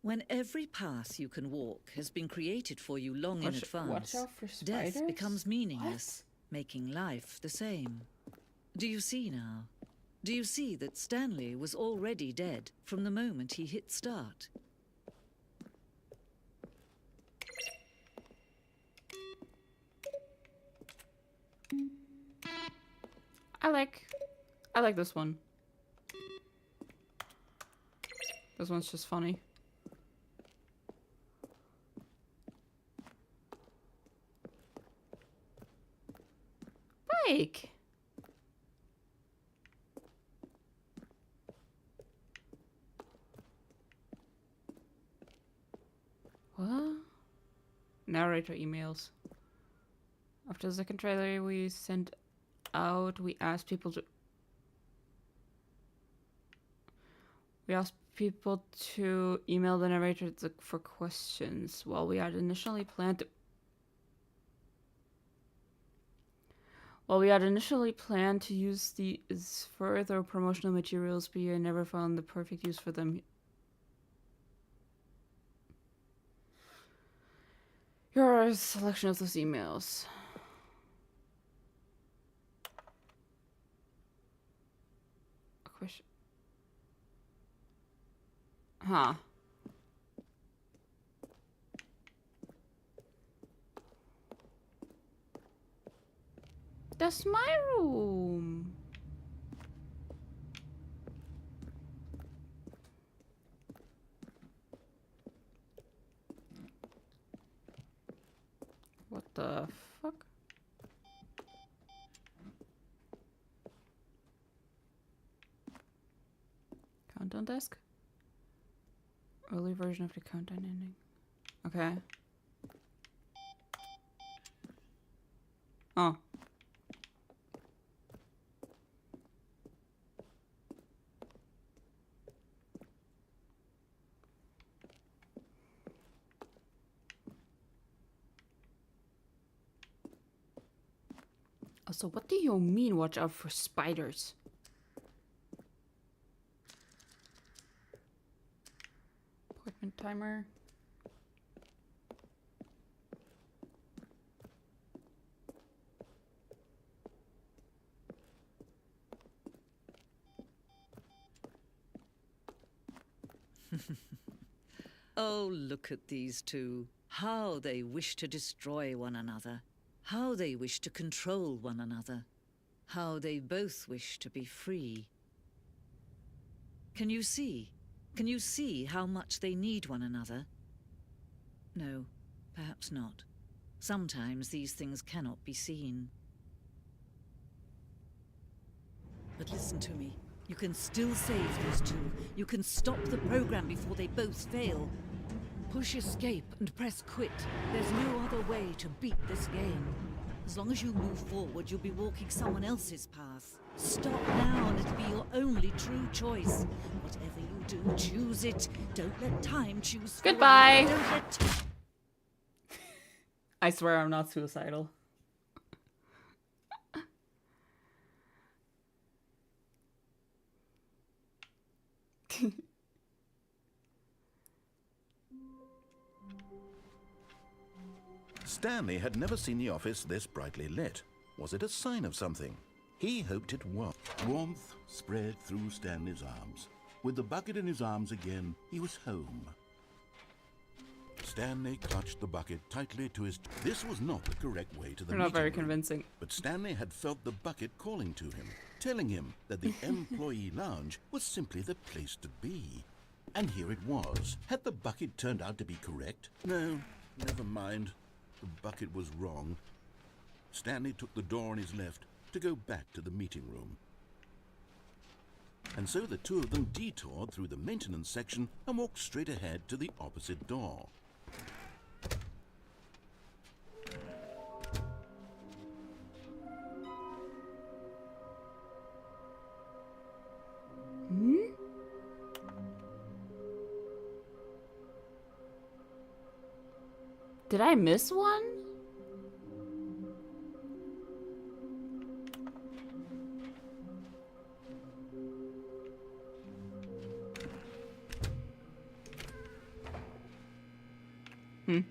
When every path you can walk has been created for you long in advance, watch out for death spiders? becomes meaningless, making life the same. Do you see now? Do you see that Stanley was already dead from the moment he hit start? I like this one. This one's just funny. Bike. What? Narrator emails. After the second trailer we sent out, we asked people to email the narrator for questions. While we had initially planned to use these further promotional materials, but I never found the perfect use for them. Here are a selection of those emails. A question. Huh. That's my room. What the fuck? Countdown desk? Early version of the countdown ending. Okay. Oh. So what do you mean, watch out for spiders? Appointment timer. Oh, look at these two. How they wish to destroy one another. How they wish to control one another. How they both wish to be free. Can you see? Can you see how much they need one another? No, perhaps not. Sometimes these things cannot be seen. But listen to me. You can still save those two. You can stop the program before they both fail. Push escape and press quit. There's no other way to beat this game. As long as you move forward, you'll be walking someone else's path. Stop now and it'll be your only true choice. Whatever you do, choose it. Don't let time choose for you. Goodbye. Don't let I swear I'm not suicidal. Stanley had never seen the office this brightly lit. Was it a sign of something? He hoped it was. Warmth spread through Stanley's arms. With the bucket in his arms again, he was home. Stanley clutched the bucket tightly to his... This was not the correct way to the They're not very meeting room. convincing. But Stanley had felt the bucket calling to him, telling him that the employee lounge was simply the place to be. And here it was. Had the bucket turned out to be correct? No, never mind. The bucket was wrong. Stanley took the door on his left to go back to the meeting room. And so the two of them detoured through the maintenance section and walked straight ahead to the opposite door. Did I miss one?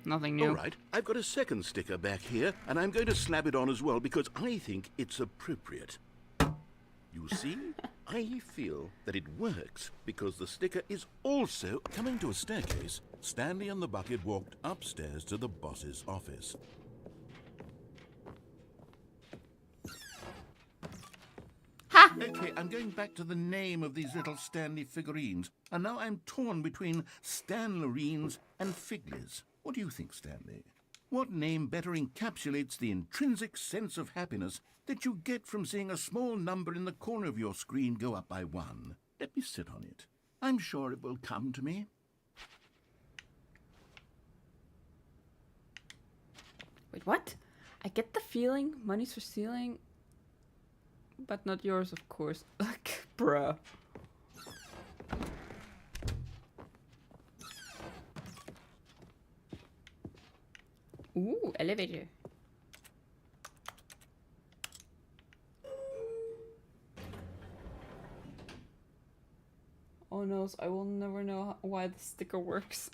Nothing new. All right, I've got a second sticker back here, and I'm going to slap it on as well because I think it's appropriate. You see, I feel that it works because the sticker is also... Coming to a staircase, Stanley and the bucket walked upstairs to the boss's office. Ha! Okay, I'm going back to the name of these little Stanley figurines, and now I'm torn between Stanlerines and Figlies. What do you think, Stanley? What name better encapsulates the intrinsic sense of happiness that you get from seeing a small number in the corner of your screen go up by 1? Let me sit on it. I'm sure it will come to me. Wait, what? I get the feeling money's for stealing, but not yours, of course. Bruh. Ooh, elevator. Oh no, so I will never know why the sticker works.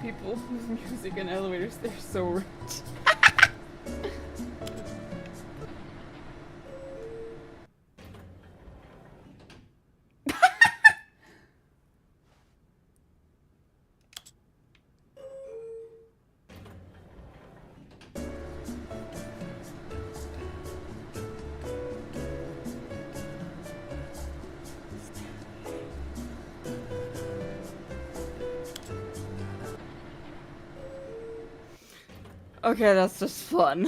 People with music in elevators, they're so rich. Okay, that's just fun.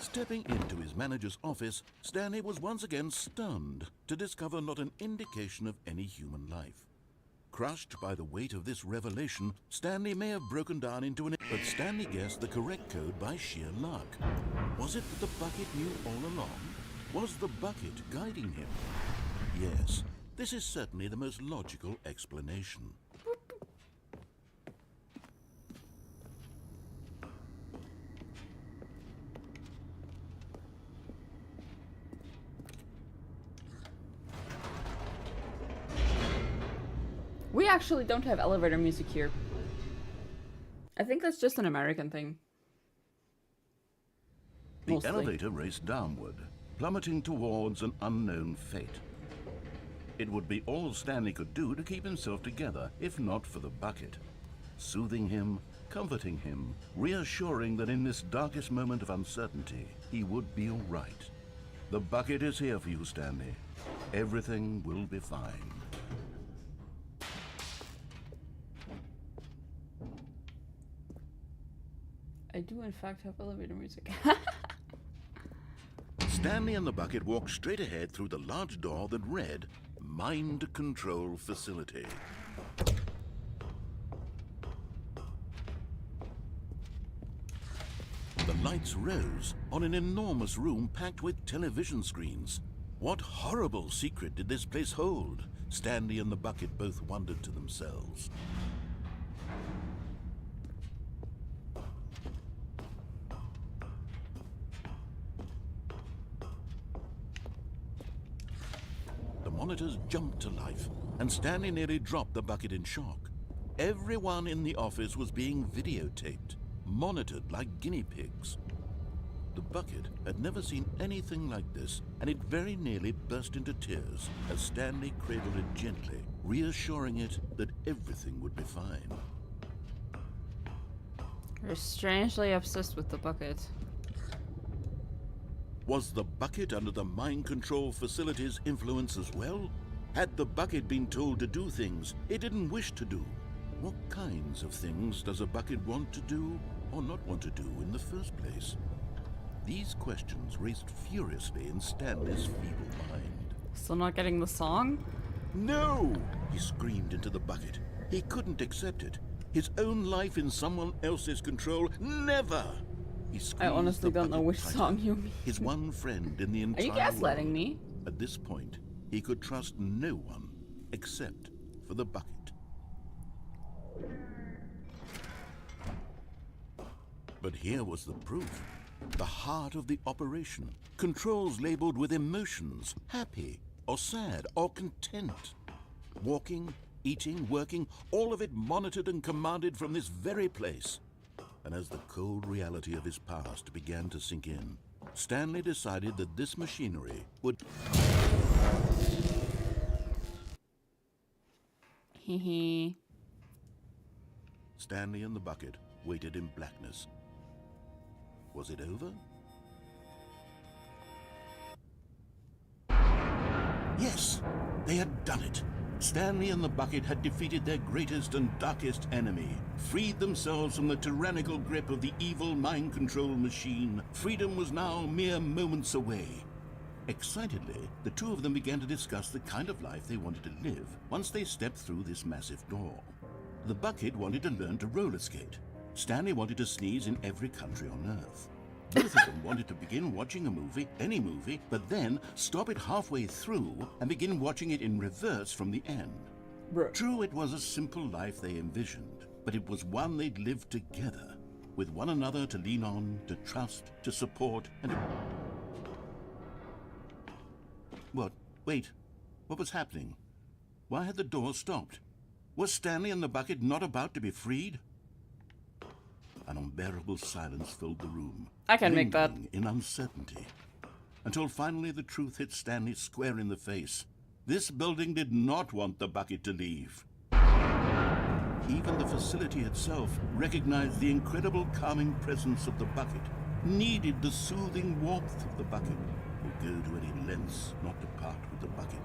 Stepping into his manager's office, Stanley was once again stunned to discover not an indication of any human life. Crushed by the weight of this revelation, Stanley may have broken down into an... But Stanley guessed the correct code by sheer luck. Was it that the bucket knew all along? Was the bucket guiding him? Yes, this is certainly the most logical explanation. actually don't have elevator music here. I think that's just an American thing. The Mostly. elevator raced downward, plummeting towards an unknown fate. It would be all Stanley could do to keep himself together, if not for the bucket. Soothing him, comforting him, reassuring that in this darkest moment of uncertainty, he would be all right. The bucket is here for you, Stanley. Everything will be fine. I do in fact have elevator music. Stanley and the bucket walked straight ahead through the large door that read, Mind Control Facility. The lights rose on an enormous room packed with television screens. What horrible secret did this place hold? Stanley and the bucket both wondered to themselves. The monitors jumped to life, and Stanley nearly dropped the bucket in shock. Everyone in the office was being videotaped, monitored like guinea pigs. The bucket had never seen anything like this, and it very nearly burst into tears as Stanley cradled it gently, reassuring it that everything would be fine. You're strangely obsessed with the bucket. Was the bucket under the mind control facility's influence as well? Had the bucket been told to do things it didn't wish to do? What kinds of things does a bucket want to do or not want to do in the first place? These questions raced furiously in Stanley's feeble mind. Still not getting the song? No! He screamed into the bucket. He couldn't accept it. His own life in someone else's control, never! He I squeezed honestly the don't know bucket which tighter. song you mean. His one friend in the Are entire you gaslighting world. me? At this point, he could trust no one except for the bucket. But here was the proof. The heart of the operation. Controls labeled with emotions, happy or sad or content. Walking, eating, working, all of it monitored and commanded from this very place. And as the cold reality of his past began to sink in, Stanley decided that this machinery would... Hehe. Stanley and the bucket waited in blackness. Was it over? Yes, they had done it. Stanley and the bucket had defeated their greatest and darkest enemy, freed themselves from the tyrannical grip of the evil mind control machine. Freedom was now mere moments away. Excitedly, the two of them began to discuss the kind of life they wanted to live once they stepped through this massive door. The bucket wanted to learn to roller skate. Stanley wanted to sneeze in every country on Earth. Both of them wanted to begin watching a movie, any movie, but then stop it halfway through and begin watching it in reverse from the end. Bruh. True, it was a simple life they envisioned, but it was one they'd lived together, with one another to lean on, to trust, to support, and to... What? Wait. What was happening? Why had the door stopped? Was Stanley and the bucket not about to be freed? An unbearable silence filled the room. I can make that. lingering in uncertainty. Until finally the truth hit Stanley square in the face. This building did not want the bucket to leave. Even the facility itself recognized the incredible calming presence of the bucket, needed the soothing warmth of the bucket, would go to any lengths not to part with the bucket.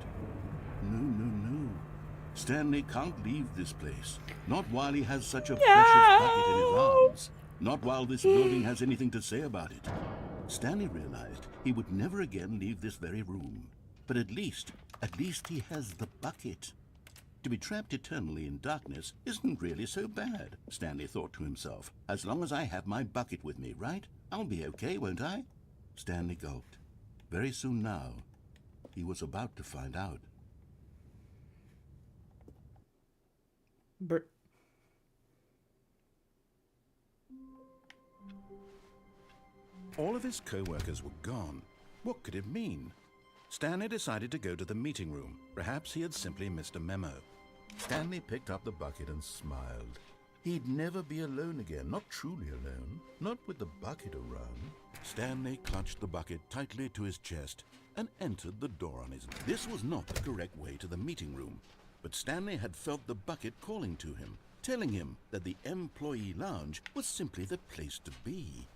No. Stanley can't leave this place. Not while he has such a precious bucket in his arms. Not while this building has anything to say about it. Stanley realized he would never again leave this very room. But at least he has the bucket. To be trapped eternally in darkness isn't really so bad, Stanley thought to himself. As long as I have my bucket with me, right? I'll be okay, won't I? Stanley gulped. Very soon now, he was about to find out. All of his co-workers were gone. What could it mean? Stanley decided to go to the meeting room. Perhaps he had simply missed a memo. Stanley picked up the bucket and smiled. He'd never be alone again, not truly alone, not with the bucket around. Stanley clutched the bucket tightly to his chest and entered the door on his own. This was not the correct way to the meeting room, but Stanley had felt the bucket calling to him, telling him that the employee lounge was simply the place to be.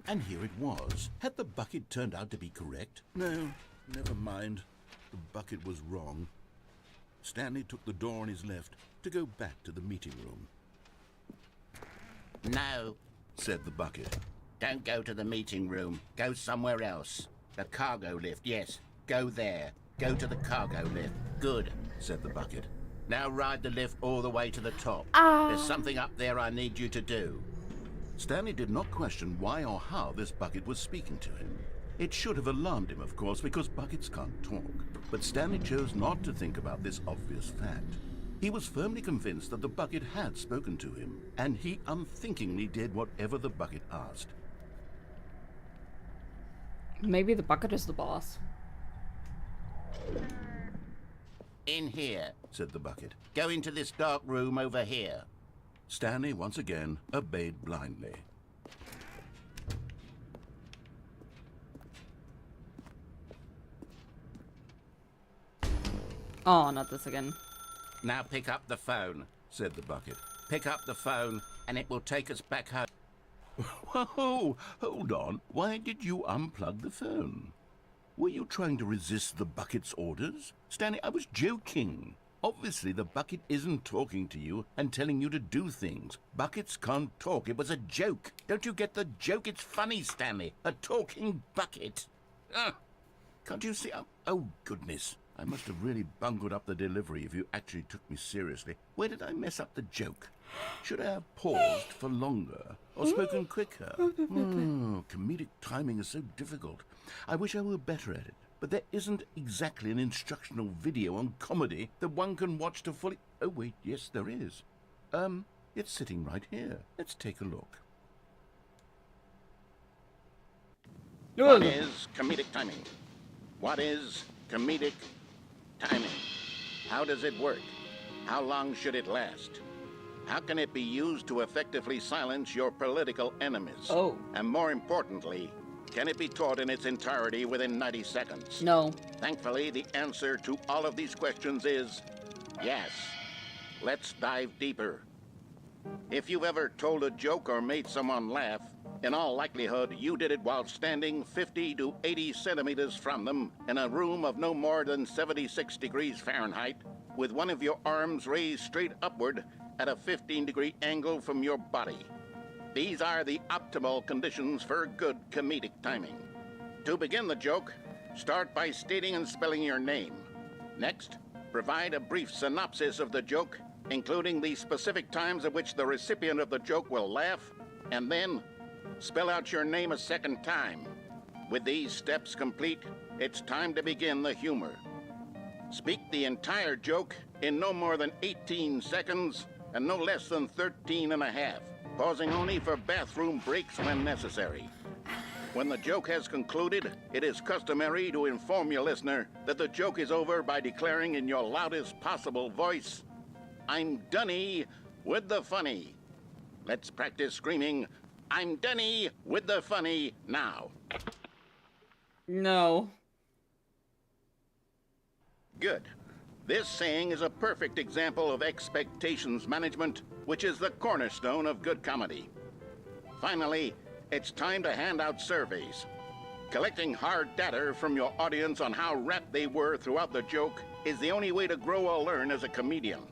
And here it was. Had the bucket turned out to be correct? No, never mind. The bucket was wrong. Stanley took the door on his left to go back to the meeting room. No, said the bucket. Don't go to the meeting room. Go somewhere else. The cargo lift, yes. Go there. Go to the cargo lift. Good, said the bucket. Now ride the lift all the way to the top. There's something up there I need you to do. Stanley did not question why or how this bucket was speaking to him. It should have alarmed him, of course, because buckets can't talk. But Stanley chose not to think about this obvious fact. He was firmly convinced that the bucket had spoken to him, and he unthinkingly did whatever the bucket asked. Maybe the bucket is the boss. In here, said the bucket. Go into this dark room over here. Stanley once again obeyed blindly. Oh, not this again. Now pick up the phone, said the bucket. Pick up the phone, and it will take us back home. Whoa, hold on. Why did you unplug the phone? Were you trying to resist the bucket's orders? Stanley, I was joking. Obviously, the bucket isn't talking to you and telling you to do things. Buckets can't talk. It was a joke. Don't you get the joke? It's funny, Stanley. A talking bucket. Can't you see? Oh, goodness. I must have really bungled up the delivery if you actually took me seriously. Where did I mess up the joke? Should I have paused for longer or spoken quicker? Comedic timing is so difficult. I wish I were better at it. But there isn't exactly an instructional video on comedy that one can watch to fully... Oh, wait, yes, there is. It's sitting right here. Let's take a look. What is comedic timing? What is comedic timing? How does it work? How long should it last? How can it be used to effectively silence your political enemies? Oh. And more importantly, can it be taught in its entirety within 90 seconds? No. Thankfully, the answer to all of these questions is yes. Let's dive deeper. If you've ever told a joke or made someone laugh, in all likelihood, you did it while standing 50 to 80 centimeters from them in a room of no more than 76 degrees Fahrenheit, with one of your arms raised straight upward at a 15-degree angle from your body. These are the optimal conditions for good comedic timing. To begin the joke, start by stating and spelling your name. Next, provide a brief synopsis of the joke, including the specific times at which the recipient of the joke will laugh, and then spell out your name a second time. With these steps complete, it's time to begin the humor. Speak the entire joke in no more than 18 seconds and no less than 13 and a half, pausing only for bathroom breaks when necessary. When the joke has concluded, it is customary to inform your listener that the joke is over by declaring in your loudest possible voice, "I'm Dunny with the funny." Let's practice screaming, "I'm Dunny with the funny" now. No. Good. This saying is a perfect example of expectations management, which is the cornerstone of good comedy. Finally, it's time to hand out surveys. Collecting hard data from your audience on how rapt they were throughout the joke is the only way to grow or learn as a comedian.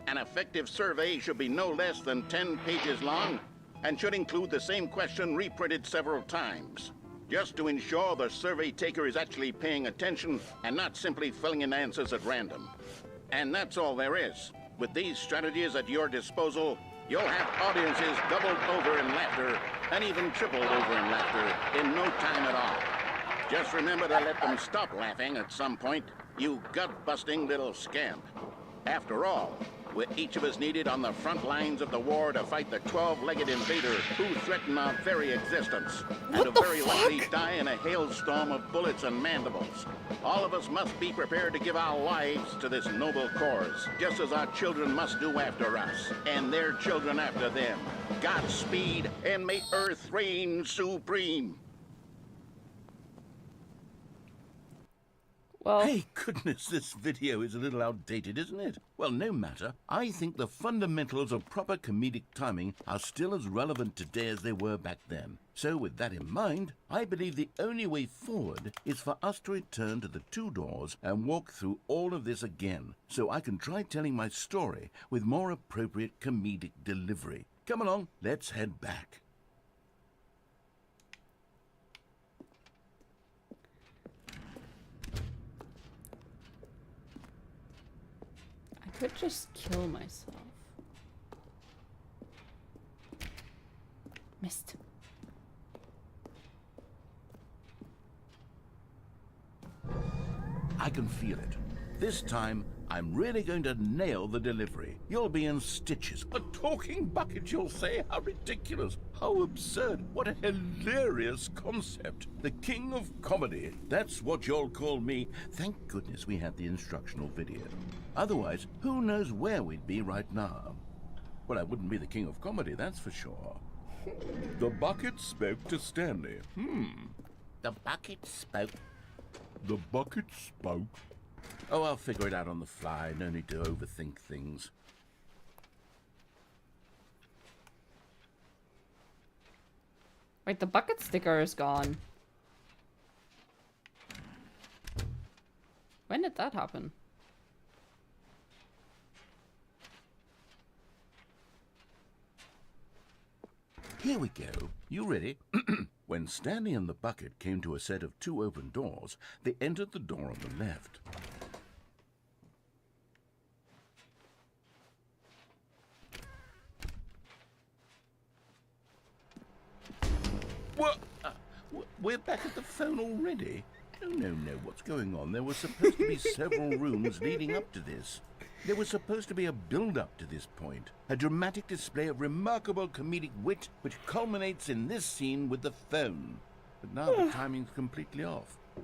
An effective survey should be no less than 10 pages long and should include the same question reprinted several times, just to ensure the survey taker is actually paying attention and not simply filling in answers at random. And that's all there is. With these strategies at your disposal, you'll have audiences doubled over in laughter and even tripled over in laughter in no time at all. Just remember to let them stop laughing at some point, you gut-busting little scamp. After all, with each of us needed on the front lines of the war to fight the 12-legged invader who threaten our very existence, and to very likely die in a hailstorm of bullets and mandibles. All of us must be prepared to give our lives to this noble cause, just as our children must do after us, and their children after them. Godspeed, and may Earth reign supreme. Well, Hey, goodness, this video is a little outdated, isn't it? Well, no matter. I think the fundamentals of proper comedic timing are still as relevant today as they were back then. So with that in mind, I believe the only way forward is for us to return to the two doors and walk through all of this again, so I can try telling my story with more appropriate comedic delivery. Come along, let's head back. I could just kill myself. Missed. I can feel it. This time, I'm really going to nail the delivery. You'll be in stitches. A talking bucket, you'll say? How ridiculous. How absurd. What a hilarious concept. The king of comedy. That's what you'll call me. Thank goodness we had the instructional video. Otherwise, who knows where we'd be right now. Well, I wouldn't be the king of comedy, that's for sure. The bucket spoke to Stanley. The bucket spoke. The bucket spoke. Oh, I'll figure it out on the fly. No need to overthink things. Wait, the bucket sticker is gone. When did that happen? Here we go. You ready? When Stanley and the bucket came to a set of two open doors, they entered the door on the left. What? We're back at the phone already? No. What's going on? There were supposed to be several rooms leading up to this. There was supposed to be a build-up to this point. A dramatic display of remarkable comedic wit which culminates in this scene with the phone. But now the timing's completely off. The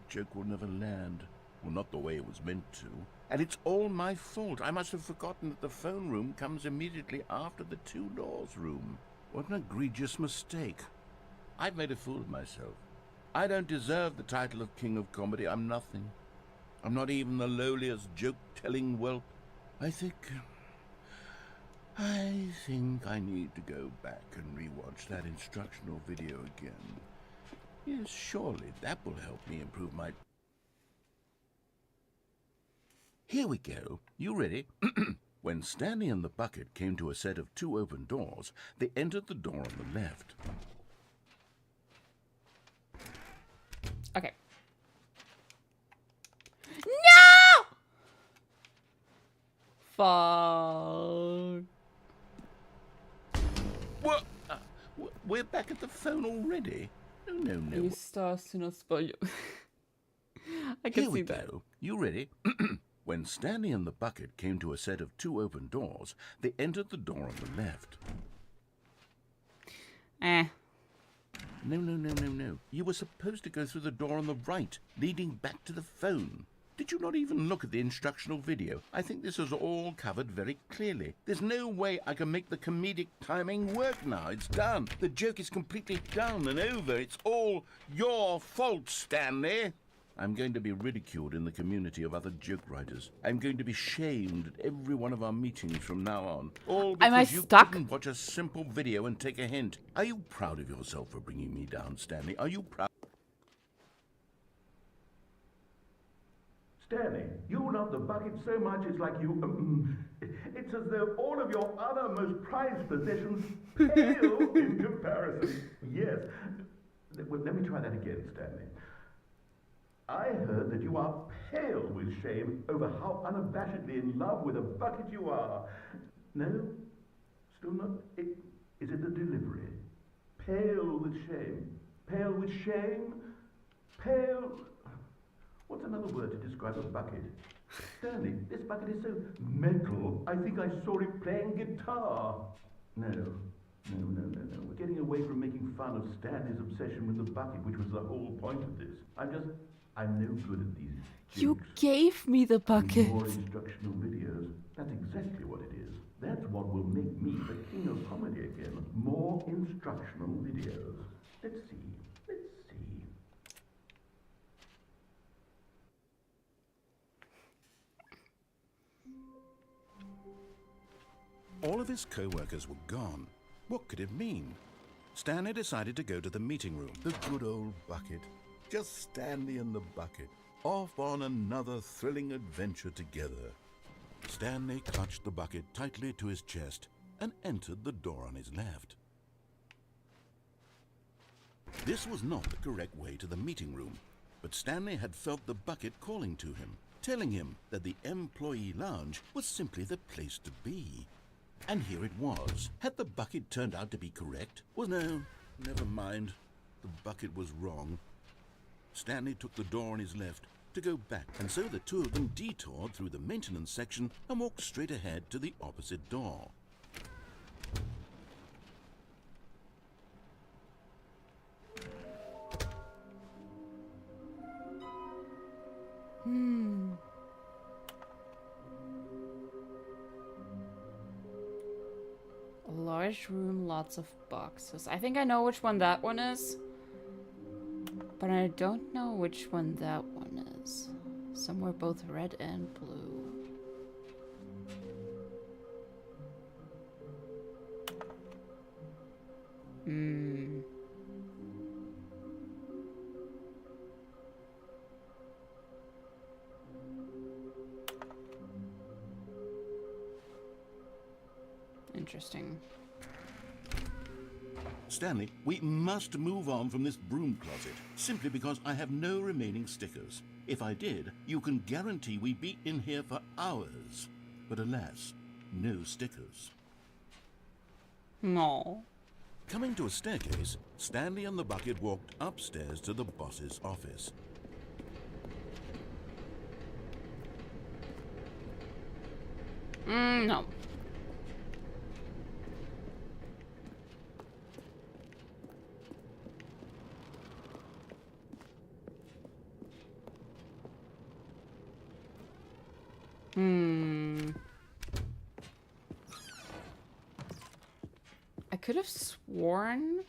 joke will never land. Well, not the way it was meant to. And it's all my fault. I must have forgotten that the phone room comes immediately after the two doors room. What an egregious mistake. I've made a fool of myself. I don't deserve the title of King of Comedy. I'm nothing. I'm not even the lowliest joke-telling whelp. I think I need to go back and rewatch that instructional video again. Yes, surely that will help me improve my... Here we go. You ready? When Stanley and the bucket came to a set of two open doors, they entered the door on the left. Okay. No! Fuck. What? We're back at the phone already? No. These stars do not spoil you. I can Here we see that. go. You ready? When Stanley and the bucket came to a set of two open doors, they entered the door on the left. No. You were supposed to go through the door on the right, leading back to the phone. Did you not even look at the instructional video? I think this is all covered very clearly. There's no way I can make the comedic timing work now. It's done. The joke is completely done and over. It's all your fault, Stanley. I'm going to be ridiculed in the community of other joke writers. I'm going to be shamed at every one of our meetings from now on. All because Am I you stuck? couldn't watch a simple video and take a hint. Are you proud of yourself for bringing me down, Stanley? Are you proud? Stanley, you love the bucket so much it's like you... it's as though all of your other most prized possessions pale in comparison. Yes. Well, let me try that again, Stanley. I heard that you are pale with shame over how unabashedly in love with a bucket you are. No? Still not? Is it the delivery? Pale with shame. Pale with shame? Pale... What's another word to describe a bucket? Stanley, this bucket is so metal. I think I saw it playing guitar. No. We're getting away from making fun of Stanley's obsession with the bucket, which was the whole point of this. I'm no good at these You jokes. gave me the bucket. More instructional videos. That's exactly what it is. That's what will make me the king of comedy again. More instructional videos. Let's see. All of his co-workers were gone. What could it mean? Stanley decided to go to the meeting room. The good old bucket. Just Stanley and the bucket. Off on another thrilling adventure together. Stanley clutched the bucket tightly to his chest and entered the door on his left. This was not the correct way to the meeting room, but Stanley had felt the bucket calling to him, telling him that the employee lounge was simply the place to be. And here it was. Had the bucket turned out to be correct? Well, no, never mind. The bucket was wrong. Stanley took the door on his left to go back, and so the two of them detoured through the maintenance section and walked straight ahead to the opposite door. A large room, lots of boxes. I think I know which one that one is. But I don't know which one that one is. Some were both red and blue. Interesting. Stanley, we must move on from this broom closet, simply because I have no remaining stickers. If I did, you can guarantee we'd be in here for hours. But alas, no stickers. No. Coming to a staircase, Stanley and the bucket walked upstairs to the boss's office. No. I could have sworn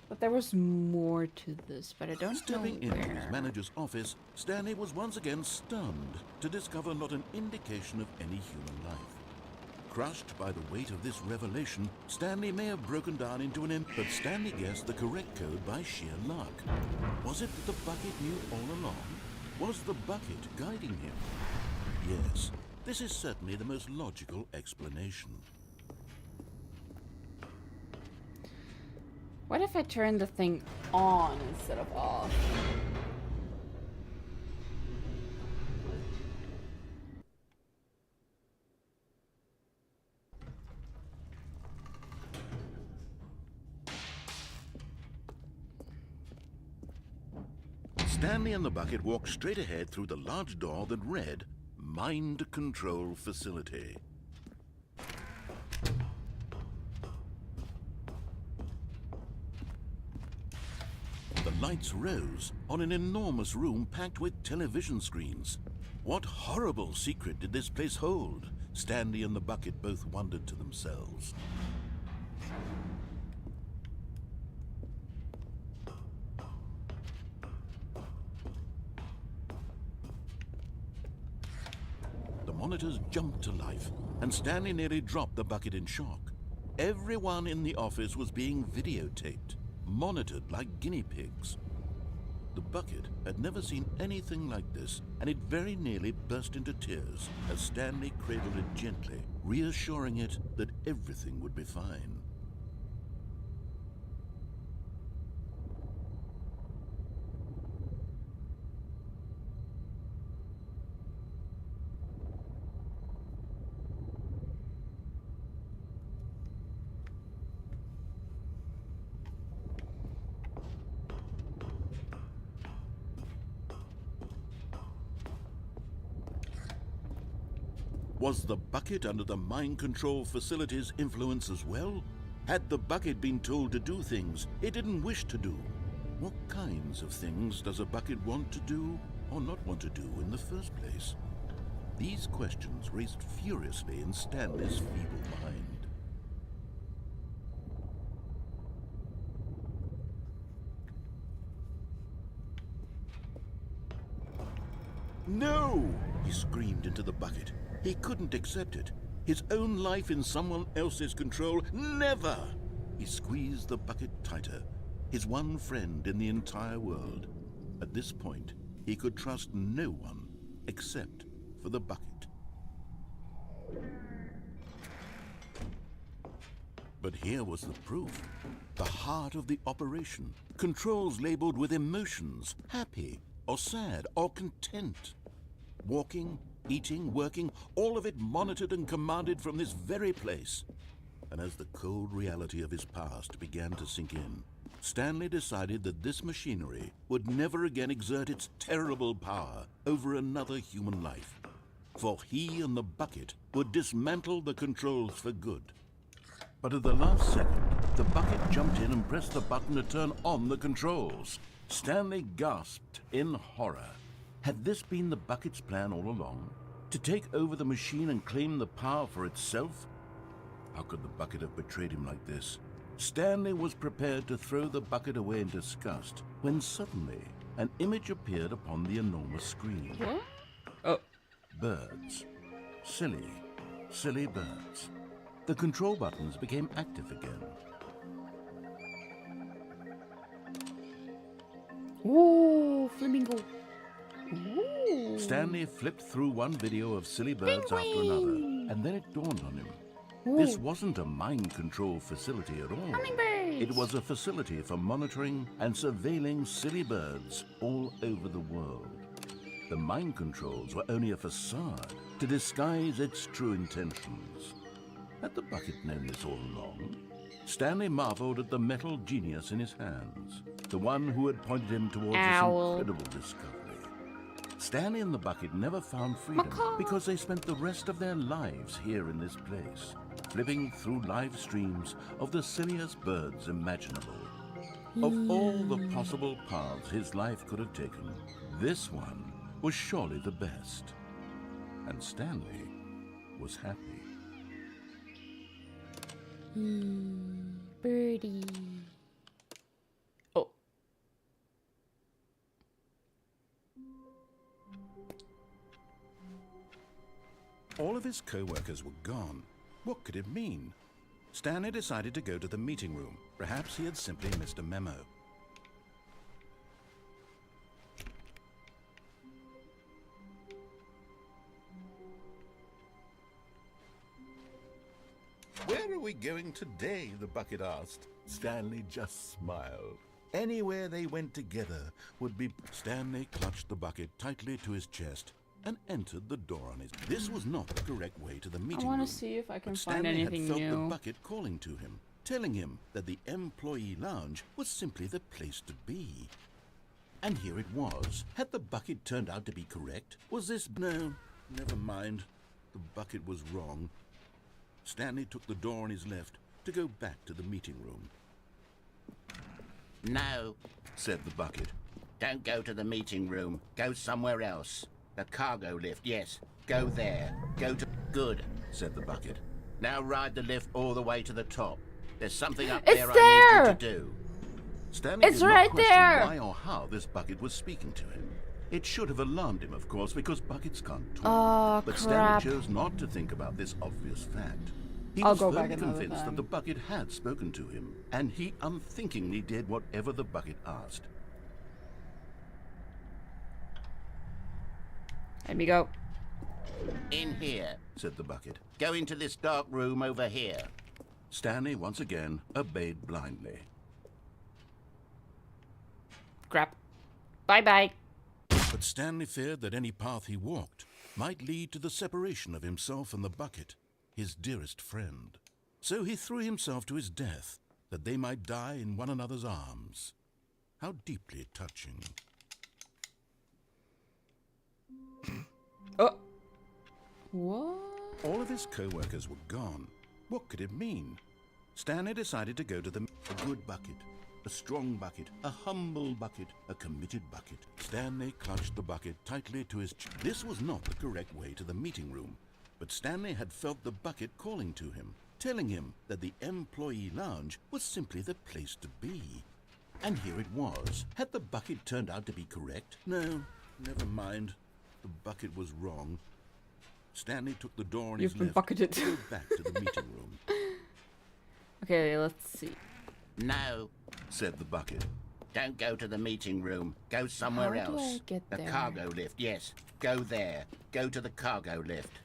that there was more to this, but I don't know Stepping into his where. manager's office, Stanley was once again stunned to discover not an indication of any human life. Crushed by the weight of this revelation, Stanley may have broken down into an imp, but Stanley guessed the correct code by sheer luck. Was it that the bucket knew all along? Was the bucket guiding him? Yes, this is certainly the most logical explanation. What if I turn the thing on instead of off? Stanley and the bucket walked straight ahead through the large door that read, Mind Control Facility. The lights rose on an enormous room packed with television screens. What horrible secret did this place hold? Stanley and the bucket both wondered to themselves. The monitors jumped to life, and Stanley nearly dropped the bucket in shock. Everyone in the office was being videotaped, monitored like guinea pigs. The bucket had never seen anything like this, and it very nearly burst into tears as Stanley cradled it gently, reassuring it that everything would be fine. Was the bucket under the mind control facility's influence as well? Had the bucket been told to do things it didn't wish to do? What kinds of things does a bucket want to do or not want to do in the first place? These questions raced furiously in Stanley's feeble mind. No! He screamed into the bucket. He couldn't accept it. His own life in someone else's control, never! He squeezed the bucket tighter. His one friend in the entire world. At this point, he could trust no one except for the bucket. But here was the proof. The heart of the operation. Controls labeled with emotions, happy or sad or content. Walking, eating, working, all of it monitored and commanded from this very place. And as the cold reality of his past began to sink in, Stanley decided that this machinery would never again exert its terrible power over another human life. For he and the bucket would dismantle the controls for good. But at the last second, the bucket jumped in and pressed the button to turn on the controls. Stanley gasped in horror. Had this been the bucket's plan all along? To take over the machine and claim the power for itself? How could the bucket have betrayed him like this? Stanley was prepared to throw the bucket away in disgust when suddenly an image appeared upon the enormous screen. What? Oh. Birds. Silly, silly birds. The control buttons became active again. Ooh, flamingo. Ooh. Stanley flipped through one video of silly birds after another, and then it dawned on him. Ooh. This wasn't a mind control facility at all. Hummingbirds. It was a facility for monitoring and surveilling silly birds all over the world. The mind controls were only a facade to disguise its true intentions. Had the bucket known this all along? Stanley marveled at the metal genius in his hands, the one who had pointed him towards Owl. this incredible discovery. Stanley and the bucket never found freedom because they spent the rest of their lives here in this place, flipping through live streams of the silliest birds imaginable. Of all the possible paths his life could have taken, this one was surely the best. And Stanley was happy. Birdie. Oh. All of his co-workers were gone. What could it mean? Stanley decided to go to the meeting room. Perhaps he had simply missed a memo. Where are we going today? The bucket asked. Stanley just smiled. Anywhere they went together would be... Stanley clutched the bucket tightly to his chest and entered the door on his... This was not the correct way to the meeting I room. want to see if I can But find Stanley anything had felt new. the bucket calling to him, telling him that the employee lounge was simply the place to be. And here it was. Had the bucket turned out to be correct? Was this... No, never mind. The bucket was wrong. Stanley took the door on his left to go back to the meeting room. No, Said the bucket. don't go to the meeting room. Go somewhere else. The cargo lift, yes. Go there. Go to... Good. Said the bucket. Now ride the lift all the way to the top. There's something up It's there I there! need you to do. Stanley It's did not right question there! why or how this bucket was speaking to him. It should have alarmed him, of course, because buckets can't talk. Oh, But crap. Stanley chose not to think about this obvious fact. He I'll was go back firmly another convinced time. that the bucket had spoken to him, and he unthinkingly did whatever the bucket asked. Let me go. In here. Said the bucket. Go into this dark room over here. Stanley once again obeyed blindly. Crap. Bye-bye. But Stanley feared that any path he walked might lead to the separation of himself and the bucket, his dearest friend. So he threw himself to his death, that they might die in one another's arms. How deeply touching. Oh. What? All of his co-workers were gone. What could it mean? Stanley decided to go to the... A good bucket, a strong bucket, a humble bucket, a committed bucket. Stanley clutched the bucket tightly to his chest. This was not the correct way to the meeting room, but Stanley had felt the bucket calling to him, telling him that the employee lounge was simply the place to be. And here it was. Had the bucket turned out to be correct? No, never mind. The bucket was wrong. Stanley took the door on You've his been left bucketed. to go back to the meeting room. Okay, let's see. No, said the bucket. Don't go to the meeting room. Go somewhere How do else. I get the there? cargo lift, yes. Go there. Go to the cargo lift.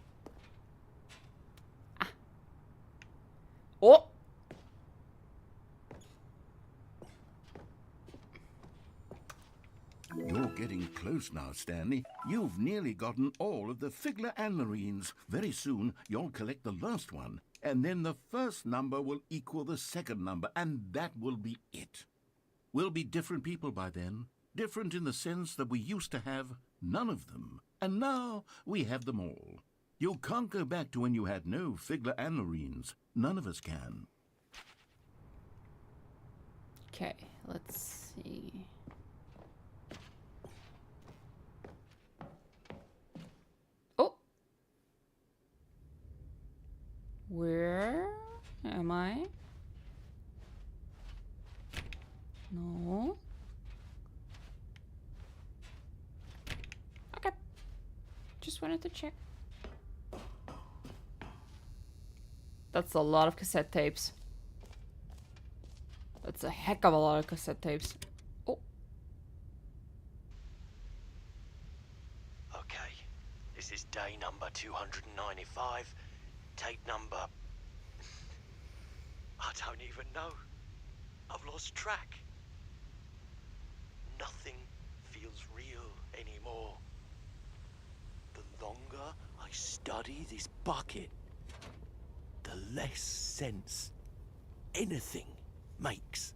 Oh! You're getting close now, Stanley. You've nearly gotten all of the Figler Anlarines. Very soon, you'll collect the last one, and then the first number will equal the second number, and that will be it. We'll be different people by then. Different in the sense that we used to have none of them, and now we have them all. You can't go back to when you had no Figler Anlarines. None of us can. Okay, let's see. Oh! Where am I? No. Okay. Just wanted to check. That's a lot of cassette tapes. That's a heck of a lot of cassette tapes. Oh. Okay, this is day number 295. Tape number... I don't even know. I've lost track. Nothing feels real anymore. The longer I study this bucket, the less sense anything makes.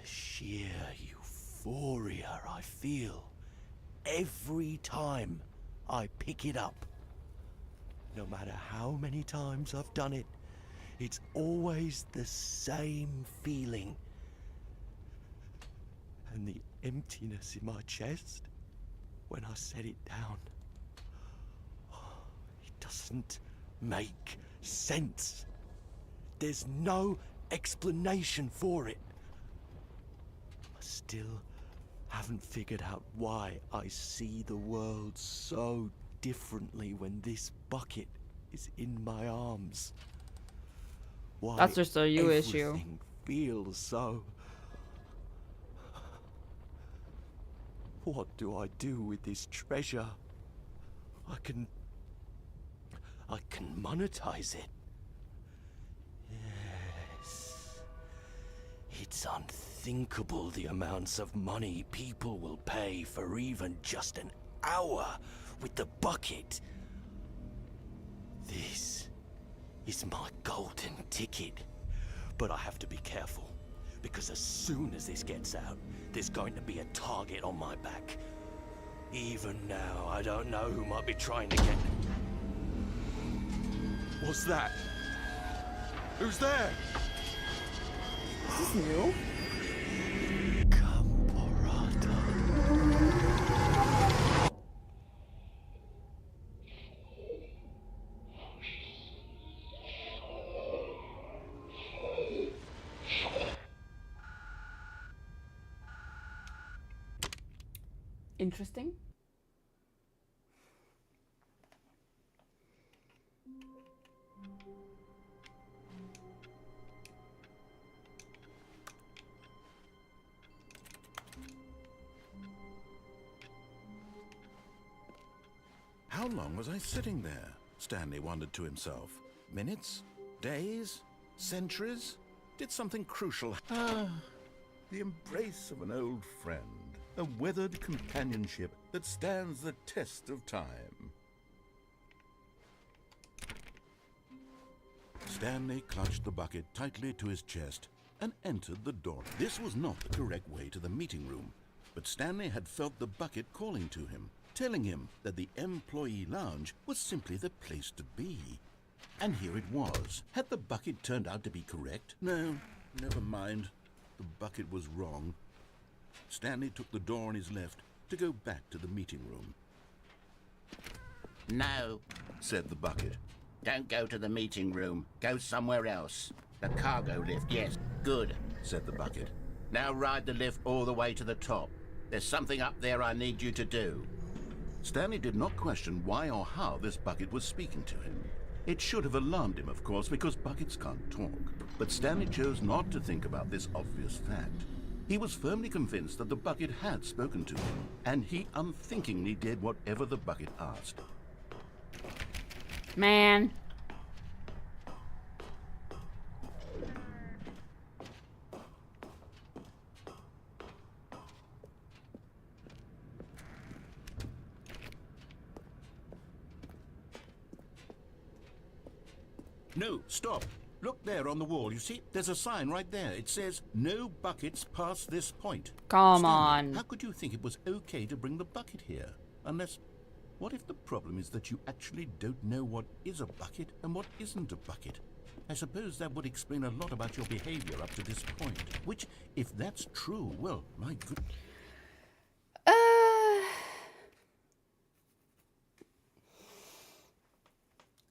The sheer euphoria I feel every time I pick it up. No matter how many times I've done it, it's always the same feeling. And the emptiness in my chest when I set it down. It doesn't make sense. There's no explanation for it. I still haven't figured out why I see the world so differently when this bucket is in my arms. Why That's just a you issue. everything feels so... What do I do with this treasure? I can monetize it. Yes. It's unthinkable the amounts of money people will pay for even just an hour with the bucket. This is my golden ticket. But I have to be careful, because as soon as this gets out, there's going to be a target on my back. Even now, I don't know who might be trying to get... What's that? Who's there? Is this new? Camporata. Interesting. How long was I sitting there? Stanley wondered to himself. Minutes? Days? Centuries? Did something crucial... The embrace of an old friend. A weathered companionship that stands the test of time. Stanley clutched the bucket tightly to his chest and entered the door. This was not the correct way to the meeting room, but Stanley had felt the bucket calling to him, telling him that the employee lounge was simply the place to be. And here it was. Had the bucket turned out to be correct? No, never mind. The bucket was wrong. Stanley took the door on his left to go back to the meeting room. No, said the bucket. Don't go to the meeting room. Go somewhere else. The cargo lift, yes. Good, said the bucket. Now ride the lift all the way to the top. There's something up there I need you to do. Stanley did not question why or how this bucket was speaking to him. It should have alarmed him, of course, because buckets can't talk. But Stanley chose not to think about this obvious fact. He was firmly convinced that the bucket had spoken to him, and he unthinkingly did whatever the bucket asked. Man. No, stop. Look there on the wall. You see, there's a sign right there. It says, no buckets past this point. Come Stanley, on. how could you think it was okay to bring the bucket here? Unless, what if the problem is that you actually don't know what is a bucket and what isn't a bucket? I suppose that would explain a lot about your behavior up to this point. Which, if that's true, well, my good...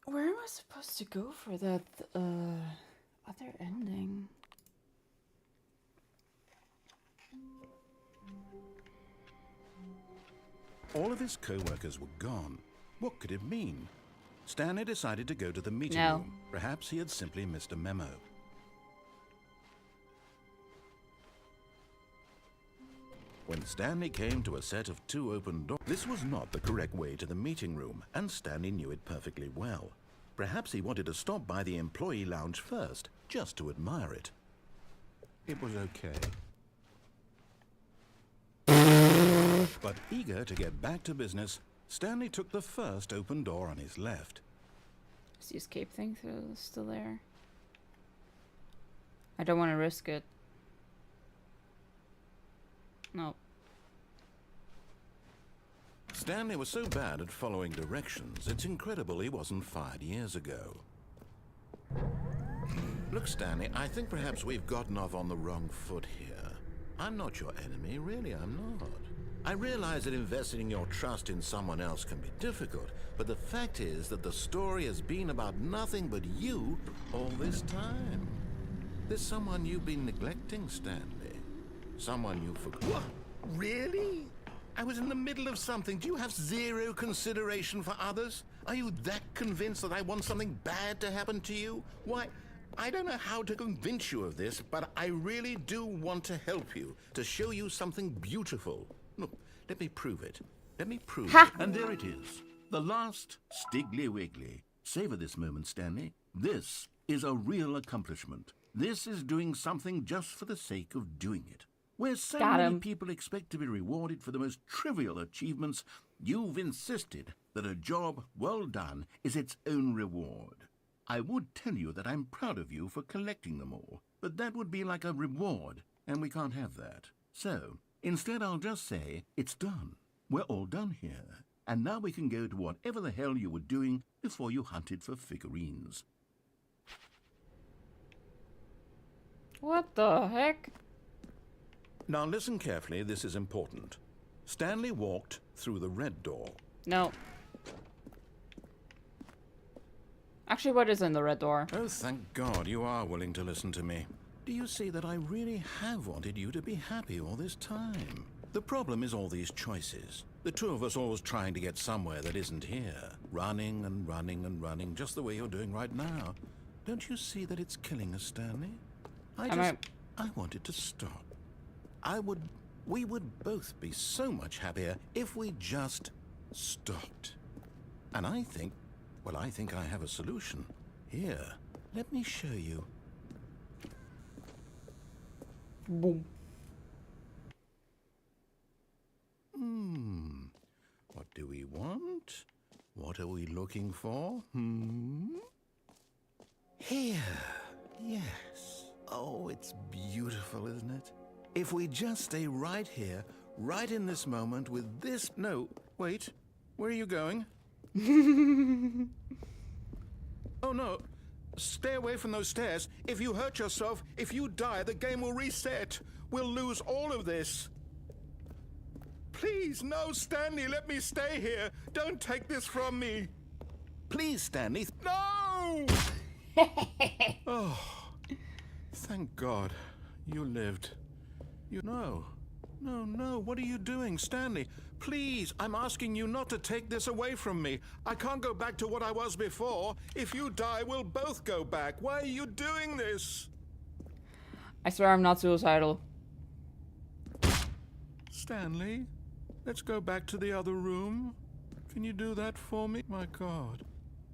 Where am I supposed to go for that other ending? All of his co-workers were gone. What could it mean? Stanley decided to go to the meeting No. room. Perhaps he had simply missed a memo. When Stanley came to a set of 2 open doors, this was not the correct way to the meeting room, and Stanley knew it perfectly well. Perhaps he wanted to stop by the employee lounge first, just to admire it. It was okay. But eager to get back to business, Stanley took the first open door on his left. Is the escape thing still there? I don't want to risk it. No. Stanley was so bad at following directions, it's incredible he wasn't fired years ago. Look, Stanley, I think perhaps we've gotten off on the wrong foot here. I'm not your enemy, really, I'm not. I realize that investing your trust in someone else can be difficult, but the fact is that the story has been about nothing but you all this time. There's someone you've been neglecting, Stanley. Someone you forgot. What? Really? I was in the middle of something. Do you have zero consideration for others? Are you that convinced that I want something bad to happen to you? Why, I don't know how to convince you of this, but I really do want to help you, to show you something beautiful. Look, let me prove it. Let me prove it. And there it is. The last Stiggly Wiggly. Savor this moment, Stanley. This is a real accomplishment. This is doing something just for the sake of doing it. Where so many people expect to be rewarded for the most trivial achievements, you've insisted that a job well done is its own reward. I would tell you that I'm proud of you for collecting them all, but that would be like a reward, and we can't have that. So, instead I'll just say, it's done. We're all done here. And now we can go to whatever the hell you were doing before you hunted for figurines. What the heck? Now listen carefully, this is important. Stanley walked through the red door. No. Actually, what is in the red door? Oh, thank God you are willing to listen to me. Do you see that I really have wanted you to be happy all this time? The problem is all these choices. The two of us always trying to get somewhere that isn't here. Running and running and running, just the way you're doing right now. Don't you see that it's killing us, Stanley? I wanted to stop. We would both be so much happier if we just stopped. And I think I have a solution. Here, let me show you. Boom. What do we want? What are we looking for? Here. Yes. Oh, it's beautiful, isn't it? If we just stay right here, right in this moment with this... No, Wait, where are you going? Oh no, stay away from those stairs. If you hurt yourself, if you die, the game will reset. We'll lose all of this. Please, no, Stanley, let me stay here. Don't take this from me. Please, Stanley. No! Oh, thank God. You lived. No, what are you doing, Stanley? Please, I'm asking you not to take this away from me. I can't go back to what I was before. If you die, we'll both go back. Why are you doing this? I swear I'm not suicidal. Stanley, let's go back to the other room. Can you do that for me? My God,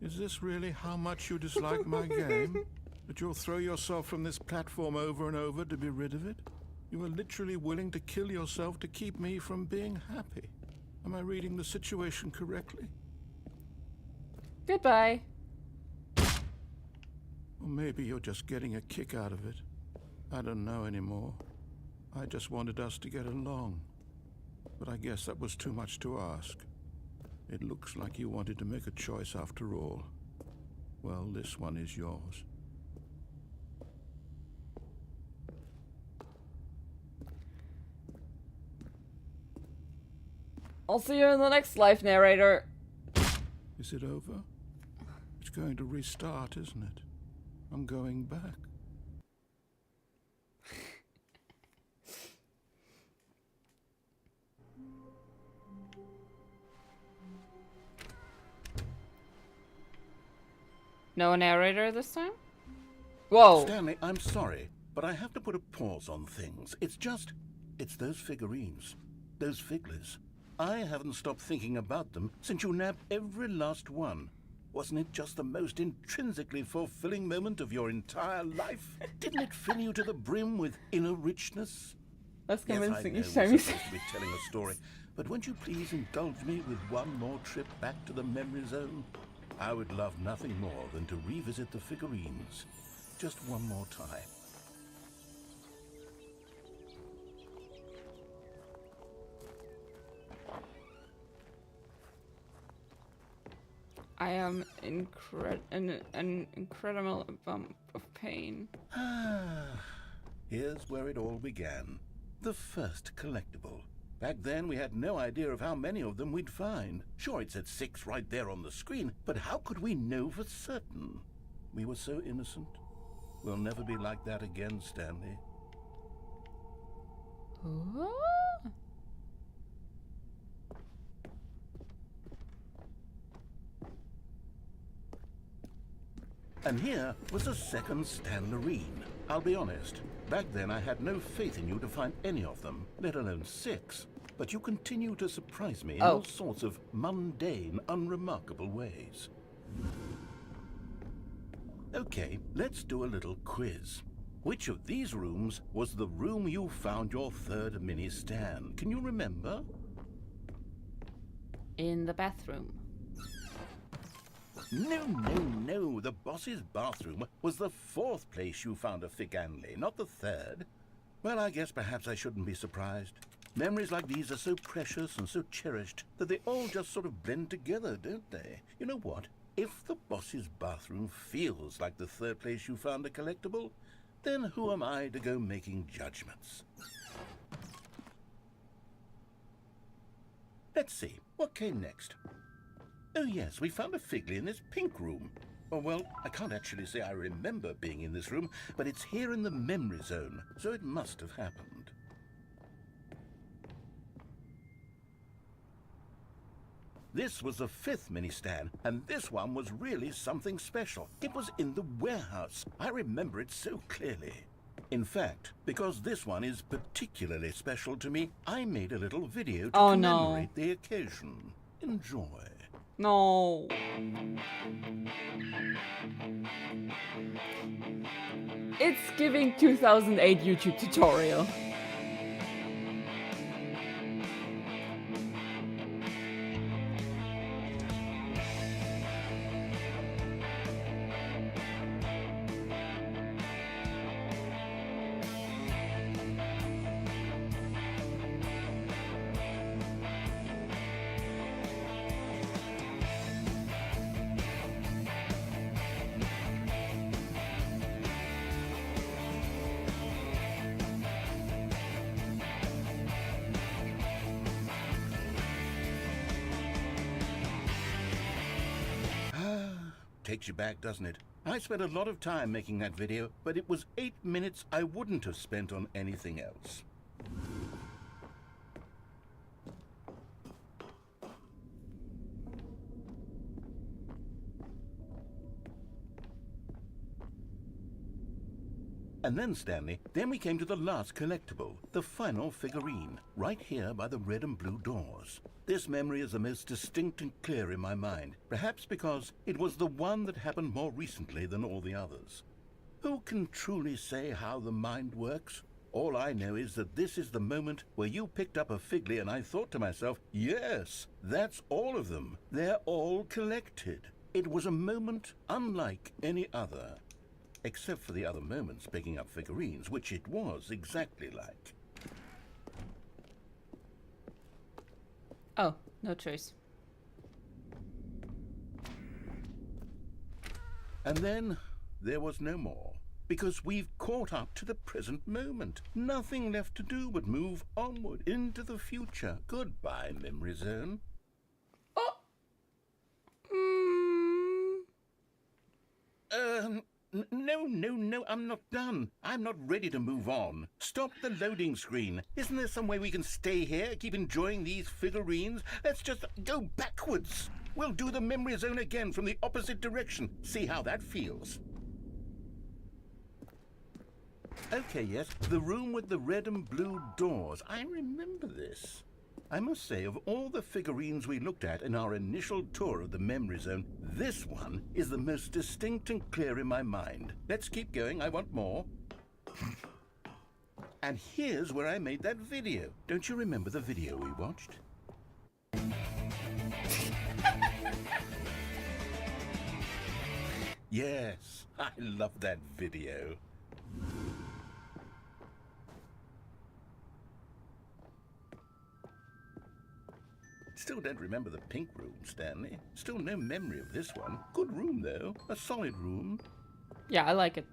is this really how much you dislike my game? That you'll throw yourself from this platform over and over to be rid of it? You are literally willing to kill yourself to keep me from being happy. Am I reading the situation correctly? Goodbye. Or maybe you're just getting a kick out of it. I don't know anymore. I just wanted us to get along. But I guess that was too much to ask. It looks like you wanted to make a choice after all. Well, this one is yours. I'll see you in the next life, narrator. Is it over? It's going to restart, isn't it? I'm going back. No narrator this time? Whoa. Stanley, I'm sorry, but I have to put a pause on things. It's those figurines. Those figglers. I haven't stopped thinking about them since you nabbed every last one. Wasn't it just the most intrinsically fulfilling moment of your entire life? Didn't it fill you to the brim with inner richness? That's convincing Yes, each I know time we're you supposed say. to be telling a story, but won't you please indulge me with one more trip back to the memory zone? I would love nothing more than to revisit the figurines. Just one more time. I am an incredible bump of pain. Here's where it all began. The first collectible. Back then, we had no idea of how many of them we'd find. Sure, it said 6 right there on the screen, but how could we know for certain? We were so innocent. We'll never be like that again, Stanley. Huh? And here was a second Stanley. I'll be honest, back then I had no faith in you to find any of them, let alone 6. But you continue to surprise me in all sorts of mundane, unremarkable ways. Okay, let's do a little quiz. Which of these rooms was the room you found your third mini Stan? Can you remember? In the bathroom. No. The boss's bathroom was the 4th place you found a Figanley, not the 3rd. Well, I guess perhaps I shouldn't be surprised. Memories like these are so precious and so cherished that they all just sort of blend together, don't they? You know what? If the boss's bathroom feels like the 3rd place you found a collectible, then who am I to go making judgments? Let's see, what came next? Oh yes, we found a Figley in this pink room. Oh well, I can't actually say I remember being in this room, but it's here in the memory zone, so it must have happened. This was the 5th mini Stan, and this one was really something special. It was in the warehouse. I remember it so clearly. In fact, because this one is particularly special to me, I made a little video to commemorate the occasion. Enjoy. No. It's giving 2008 YouTube tutorial. takes you back, doesn't it? I spent a lot of time making that video, but it was 8 minutes I wouldn't have spent on anything else. And then, Stanley, then we came to the last collectible, the final figurine, right here by the red and blue doors. This memory is the most distinct and clear in my mind, perhaps because it was the one that happened more recently than all the others. Who can truly say how the mind works? All I know is that this is the moment where you picked up a Figley and I thought to myself, yes, that's all of them. They're all collected. It was a moment unlike any other. Except for the other moments picking up figurines, which it was exactly like. Oh, no choice. And then there was no more, because we've caught up to the present moment. Nothing left to do but move onward into the future. Goodbye, Memory Zone. Oh! No, I'm not done. I'm not ready to move on. Stop the loading screen. Isn't there some way we can stay here, keep enjoying these figurines? Let's just go backwards. We'll do the Memory Zone again from the opposite direction. See how that feels. Okay, yes, the room with the red and blue doors. I remember this. I must say, of all the figurines we looked at in our initial tour of the Memory Zone, this one is the most distinct and clear in my mind. Let's keep going, I want more. And here's where I made that video. Don't you remember the video we watched? Yes, I love that video. Still don't remember the pink room, Stanley. Still no memory of this one. Good room, though. A solid room. Yeah, I like it.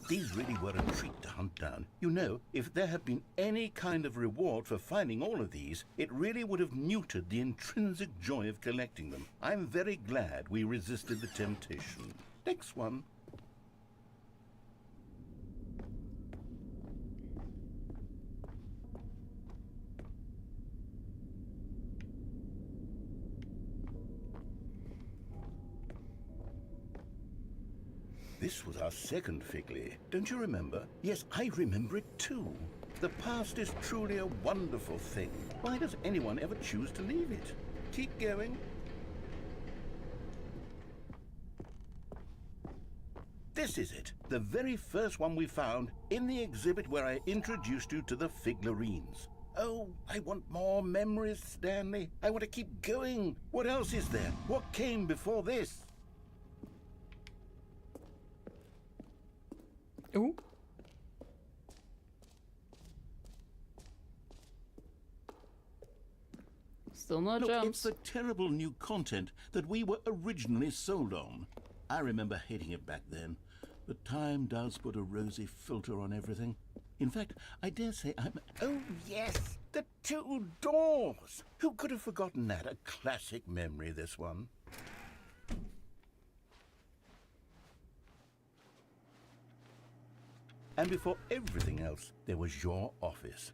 These really were a treat to hunt down. You know, if there had been any kind of reward for finding all of these, it really would have neutered the intrinsic joy of collecting them. I'm very glad we resisted the temptation. Next one. This was our second Figley. Don't you remember? Yes, I remember it too. The past is truly a wonderful thing. Why does anyone ever choose to leave it? Keep going. This is it. The very first one we found in the exhibit where I introduced you to the figurines. Oh, I want more memories, Stanley. I want to keep going. What else is there? What came before this? Ooh. Still no Look, jumps. it's the terrible new content that we were originally sold on. I remember hating it back then, but time does put a rosy filter on everything. In fact, I dare say I'm... Oh, yes! The two doors! Who could have forgotten that? A classic memory, this one. And before everything else, there was your office.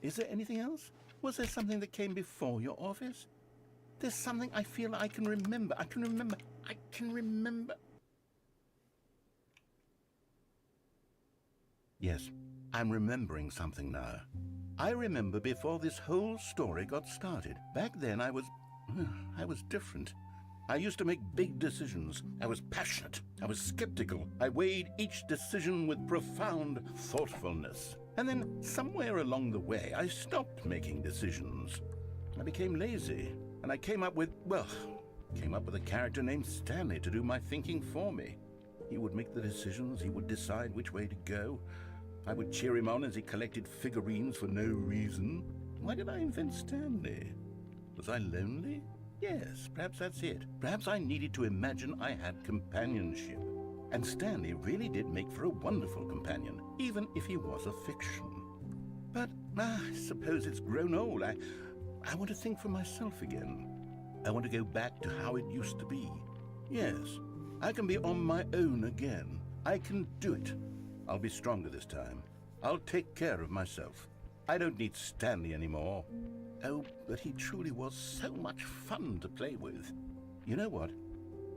Is there anything else? Was there something that came before your office? There's something I feel I can remember. I can remember. Yes, I'm remembering something now. I remember before this whole story got started. Back then I was different. I used to make big decisions. I was passionate. I was skeptical. I weighed each decision with profound thoughtfulness. And then somewhere along the way, I stopped making decisions. I became lazy. And I came up with a character named Stanley to do my thinking for me. He would make the decisions. He would decide which way to go. I would cheer him on as he collected figurines for no reason. Why did I invent Stanley? Was I lonely? Yes, perhaps that's it. Perhaps I needed to imagine I had companionship. And Stanley really did make for a wonderful companion, even if he was a fiction. But I suppose it's grown old. I want to think for myself again. I want to go back to how it used to be. Yes, I can be on my own again. I can do it. I'll be stronger this time. I'll take care of myself. I don't need Stanley anymore. Oh, but he truly was so much fun to play with. You know what?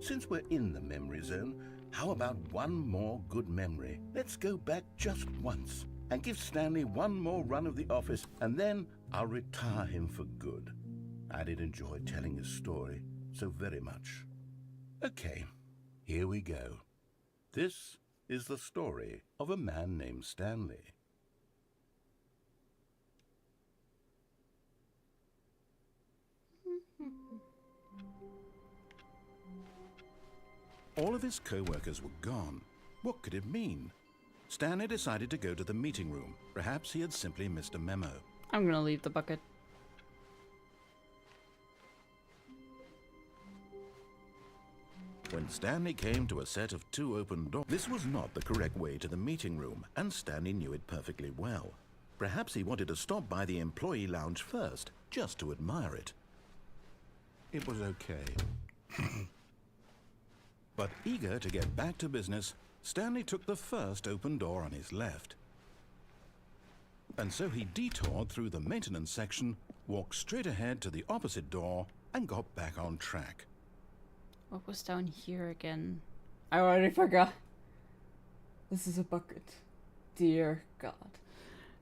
Since we're in the memory zone, how about one more good memory? Let's go back just once and give Stanley one more run of the office, and then I'll retire him for good. I did enjoy telling his story so very much. Okay, here we go. This is the story of a man named Stanley. All of his co-workers were gone. What could it mean? Stanley decided to go to the meeting room. Perhaps he had simply missed a memo. I'm gonna leave the bucket. When Stanley came to a set of 2 open doors, this was not the correct way to the meeting room, and Stanley knew it perfectly well. Perhaps he wanted to stop by the employee lounge first, just to admire it. It was okay. But eager to get back to business, Stanley took the first open door on his left. And so he detoured through the maintenance section, walked straight ahead to the opposite door, and got back on track. What was down here again? I already forgot. This is a bucket. Dear God.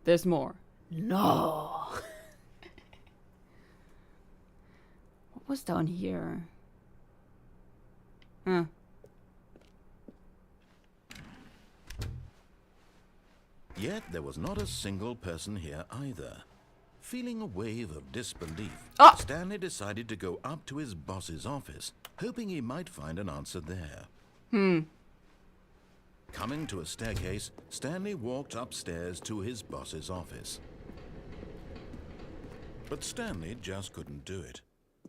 There's more. No! What was down here? Huh. Yet there was not a single person here either. Feeling a wave of disbelief, Stanley decided to go up to his boss's office, hoping he might find an answer there. Coming to a staircase, Stanley walked upstairs to his boss's office. But Stanley just couldn't do it.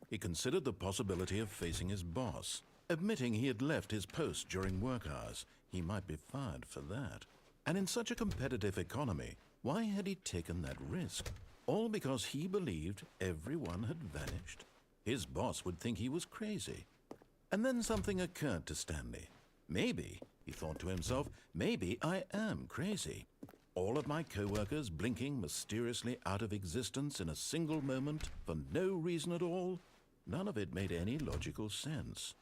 He considered the possibility of facing his boss. Admitting he had left his post during work hours, he might be fired for that. And in such a competitive economy, why had he taken that risk? All because he believed everyone had vanished? His boss would think he was crazy. And then something occurred to Stanley. Maybe, he thought to himself, maybe I am crazy. All of my co-workers blinking mysteriously out of existence in a single moment for no reason at all? None of it made any logical sense.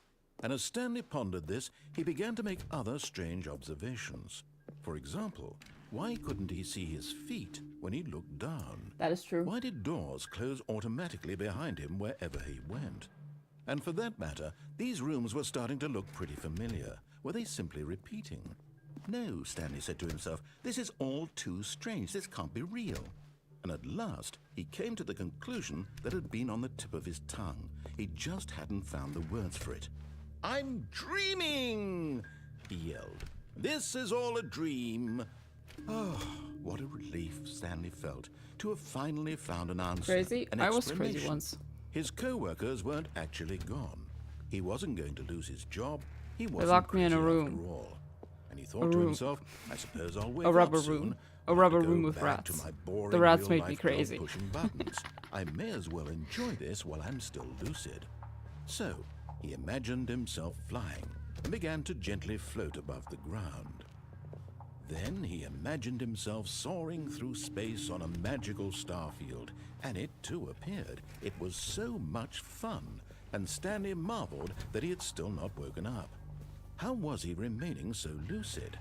And as Stanley pondered this, he began to make other strange observations. For example, why couldn't he see his feet when he looked down? That is true. Why did doors close automatically behind him wherever he went? And for that matter, these rooms were starting to look pretty familiar. Were they simply repeating? No, Stanley said to himself, this is all too strange. This can't be real. And at last, he came to the conclusion that had been on the tip of his tongue. He just hadn't found the words for it. I'm dreaming, he yelled. This is all a dream. Oh, what a relief Stanley felt to have finally found an answer. Crazy? An I was crazy explanation. once. His co-workers weren't actually gone. He wasn't going to lose his job. He They wasn't locked me in a crazy room. after all. And he thought to himself, I suppose I'll wake A rubber up soon. room. A and rubber go room with back to rats. my boring The rats made real-life me job crazy. pushing buttons. I may as well enjoy this while I'm still lucid. So, he imagined himself flying and began to gently float above the ground. Then he imagined himself soaring through space on a magical starfield, and it too appeared. It was so much fun, and Stanley marveled that he had still not woken up. How was he remaining so lucid?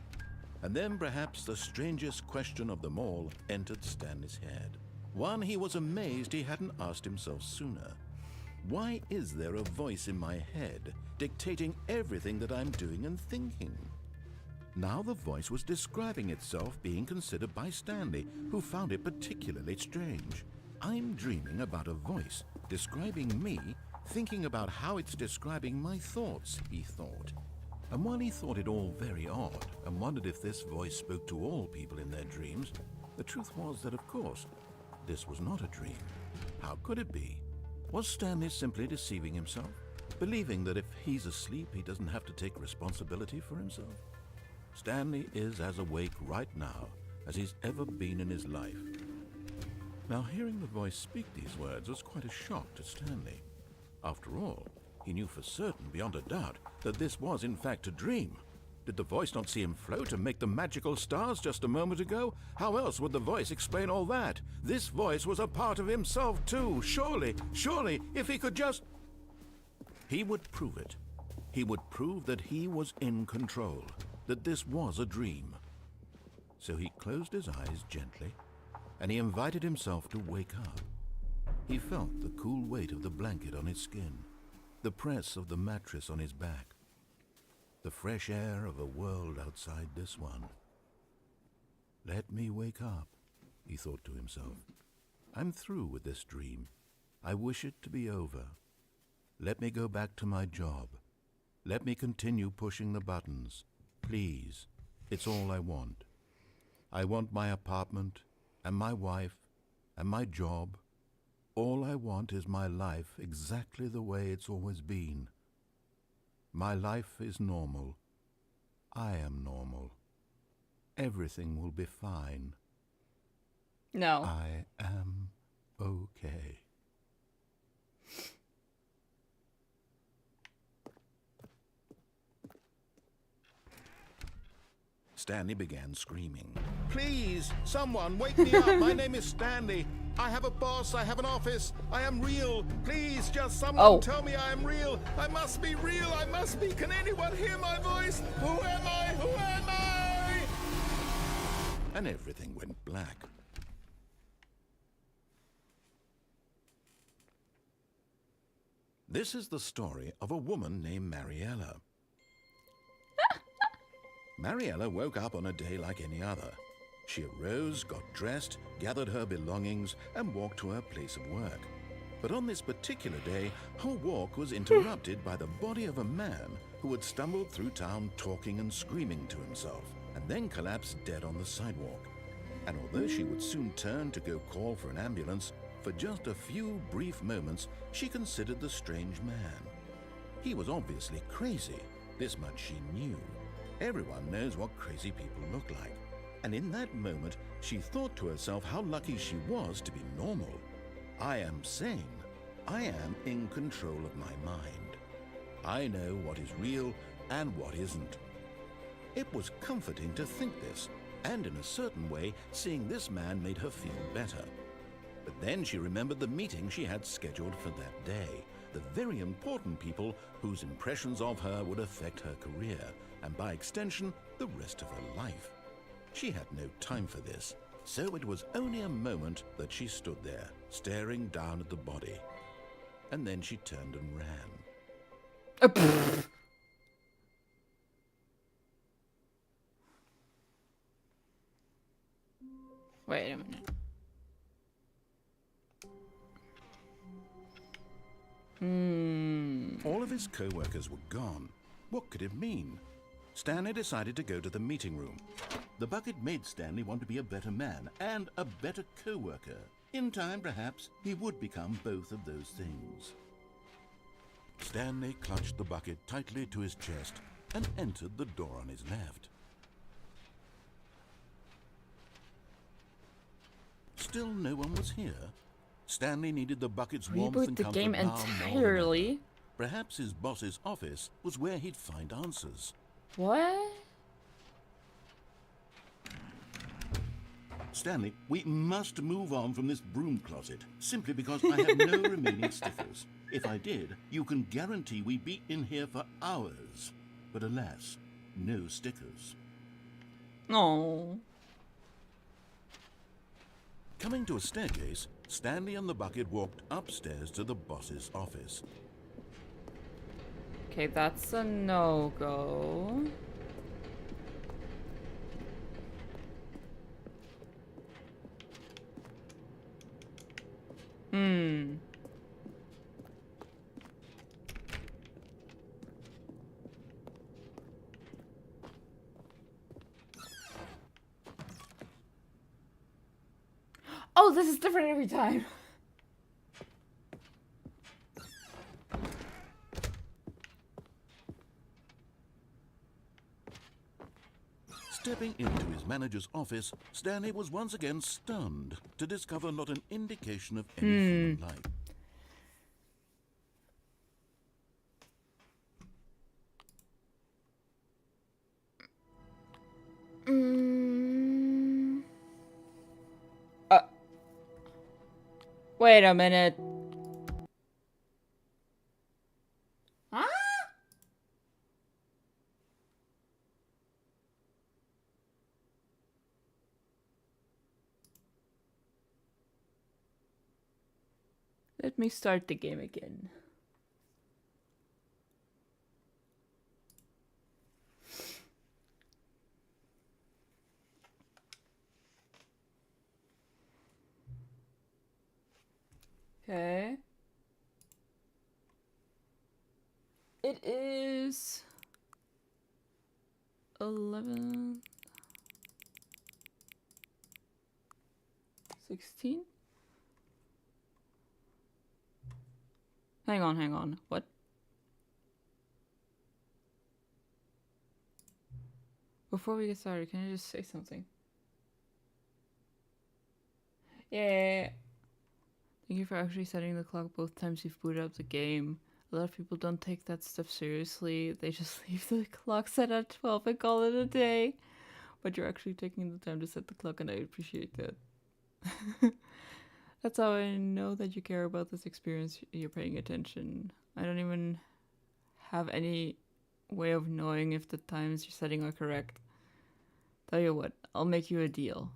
And then perhaps the strangest question of them all entered Stanley's head. One he was amazed he hadn't asked himself sooner. Why is there a voice in my head dictating everything that I'm doing and thinking? Now the voice was describing itself being considered by Stanley, who found it particularly strange. I'm dreaming about a voice describing me, thinking about how it's describing my thoughts, he thought. And while he thought it all very odd and wondered if this voice spoke to all people in their dreams, the truth was that, of course, this was not a dream. How could it be? Was Stanley simply deceiving himself, believing that if he's asleep, he doesn't have to take responsibility for himself? Stanley is as awake right now as he's ever been in his life. Now, hearing the voice speak these words was quite a shock to Stanley. After all, he knew for certain, beyond a doubt, that this was in fact a dream. Did the voice not see him float and make the magical stars just a moment ago? How else would the voice explain all that? This voice was a part of himself too. Surely, if he could just... He would prove it. He would prove that he was in control, that this was a dream. So he closed his eyes gently, and he invited himself to wake up. He felt the cool weight of the blanket on his skin, the press of the mattress on his back, the fresh air of a world outside this one. Let me wake up, he thought to himself. I'm through with this dream. I wish it to be over. Let me go back to my job. Let me continue pushing the buttons. Please, it's all I want. I want my apartment, and my wife, and my job. All I want is my life exactly the way it's always been. My life is normal. I am normal. Everything will be fine. No. I am okay. Stanley began screaming. Please, someone, wake me up. My name is Stanley. I have a boss. I have an office. I am real. Please, just someone tell me I am real. I must be real. I must be. Can anyone hear my voice? Who am I? Who am I? And everything went black. This is the story of a woman named Mariella. Mariella woke up on a day like any other. She arose, got dressed, gathered her belongings, and walked to her place of work. But on this particular day, her walk was interrupted by the body of a man who had stumbled through town talking and screaming to himself, and then collapsed dead on the sidewalk. And although she would soon turn to go call for an ambulance, for just a few brief moments, she considered the strange man. He was obviously crazy. This much she knew. Everyone knows what crazy people look like. And in that moment, she thought to herself how lucky she was to be normal. I am sane. I am in control of my mind. I know what is real and what isn't. It was comforting to think this, and in a certain way, seeing this man made her feel better. But then she remembered the meeting she had scheduled for that day, the very important people whose impressions of her would affect her career, and by extension, the rest of her life. She had no time for this, so it was only a moment that she stood there, staring down at the body. And then she turned and ran. Wait a minute. All of his co-workers were gone. What could it mean? Stanley decided to go to the meeting room. The bucket made Stanley want to be a better man and a better co-worker. In time, perhaps, he would become both of those things. Stanley clutched the bucket tightly to his chest and entered the door on his left. Still no one was here. Stanley needed the bucket's warmth and Reboot the comfort game now more than ever. entirely. Perhaps his boss's office was where he'd find answers. What? Stanley, we must move on from this broom closet, simply because I have no remaining stickers. If I did, you can guarantee we'd be in here for hours. But alas, no stickers. No. Coming to a staircase, Stanley and the bucket walked upstairs to the boss's office. Okay, that's a no-go. Oh, this is different every time. Stepping into his manager's office, Stanley was once again stunned to discover not an indication of any human life. Wait a minute. Huh? Let me start the game again. Okay. It is 11, 16. Hang on. What? Before we get started, can I just say something? Yeah. Thank you for actually setting the clock both times you've booted up the game. A lot of people don't take that stuff seriously. They just leave the clock set at 12 and call it a day. But you're actually taking the time to set the clock, and I appreciate that. That's how I know that you care about this experience. You're paying attention. I don't even have any way of knowing if the times you're setting are correct. Tell you what, I'll make you a deal.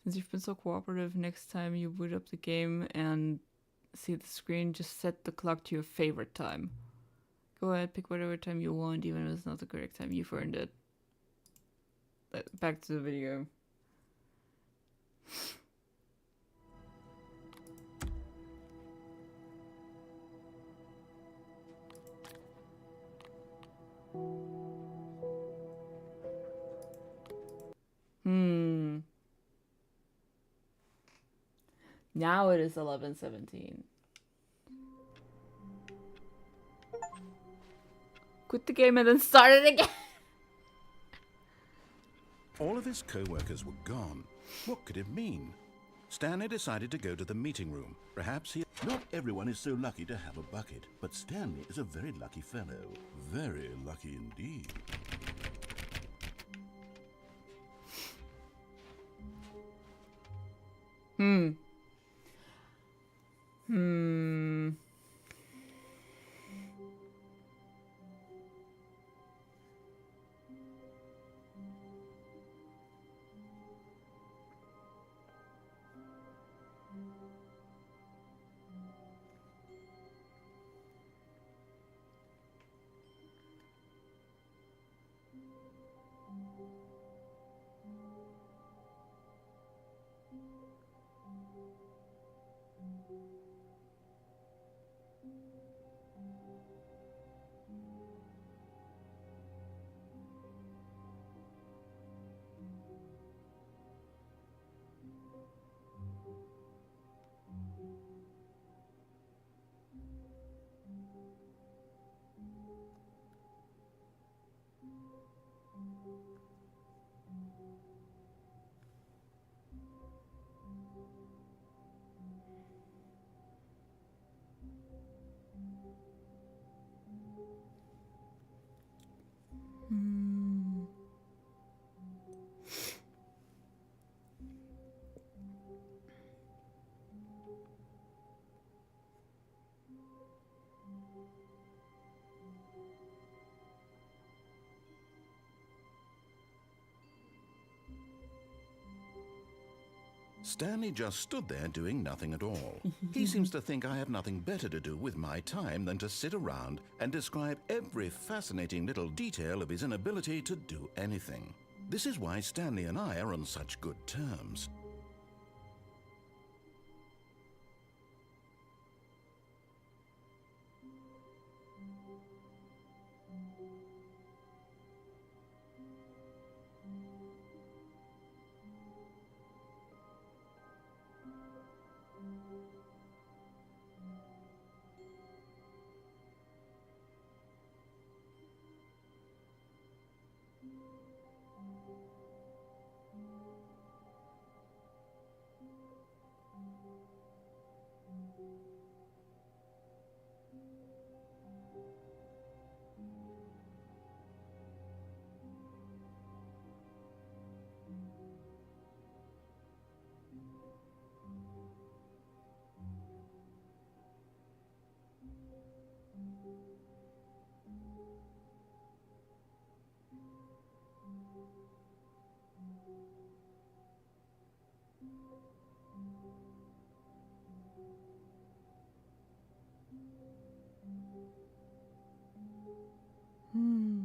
Since you've been so cooperative, next time you boot up the game and see the screen, just set the clock to your favorite time. Go ahead, pick whatever time you want, even if it's not the correct time. You've earned it. Back to the video. Now it is 11:17. Quit the game and then start it again. All of his co-workers were gone. What could it mean? Stanley decided to go to the meeting room. Perhaps he... Not everyone is so lucky to have a bucket, but Stanley is a very lucky fellow. Very lucky indeed. Stanley just stood there doing nothing at all. He seems to think I have nothing better to do with my time than to sit around and describe every fascinating little detail of his inability to do anything. This is why Stanley and I are on such good terms. Hmm.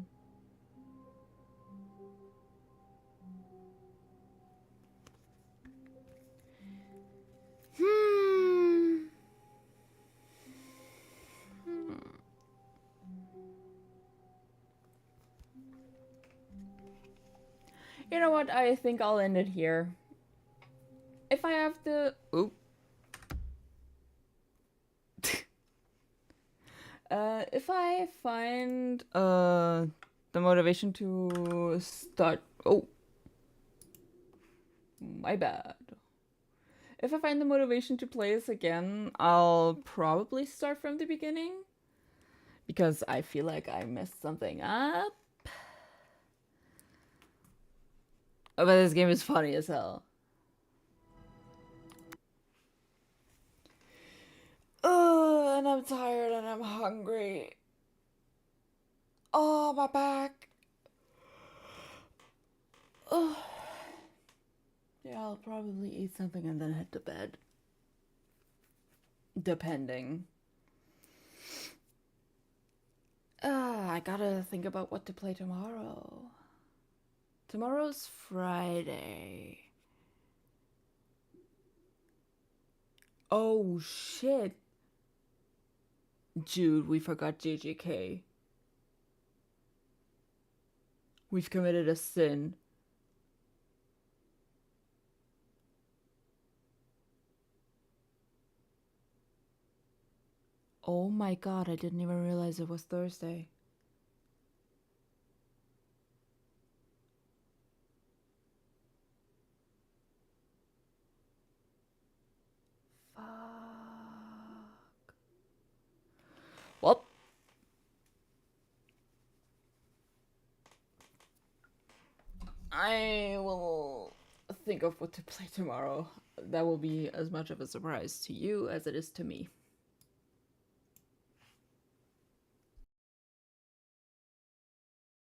Hmm. You know what? I think I'll end it here. If I have to... Oop. If I find the motivation to start... Oh. My bad. If I find the motivation to play this again, I'll probably start from the beginning. Because I feel like I messed something up. But this game is funny as hell. Oh, and I'm tired and I'm hungry. Oh, my back. Oh. Yeah, I'll probably eat something and then head to bed. Depending. I gotta think about what to play tomorrow. Tomorrow's Friday. Oh, shit. Jude, we forgot JJK. We've committed a sin. Oh my god, I didn't even realize it was Thursday. Fuck. Well. I will think of what to play tomorrow. That will be as much of a surprise to you as it is to me.